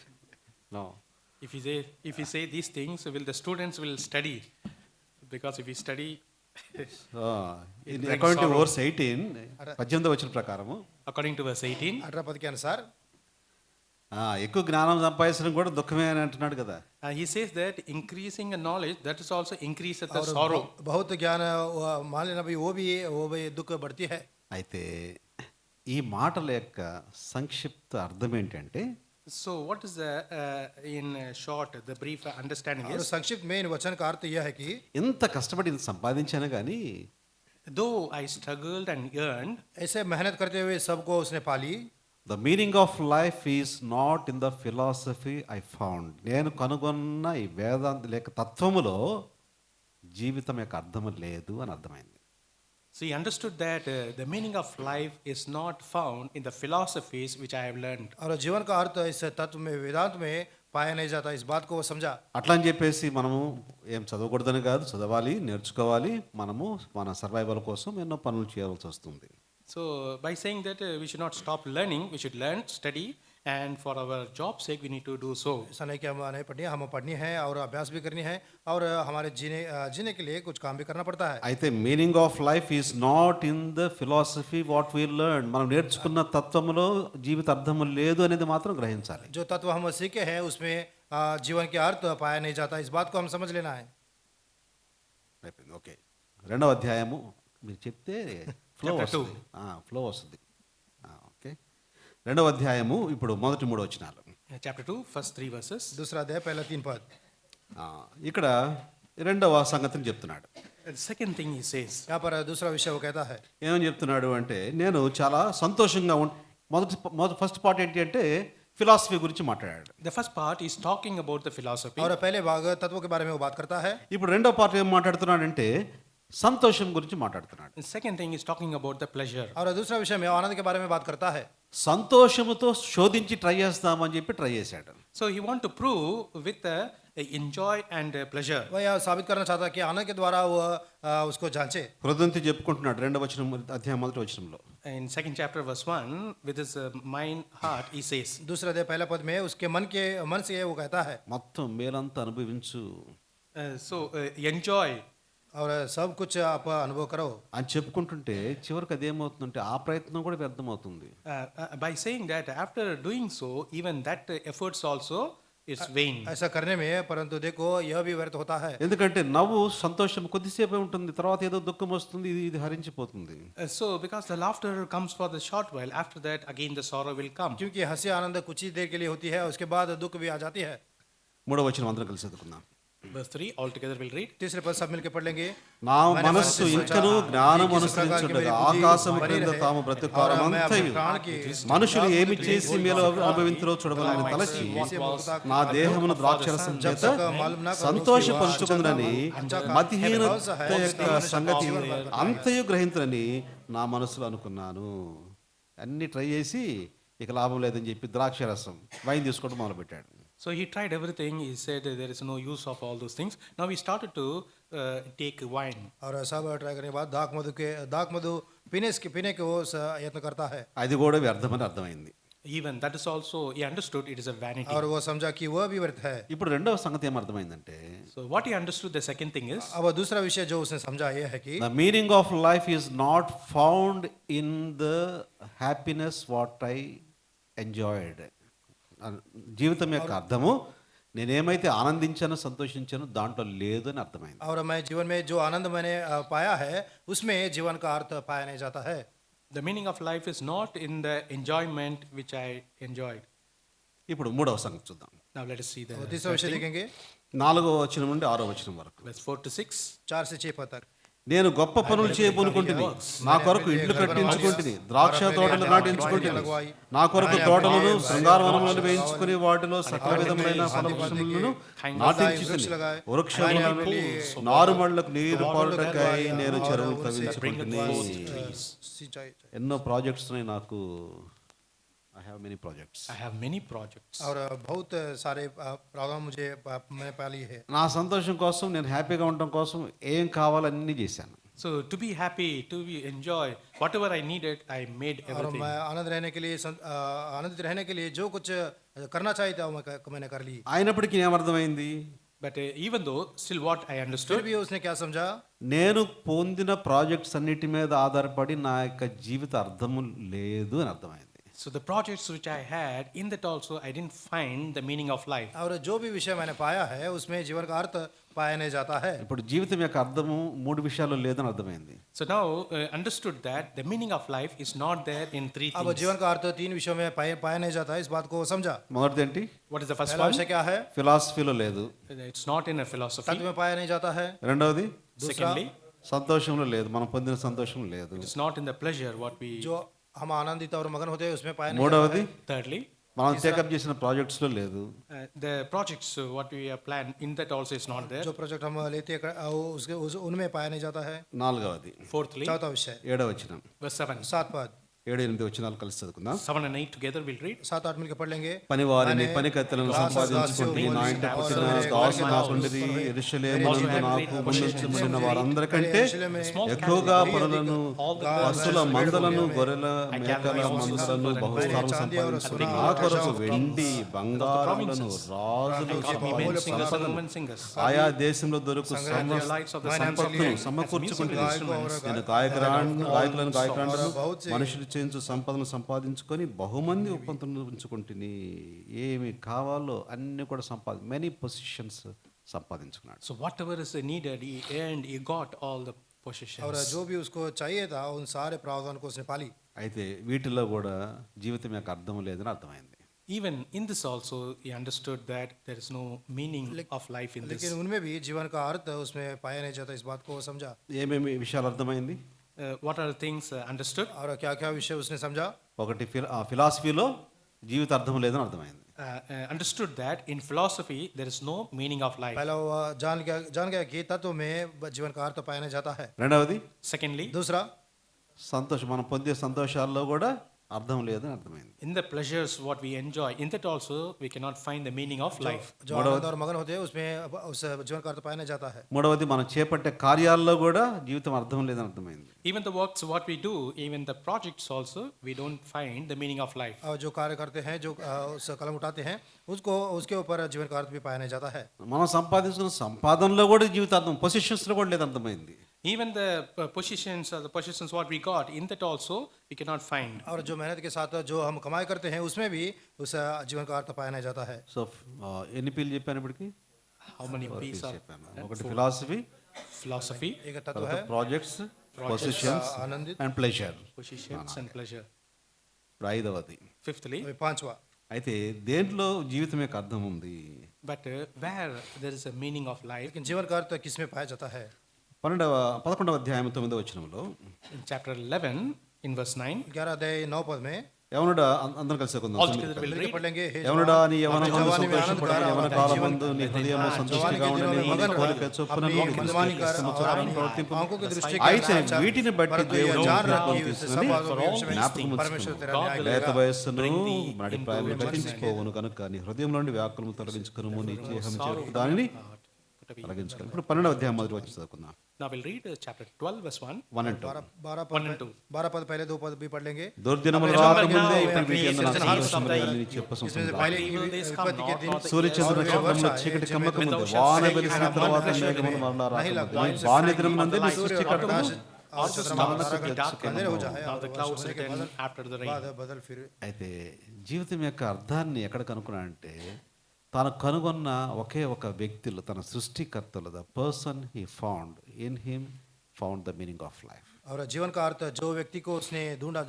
No. If you say these things, will the students will study? Because if you study, In according to verse 18, 18వ వచనం ప్రకారము, according to verse 18, 18 पद के अनुसार ఎక్కువ జ్ఞానం సంపాదించడం కూడా దుఃఖమే అని అంటున్నాడు కదా. he says that increasing in knowledge, that is also increases the sorrow. बहुत ज्ञान मान लेना भाई वो भी दुख बढ़ती है। అయితే ఈ మాటల యొక్క సంక్షిప్త అర్థం ఏంటంటే, So what is the in short the brief understanding और is, संक्षिप्त में इन वचन का अर्थ यह है कि ఇంత కష్టపడి ఇంత సంపాదించాను కానీ though I struggled and yearned, ऐसे मेहनत करते हुए सबको उसने पाली। The meaning of life is not in the philosophy I found. నేను కనుగొన్న ఈ వేదాంత లేక తత్వములో జీవితం యొక్క అర్థము లేదు అని అర్థమైంది. so he understood that the meaning of life is not found in the philosophies which I have learned. और जीवन का अर्थ इस तत्व में वेदांत में पाया नहीं जाता, इस बात को वो समझा। అట్లా అని చెప్పేసి మనము ఏం చదవకూడదని కాదు, చదవాలి, నేర్చుకోవాలి. మనము మన సర్వైవల్ కోసం ఎన్నో పనులు చేయాల్సి వస్తుంది. So by saying that we should not stop learning, we should learn, study, and for our job sake we need to do so. ऐसा नहीं कि हम नहीं पढ़नी, हम पढ़नी है और अभ्यास भी करनी है, और हमारे जीने के लिए कुछ काम भी करना पड़ता है। అయితే meaning of life is not in the philosophy what we learn. మనం నేర్చుకున్న తత్వములో జీవిత అర్థము లేదు అనేది మాత్రం గ్రహించాలి. जो तत्व हम सीखे हैं उसमें जीवन के अर्थ पाया नहीं जाता, इस बात को हम समझ लेना है। అయిపోయింది. ఓకే, 2వ అధ్యాయము మీరు చెప్తే ఫ్లో Chapter వస్తుంది. ఫ్లో వస్తుంది. ఓకే, 2వ అధ్యాయము ఇప్పుడు మొదటి 3 వచనాలు. Chapter 2, first 3 verses. दूसरा अध्याय पहला 3 पद। ఇక్కడ 2వ సంగతిని చెప్తున్నాడు. The second thing he says, यहाँ पर दूसरा विषय वो कहता है, ఏమని చెప్తున్నాడు అంటే, నేను చాలా సంతోషంగా ఫస్ట్ పార్ట్ ఏంటి అంటే ఫిలాసఫీ గురించి మాట్లాడాడు. the first part is talking about the philosophy. और पहले भाग तत्वों के बारे में वो बात करता है। ఇప్పుడు 2వ పార్ట్ ఏం మాట్లాడుతున్నాడంటే సంతోషం గురించి మాట్లాడుతున్నాడు. The second thing is talking about the pleasure. और दूसरा विषय में आनंद के बारे में बात करता है। సంతోషముతో శోధించి ట్రై చేస్తామని చెప్పి ట్రై చేశాడు. So he want to prove with enjoy and pleasure. वह यह साबित करना चाहता है कि आनंद के द्वारा वो उसको जांचे। హృదయంతో చెప్పుకుంటున్నాడు 2వ అధ్యాయం 1వ వచనంలో. In second chapter verse 1, with his mind heart he says, दूसरा अध्याय पहला पद में उसके मन से वो कहता है, మొత్తం మేలంతా అనుభవించు enjoy. और सब कुछ आप अनुभव करो అని చెప్పుకుంటుంటే చివరికి అదేమవుతుందంటే ఆ ప్రయత్నం కూడా వ్యర్థమవుతుంది. By saying that, after doing so, even that efforts also is vain. ऐसा करने में, परंतु देखो यह भी व्यर्थ होता है। ఎందుకంటే నవ్వు సంతోషం కొద్దిసేపే ఉంటుంది, తర్వాత ఏదో దుఃఖం వస్తుంది, ఇది హరించిపోతుంది. So because the laughter comes for the short while, after that again the sorrow will come. क्योंकि हंसी आनंद कुछ ही देर के लिए होती है, उसके बाद दुख भी आ जाती है। 3వ వచనం అందరం కలిసి చదువుకుందాం. Verse 3, all together we'll read. तीसरे पद सब मिलकर पढ़ लेंगे। నా मैंने మనస్సు मन से ఇంకను सोचा జ్ఞానం कि किस प्रकार की అనుసరించుటకు मेरी बुद्धि ఆకాశము बनी క్రింద रहे తాము और मैं अपने బ్రతుకాలమంతయు प्राण की మనుషులు ఏమి बुद्धि చేసి को మేలు जान అనుభవించరో చూడవాలని might తలచి see what was నా the దేహమును fruit of ద్రాక్షరసం the చేత जब तक मालूम ना करो సంతోషపరచుకుందని अच्छा का మతిహీనత भरोसा है, యొక్క उसका मनुष्य సంగతి जीवन भर करता है। అంతయు గ్రహించని నా మనసులో అనుకున్నాను. అన్ని ట్రై చేసి ఇక లాభం లేదని చెప్పి ద్రాక్షరసం వైన్ తీసుకోవడం మొదలుపెట్టాడు. So he tried everything. He said there is no use of all those things. Now he started to take wine. और सब ट्राई करने के बाद दाख मधु पीने के वो यत्न करता है అది కూడా వ్యర్థమని అర్థమైంది. Even that is also, he understood it is a vanity. और वो समझा कि वह भी व्यर्थ है। ఇప్పుడు రెండవ సంగతి ఏమర్థమైందంటే So what he understood, the second thing is, अब दूसरा विषय जो उसने समझा ये है कि the meaning of life is not found in the happiness what I enjoyed. జీవితం యొక్క అర్థము నేనేమైతే ఆనందించానో సంతోషించానో దాంట్లో లేదు అని అర్థమైంది. और मैं जीवन में जो आनंद मैंने पाया है उसमें जीवन का अर्थ पाया नहीं जाता है। the meaning of life is not in the enjoyment which I enjoyed. ఇప్పుడు మూడవ సంగతి చూద్దాం. Now let us see the और तीसरा विषय देखेंगे 4వ వచనం నుండి 6వ వచనం వరకు. verse 4 to 6. 4 से 6 पद तक। నేను గొప్ప పనులు చేయబోనుకుంటుని, నా కొరకు ఇల్లు కట్టించుకుంటుని, ద్రాక్ష తోటలు నాటించుకుంటుని, నా కొరకు తోటలను శృంగారవనములను వేయించుకుని వాటిలో సకల విధములైన ఫలవృక్షములను నాటించుకుని, వృక్షములను నారుమళ్లకు నీరు పారుటకై నేను చెరువులు తవ్వించుకుంటుని. ఎన్నో ప్రాజెక్ట్స్ ఉన్నాయి నాకు. I have many projects. I have many projects. और बहुत सारे प्रोग्राम मुझे मैंने पा लिए है। నా సంతోషం కోసం, నేను హ్యాపీగా ఉండడం కోసం ఏం కావాలన్నీ చేశాను. So to be happy, to be enjoy, whatever I needed, I made और everything. मैं आनंदित रहने के लिए जो कुछ करना चाहिए था मैंने कर ली। అయినప్పటికీ ఏమర్థమైంది? But even though, still what I फिर understood, भी उसने क्या समझा? నేను పొందిన ప్రాజెక్ట్స్ అన్నిటి మీద ఆధారపడి నా యొక్క జీవిత అర్థము లేదు అని అర్థమైంది. so the projects which I had, in that also I didn't find the meaning of life. और जो भी विषय मैंने पाया है उसमें जीवन का अर्थ पाया नहीं जाता है। ఇప్పుడు జీవితం యొక్క అర్థము మూడు విషయాల్లో లేదని అర్థమైంది. So now understood that the meaning of life is not there in three अब things. जीवन का अर्थ 3 विषयों में पाया नहीं जाता है, इस बात को समझा। మొదటిది ఏంటి? What is the first पहला one? विषय क्या है? ఫిలాసఫీలో లేదు. It's not in a philosophy. तत्व में पाया नहीं जाता है। రెండవది Secondly, సంతోషంలో లేదు, మనం పొందిన సంతోషం లేదు. it's not in the pleasure what we. जो हम आनंदित और मगन होते हैं उसमें पाया नहीं మూడవది Thirdly, మనం టేకప్ చేసిన ప్రాజెక్ట్స్లో లేదు. the projects what we have planned, in that also is not there. जो प्रोजेक्ट हम लेते हैं उनमें पाया नहीं जाता है। నాలుగవది Fourthly, चौथा विषय 7వ వచనం. verse 7. 7 पद 7, 8 వచనాలు కలిసి చదువుకుందాం. 7 and 8 together we'll read. 7 8 मिलकर पढ़ लेंगे। పనివారిని పనికత్తెలను సంపాదించుకుంటే నా ఇంట పుట్టిన దాసు నాకుండిరి, యెరూషలేమునందు నాకు ముందుంచబడిన వారందరికంటే ఎక్కువగా పనులను, పశుల మందలను, గొర్రెల మేకల మందలను బహుస్థానం సంపాదించుకుని నా కొరకు వెండి బంగారములను రాజులు Men singers and women singers. ఆయా దేశంలో దొరుకు Lights of the సంపత్తును సమకూర్చుకుంటున్నాను. నేను గాయకులను గాయకులను మనుషులు చేయించు సంపదను సంపాదించుకొని బహుమంది ఉపంతులను ఉంచుకుంటుని, ఏమి కావాలో అన్ని కూడా మెనీ పొజిషన్స్ సంపాదించుకున్నాడు. So whatever is needed, he earned, he got all the possessions. और जो भी उसको चाहिए था उन सारे प्रावधान को उसने पाली। అయితే వీటిలో కూడా జీవితం యొక్క అర్థం లేదని అర్థమైంది. Even in this also, he understood that there is no meaning of life in this. लेकिन उनमें भी जीवन का अर्थ उसमें पाया नहीं जाता, इस बात को वो समझा। ఏమేమి విషయాలు అర్థమైంది? What are the things understood? और क्या क्या विषय उसने समझा? ఒకటి ఫిలాసఫీలో జీవిత అర్థం లేదని అర్థమైంది. Understood that in philosophy there is no meaning of life. पहला वो जान गया कि तत्व में जीवन का अर्थ पाया नहीं जाता है। రెండవది Secondly, दूसरा సంతోషం, మనం పొందే సంతోషాల్లో కూడా అర్థం లేదని అర్థమైంది. in the pleasures what we enjoy, in that also we cannot find the meaning of life. जो आनंद और मगन होते हैं उसमें उस जीवन का अर्थ पाया नहीं जाता है। మూడవది మనం చేపట్టే కార్యాల్లో కూడా జీవితం అర్థం లేదని అర్థమైంది. Even the works what we do, even the projects also, we don't find the meaning of life. और जो कार्य करते हैं, जो उस कलम उठाते हैं, उसके ऊपर जीवन का अर्थ भी पाया नहीं जाता है। మనం సంపాదించుకున్న సంపాదనలో కూడా జీవితార్థం, పొజిషన్స్లో కూడా లేదు అర్థమైంది. Even the possessions what we got, in that also we cannot find. और जो मेहनत के साथ जो हम कमाई करते हैं उसमें भी उस जीवन का अर्थ पाया नहीं जाता है। సో ఎన్ని పీలు చెప్పాను ఇప్పటికి? How many pieces of చెప్పాను. ఒకటి ఫిలాసఫీ, philosophy, एक तत्व है ప్రాజెక్ట్స్, పొజిషన్స్ आनंदित, and pleasure. possessions and pleasure. ఇప్పుడు ఐదవది Fifthly, पांचवा అయితే దేంట్లో జీవితం యొక్క అర్థం ఉంది? But where there is a meaning of life, लेकिन जीवन का अर्थ किसमें पाया जाता है? 11వ అధ్యాయం 9వ వచనంలో in chapter 11, in verse 9, 11 अध्याय 9 पद में యవనుడా, అందరం కలిసి చదువుకుందాం. all together we'll मिलकर read. पढ़ लेंगे। हे యవనుడా, నీ जवान, యవనమందు अपने जवानी में आनंद సంతోషపడు, कर, యవన अपने కాలమందు నీ जीवन- హృదయము जवानी సంతుష్టిగా के दिनों ఉండని, में నీ मगन కోరిక रह, చొప్పున अपनी నీకు मनमानी कर ఇష్టము और చొప్పున अपनी ప్రవర్తింపు. आंखों की दृष्टि के అయితే अनुसार, వీటిని బట్టి परंतु దేవుడు यह जान జ్ఞాపకం रख कि తీసుకుని सब बातों के all विषय में జ్ఞాపకం परमेश्वर ఉంచుకును. तेरा God न्याय will లేత करेगा। వయస్సును bring thee నడి into ప్రాయములు remembrance గతించిపోవును కనుక నీ హృదయం నుండి వ్యాకులము తొలగించుకును, నీ చేహం sorrow చేరు దానిని heart, put away. తొలగించుకును. ఇప్పుడు 12వ అధ్యాయం మొదటి వచ్చి చదువుకుందాం. Now we'll read chapter 12, verse 1. 1 and 2. 12 पद पहले 2 पद भी पढ़ लेंगे। దుర్దినములు अपने రాకముందే now ఇప్పుడు వీటి యందు నాకు अपने సంతోషముగా अपने నీ చెప్ప इसमें से సంతోషం. पहले की Evil days come विपत्ति के not, दिन not the సూర్యచంద్రుల और నక్షత్రముల वर्षा है, చీకటి जिनमें కమ్మక ముందు thou shalt వాన say, వెలిసిన "I am తర్వాత not మేఘములు ashamed." మరలా नहीं రాకముందు लगता, ఈ इससे బాల్యదినం frightening నందే of the నీ light, సృష్టి or the కర్తము moon, or the चंद्रमा stars तारा will का darken, अंधेरे हो जाए or और the clouds वर्षा will के turn बाद after the rain. बादल फिर అయితే జీవితం యొక్క అర్థాన్ని ఎక్కడ కనుక్కున్నాడంటే తాను కనుగొన్న ఒకే ఒక వ్యక్తిలో తన సృష్టికర్తలు the person he found in him found the meaning of life. और जीवन का अर्थ जो व्यक्ति को उसने ढूंढा,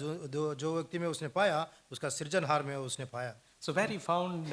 जो व्यक्ति में उसने पाया, उसका सृजनहार में उसने पाया। So where he found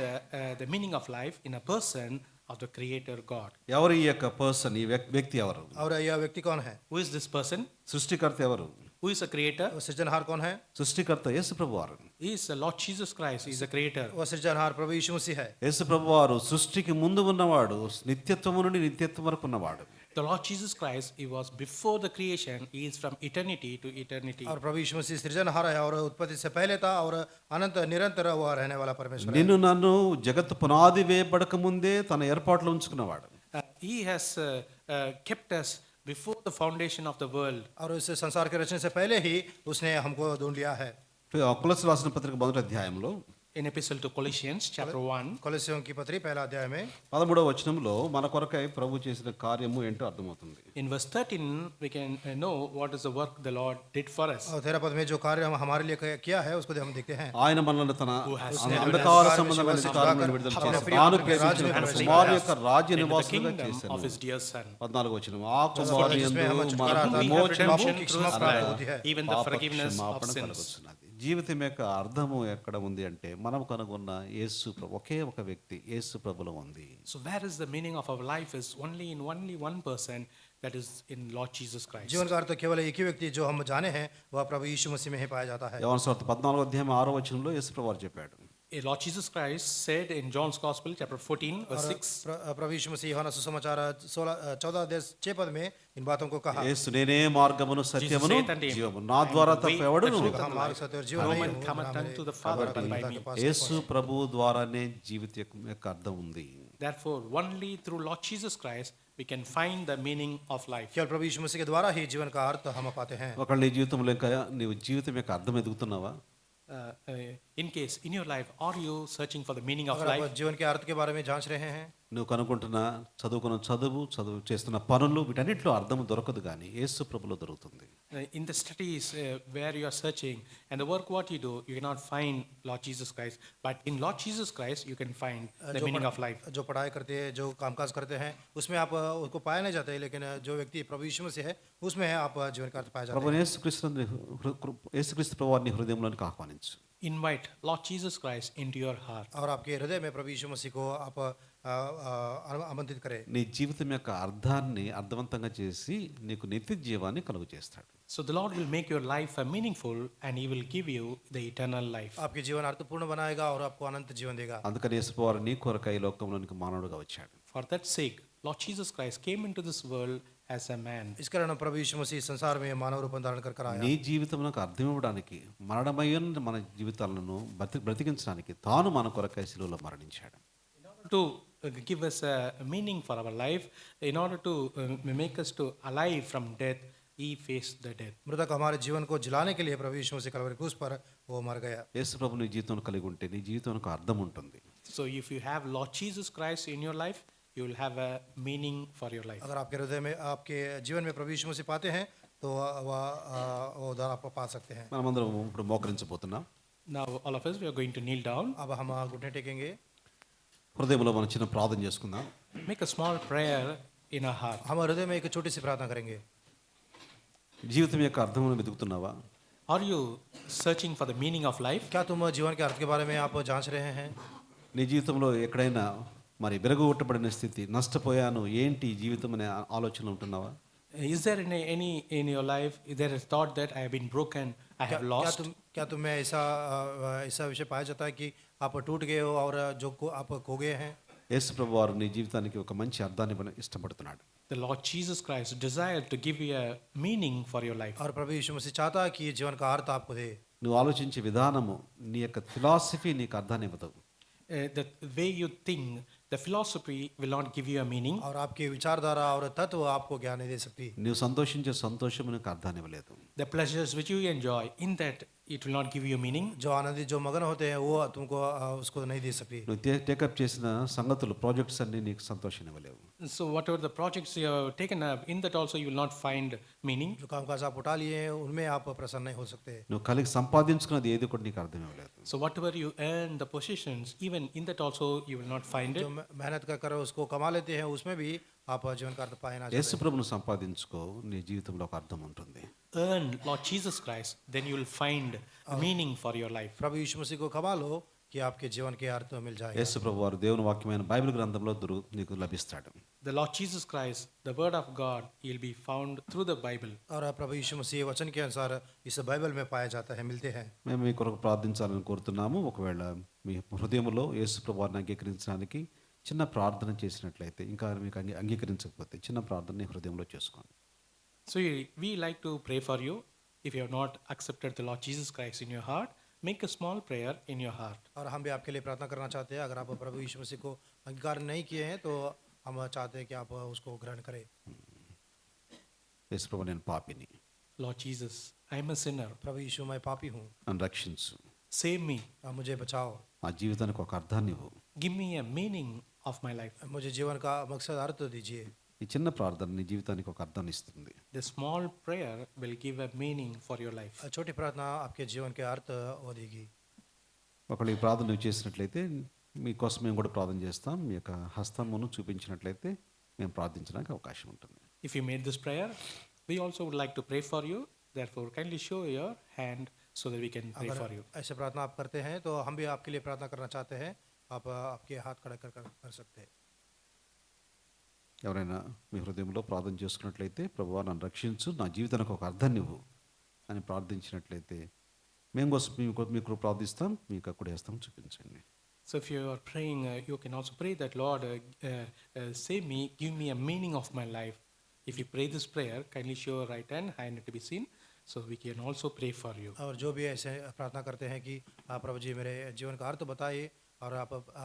the meaning of life in a person of the Creator God. ఎవరు ఈ యొక్క పర్సన్, ఈ వ్యక్తి ఎవరు? और यह व्यक्ति कौन है? Who is this person? సృష్టికర్త ఎవరు? Who is the Creator? वो सृजनहार कौन है? సృష్టికర్త యేసు ప్రభువారు. He is the Lord Jesus Christ. He is the Creator. वो सृजनहार प्रभु यीशु मसीह है। యేసు ప్రభువారు సృష్టికి ముందు ఉన్నవాడు, నిత్యత్వము నుండి నిత్యత్వం వరకు ఉన్నవాడు. The Lord Jesus Christ, He was before the creation. He is from eternity to eternity. और प्रभु यीशु मसीह सृजनहार है और उत्पत्ति से पहले था और अनंत निरंतर वो रहने वाला परमेश्वर है। నిన్ను నన్ను జగత్తు పునాది వేయబడక ముందే తన ఏర్పాట్లో ఉంచుకున్నవాడు. He has kept us before the foundation of the world. और इस संसार के रचने से पहले ही उसने हमको ढूंढ लिया है। కొలస్సీయులకు రాసిన పత్రిక మొదటి అధ్యాయంలో In Epistle to Colossians, chapter 1, కొలస్సీయుల की पत्री पहला अध्याय में 13వ వచనంలో మన కొరకై ప్రభు చేసిన కార్యము ఏంటో అర్థమవుతుంది. in verse 13, we can know what is the work the Lord did for us. और 13 पद में जो कार्य हमारे लिए किया है उसको हम देखते हैं। ఆయన మనల్ని తన Who has అంధకార delivered us సంబంధమైన from అధికారం నుండి విడుదల చేసి తాను ప్రేమించిన తన కుమారుని యొక్క రాజ్య Into the నివాసులుగా kingdom చేశాను. of His dear Son. 14వ వచనం ఆ కుమారుని जिसमें हम యందు छुटकारा మనకు आता है, We have విమోచన पापों redemption की through क्षमा His प्राप्त blood, होती है। even the పాప forgiveness of క్షమాపణ sins. కలుగుతున్నది. జీవితం యొక్క అర్థము ఎక్కడ ఉంది అంటే మనం కనుగొన్న యేసు ప్రభు, ఒకే ఒక వ్యక్తి యేసు ప్రభులో ఉంది. So where is the meaning of our life is only in only one person, that is in Lord Jesus Christ. जीवन का अर्थ केवल एक ही व्यक्ति जो हम जाने हैं वह प्रभु यीशु मसीह में ही पाया जाता है। యోహాను సువార్త 14వ అధ్యాయం 6వ వచనంలో యేసు ప్రభు వారు చెప్పాడు. Lord Jesus Christ said in John's Gospel, chapter 14, verse 6, प्रभु यीशु मसीह यूहन्ना सुसमाचार 14 अध्याय 6 पद में इन बातों को कहा। యేసు నేనే మార్గమును సత్యమును saith unto him, జీవము, నా ద్వారా I am the తప్ప way, ఎవడు the truth, कहा मार्ग सत्य और जीवन No नहीं man हूँ, cometh ना unto मेरे the Father पिता but by के me. पास యేసు ప్రభు ద్వారానే జీవిత యొక్క అర్థం ఉంది. Therefore, only through Lord Jesus Christ we can find the meaning of life. केवल प्रभु यीशु मसीह के द्वारा ही जीवन का अर्थ हम पाते हैं। ఒకళ్ళు నీ జీవితంలో ఇంకా నీవు జీవితం యొక్క అర్థం ఎదుగుతున్నావా? In case in your life, are you searching for the meaning of अगर life? आप जीवन के अर्थ के बारे में जांच रहे हैं, నువ్వు కనుక్కుంటున్న చదువుకున్న చదువు చేస్తున్న పనులు వీటన్నిటిలో అర్థం దొరకదు, కానీ యేసు ప్రభులో దొరుకుతుంది. In the studies where you are searching and the work what you do, you cannot find Lord Jesus Christ. But in Lord Jesus Christ, you can find the meaning of life. जो पढ़ाई करते हैं, जो कामकाज करते हैं, उसमें आप उसको पाया नहीं जाता है, लेकिन जो व्यक्ति प्रभु यीशु मसीह है उसमें है आप जीवन का अर्थ पाया जाता ప్రభు है। యేసుక్రీస్తు ప్రభు వారిని హృదయంలోనికి ఆహ్వానించు. Invite Lord Jesus Christ into your heart. और आपके हृदय में प्रभु यीशु मसीह को आप आमंत्रित करें। నీ జీవితం యొక్క అర్థాన్ని అర్థవంతంగా చేసి నీకు నిత్య జీవాన్ని కలుగు చేస్తాడు. So the Lord will make your life meaningful and He will give you the eternal life. आपके जीवन अर्थपूर्ण बनाएगा और आपको अनंत जीवन देगा। అందుకని యేసు వారు నీ కొరకై ఈ లోకంలోనికి మానవుడుగా వచ్చాడు. For that sake, Lord Jesus Christ came into this world as a man. इस कारण प्रभु यीशु मसीह संसार में मानव रूप धारण कर आया। నీ జీవితంలోకి అర్థం ఇవ్వడానికి, మరణమయ్యన మన జీవితాలను బ్రతికించడానికి తాను మన కొరకై శిలువలో మరణించాడు. In order to give us a meaning for our life, in order to make us to alive from death, He faced the death. मृतक हमारे जीवन को जिलाने के लिए प्रभु यीशु मसीह कलवरी क्रूस पर वो मर गया। యేసు ప్రభు నీ జీవితంలో కలిగి ఉంటే నీ జీవితానికి అర్థం ఉంటుంది. So if you have Lord Jesus Christ in your life, you will have a meaning for your life. अगर आपके हृदय में, आपके जीवन में प्रभु यीशु मसीह पाते हैं तो वो उद्धार आप पा सकते हैं। మనమందరం ఇప్పుడు మోకరించబోతున్నాం. Now all of us, we are going to kneel down. अब हम घुटने टेकेंगे। హృదయంలో మనం చిన్న ప్రార్థన చేసుకుందాం. Make a small prayer in our heart. हम हृदय में एक छोटी सी प्रार्थना करेंगे। జీవితం యొక్క అర్థమును వెతుకుతున్నావా? Are you searching for the meaning of life? क्या तुम जीवन के अर्थ के बारे में आप जांच रहे हैं? నీ జీవితంలో ఎక్కడైనా మరి విరగొట్టబడిన స్థితి, నష్టపోయాను, ఏంటి ఈ జీవితం అనే ఆలోచన ఉంటున్నావా? Is there any in your life, is there a thought that I have been broken, I have lost? क्या तुम्हें ऐसा विषय पाया जाता है कि आप टूट गए हो और आप खो गए हैं? యేసు ప్రభు వారు నీ జీవితానికి ఒక మంచి అర్థాన్ని ఇష్టపడుతున్నాడు. The Lord Jesus Christ desired to give you a meaning for your life. और प्रभु यीशु मसीह चाहता है कि ये जीवन का अर्थ आपको दे. నువ్వు ఆలోచించే విధానము, నీ యొక్క ఫిలాసఫీ నీకు అర్థాన్ని ఇవ్వదు. The way you think, the philosophy will not give you a meaning. और आपकी विचारधारा और तत्व आपको ज्ञान नहीं दे सकती. నువ్వు సంతోషించే సంతోషము నీకు అర్థాన్ని ఇవ్వలేదు. The pleasures which you enjoy, in that it will not give you meaning. जो आनंदित जो मगन होते हैं वो तुमको उसको नहीं दे सकती. నువ్వు టేకప్ చేసిన సంగతులు, ప్రాజెక్ట్స్ అన్ని నీకు సంతోషాన్ని ఇవ్వలేవు. So whatever the projects you have taken up, in that also you will not find meaning. जो कामकाज आप उठा लिए हैं उनमें आप प्रसन्न नहीं हो सकते. నువ్వు కలిగి సంపాదించుకున్నది ఏది కూడా నీకు అర్థం ఇవ్వలేదు. So whatever you earn, the possessions, even in that also you will not find it. जो मेहनत कर उसको कमा लेते हैं उसमें भी आप जीवन का अर्थ पाए ना. యేసు ప్రభువును సంపాదించుకో, నీ జీవితంలో ఒక అర్థం ఉంటుంది. Earn Lord Jesus Christ, then you will find meaning for your life. प्रभु यीशु मसीह को कमा लो कि आपके जीवन के अर्थ मिल जाएगा. యేసు ప్రభు వారు దేవుని వాక్యమైన బైబిల్ గ్రంథంలో నీకు లభిస్తాడు. The Lord Jesus Christ, the word of God, he will be found through the Bible. और प्रभु यीशु मसीह वचन के अनुसार इस बाइबल में पाया जाता है, मिलते हैं. మేము మీ కొరకు ప్రార్థించాలని కోరుతున్నాము. ఒకవేళ మీ హృదయంలో యేసు ప్రభు వారిని అంగీకరించడానికి చిన్న ప్రార్థన చేసినట్లయితే, ఇంకా మీకు అంగీకరించకపోతే చిన్న ప్రార్థన నీ హృదయంలో చేసుకోండి. So we like to pray for you. If you have not accepted the Lord Jesus Christ in your heart, make a small prayer in your heart. और हम भी आपके लिए प्रार्थना करना चाहते हैं. अगर आप प्रभु यीशु मसीह को अंगीकार नहीं किए हैं तो हम चाहते हैं कि आप उसको ग्रहण करें. యేసు ప్రభు, నేను పాపిని, Lord Jesus, I am a sinner. प्रभु यीशु मैं पापी हूँ, నన్ను రక్షించు, Save me. आप मुझे बचाओ. నా జీవితానికి ఒక అర్థాన్ని ఇవ్వు. Give me a meaning of my life. मुझे जीवन का मकसद अर्थ दीजिए. ఈ చిన్న ప్రార్థన నీ జీవితానికి ఒక అర్థాన్ని ఇస్తుంది. The small prayer will give a meaning for your life. छोटी प्रार्थना आपके जीवन के अर्थ वो देगी. ఒకవేళ ఈ ప్రార్థన నువ్వు చేసినట్లయితే మీకోసం మేము కూడా ప్రార్థన చేస్తాం. మీ యొక్క హస్తమును చూపించినట్లయితే మేము ప్రార్థించడానికి అవకాశం ఉంటుంది. If you made this prayer, we also would like to pray for you. Therefore, kindly show your hand so that we can pray for you. ऐसे प्रार्थना आप करते हैं तो हम भी आपके लिए प्रार्थना करना चाहते हैं. आप आपके हाथ खड़े कर सकते हैं. ఎవరైనా మీ హృదయంలో ప్రార్థన చేసుకున్నట్లయితే, ప్రభువా నన్ను రక్షించు, నా జీవితానికి ఒక అర్థాన్ని ఇవ్వు అని ప్రార్థించినట్లయితే మేము కోసం మీకు ప్రార్థిస్తాం. మీకు అక్కడ హస్తం చూపించండి. So if you are praying, you can also pray that, Lord, save me, give me a meaning of my life. If you pray this prayer, kindly show your right hand to be seen, so we can also pray for you. और जो भी ऐसे प्रार्थना करते हैं कि आप प्रभु जी मेरे जीवन का अर्थ बताइए, और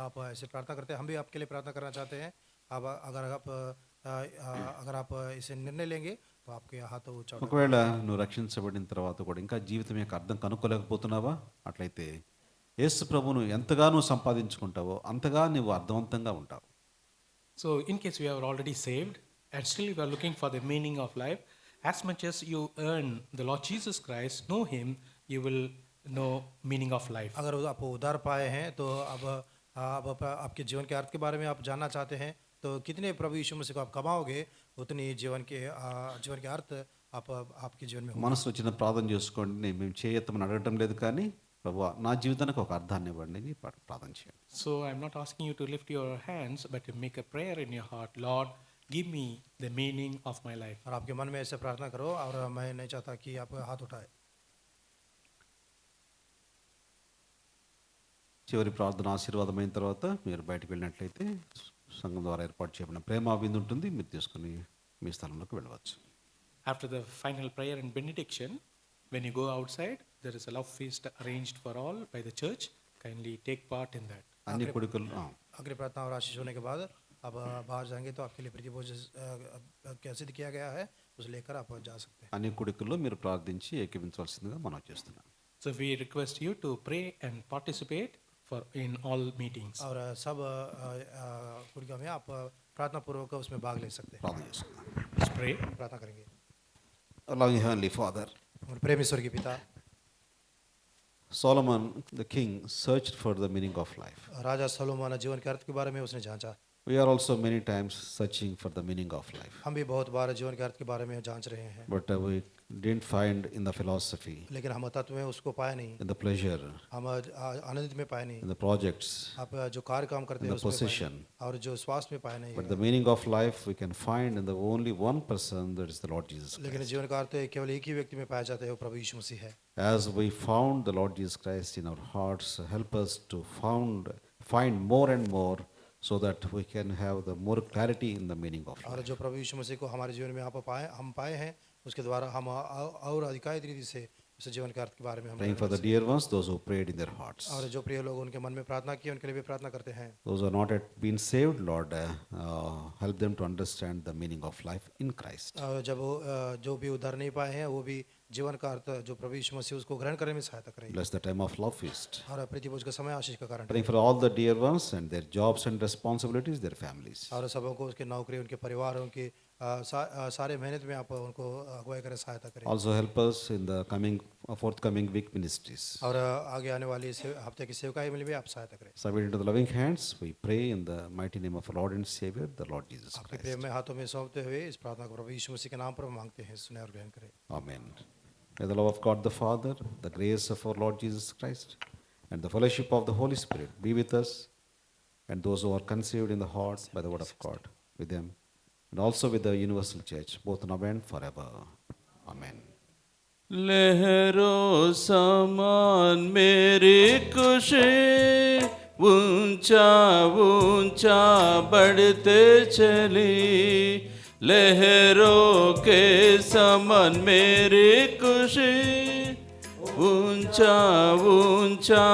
आप ऐसे प्रार्थना करते हैं, हम भी आपके लिए प्रार्थना करना चाहते हैं. अब अगर आप इसे निर्णय लेंगे तो आपके हाथ ऊंचा उठाएं. ఒకవేళ నువ్వు రక్షించబడిన తర్వాత కూడా ఇంకా జీవితం యొక్క అర్థం కనుక్కోలేకపోతున్నావా? అట్లయితే యేసు ప్రభువును ఎంతగా నువ్వు సంపాదించుకుంటావో అంతగా నువ్వు అర్థవంతంగా ఉంటావు. So in case you are already saved and still you are looking for the meaning of life, as much as you earn the Lord Jesus Christ, know him, you will know meaning of life. अगर आप उद्धार पाए हैं तो अब आपके जीवन के अर्थ के बारे में आप जानना चाहते हैं तो कितने प्रभु यीशु मसीह को आप कमाओगे, उतनी जीवन के अर्थ आपके जीवन में होगा. మనసులో చిన్న ప్రార్థన చేసుకోండి. మేము చేయొత్తమని అడగటం లేదు, కానీ ప్రభువా నా జీవితానికి ఒక అర్థాన్ని ఇవ్వండి అని ప్రార్థన చేయండి. So I'm not asking you to lift your hands, but to make a prayer in your heart. Lord, give me the meaning of my life. और आपके मन में ऐसे प्रार्थना करो. और मैं नहीं चाहता कि आप हाथ उठाए. చివరి ప్రార్థన ఆశీర్వాదమైన తర్వాత మీరు బయటకు వెళ్ళినట్లయితే సంఘం ద్వారా ఏర్పాటు చేయబడిన ప్రేమ విందు ఉంటుంది. మీరు తీసుకుని మీ స్థలంలోకి వెళ్ళవచ్చు. After the final prayer and benediction, when you go outside, there is a love feast arranged for all by the church. Kindly take part in that. అన్ని కొడుకులు अगली प्रार्थना और आशीष होने के बाद अब बाहर जाएंगे तो आपके लिए प्रीति भोज सिद्ध किया गया है, उसे लेकर आप जा सकते हैं. అన్ని కొడుకుల్లో మీరు ప్రార్థించి ఏకీవించవలసిందిగా మనం చేస్తున్నాం. So we request you to pray and participate in all meetings. और सब कुड़ियों में आप प्रार्थना पूर्वक उसमें भाग ले सकते हैं. ప్రార్థన చేసుకుందాం. Let's pray. प्रार्थना करेंगे. Loving Heavenly Father, और प्रेमेश्वर के पिता, Solomon the king searched for the meaning of life. Raja Solomon जीवन के अर्थ के बारे में उसने जांचा. We are also many times searching for the meaning of life. हम भी बहुत बार जीवन के अर्थ के बारे में जांच रहे हैं. But didn't find in the philosophy, लेकिन हम तत्व में उसको पाए नहीं, in the pleasure, हम आनंद में पाए नहीं, in the projects, आप जो कार्य काम करते in हैं the उसमें पाए possession. नहीं, और जो स्वास्थ्य में पाए नहीं। But the meaning of life we can find in the only one person, that is the Lord Jesus लेकिन Christ. जीवन का अर्थ केवल एक ही व्यक्ति में पाया जाता है, वो प्रभु यीशु मसीह है। As we found the Lord Jesus Christ in our hearts, help us to find more and more, so that we can have the more clarity in the meaning of और life. जो प्रभु यीशु मसीह को हमारे जीवन में हम पाए हैं, उसके द्वारा हम और अधिकारित रीति से उस जीवन के अर्थ के बारे में हम Praying for the dear ones, those who prayed in their hearts. और जो प्रिय लोग उनके मन में प्रार्थना की, उनके लिए भी प्रार्थना करते हैं। Those who are not yet been saved, Lord, help them to understand the meaning of life in Christ. और जब वो जो भी उद्धार नहीं पाए हैं, वो भी जीवन का अर्थ जो प्रभु यीशु मसीह उसको ग्रहण करने में सहायता करें। Bless the time of love feast. और प्रीति भोज का समय आशीष का कारण Praying for all the dear ones and their jobs and responsibilities, their families. और सबों को उसके नौकरी, उनके परिवार, उनके सारे मेहनत में आप उनको अगुवाई करें, सहायता करें। Also help us in the forthcoming week ministries. और आगे आने वाली हफ्ते की सेवकाई में भी आप सहायता करें। Submit into the loving hands, we pray in the mighty name of our Lord and Savior, the Lord Jesus आपके Christ. प्रेम में हाथों में सौंपते हुए इस प्रार्थना को प्रभु यीशु मसीह के नाम पर मांगते हैं, सुने और ग्रहण करें। Amen. May the love of God the Father, the grace of our Lord Jesus Christ, and the fellowship of the Holy Spirit be with us and those who are conceived in the heart by the word of God, with them, and also with the universal church, both now and forever. Amen. लहरों समान मेरी खुशी ऊंचा ऊंचा बढ़ते चली, लहरों के समान मेरी खुशी ऊंचा ऊंचा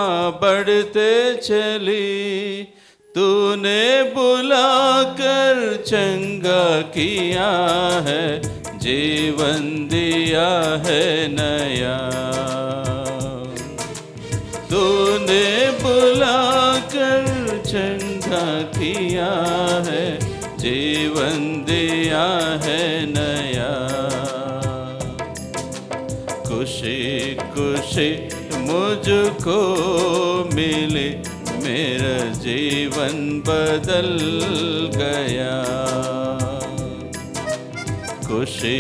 बढ़ते चली, तूने बुलाकर चंगा किया है, जीवन दिया है नया, तूने बुलाकर चंगा किया है, जीवन दिया है नया। खुशी खुशी मुझको मिली, मेरा जीवन बदल गया, खुशी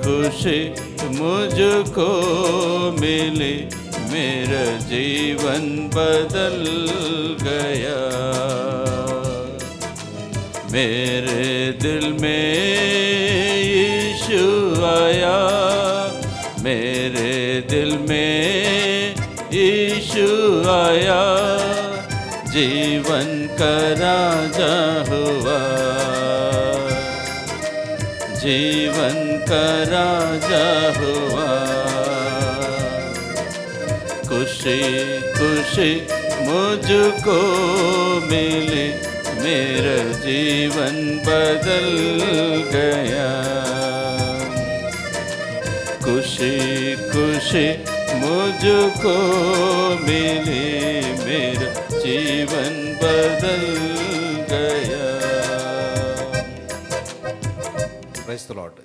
खुशी मुझको मिली, मेरा जीवन बदल गया। मेरे दिल में यीशु आया, मेरे दिल में यीशु आया, जीवन का राजा हुआ, जीवन का राजा हुआ। खुशी खुशी मुझको मिली, मेरा जीवन बदल गया, खुशी खुशी मुझको मिली, मेरा जीवन बदल गया। Praise the Lord.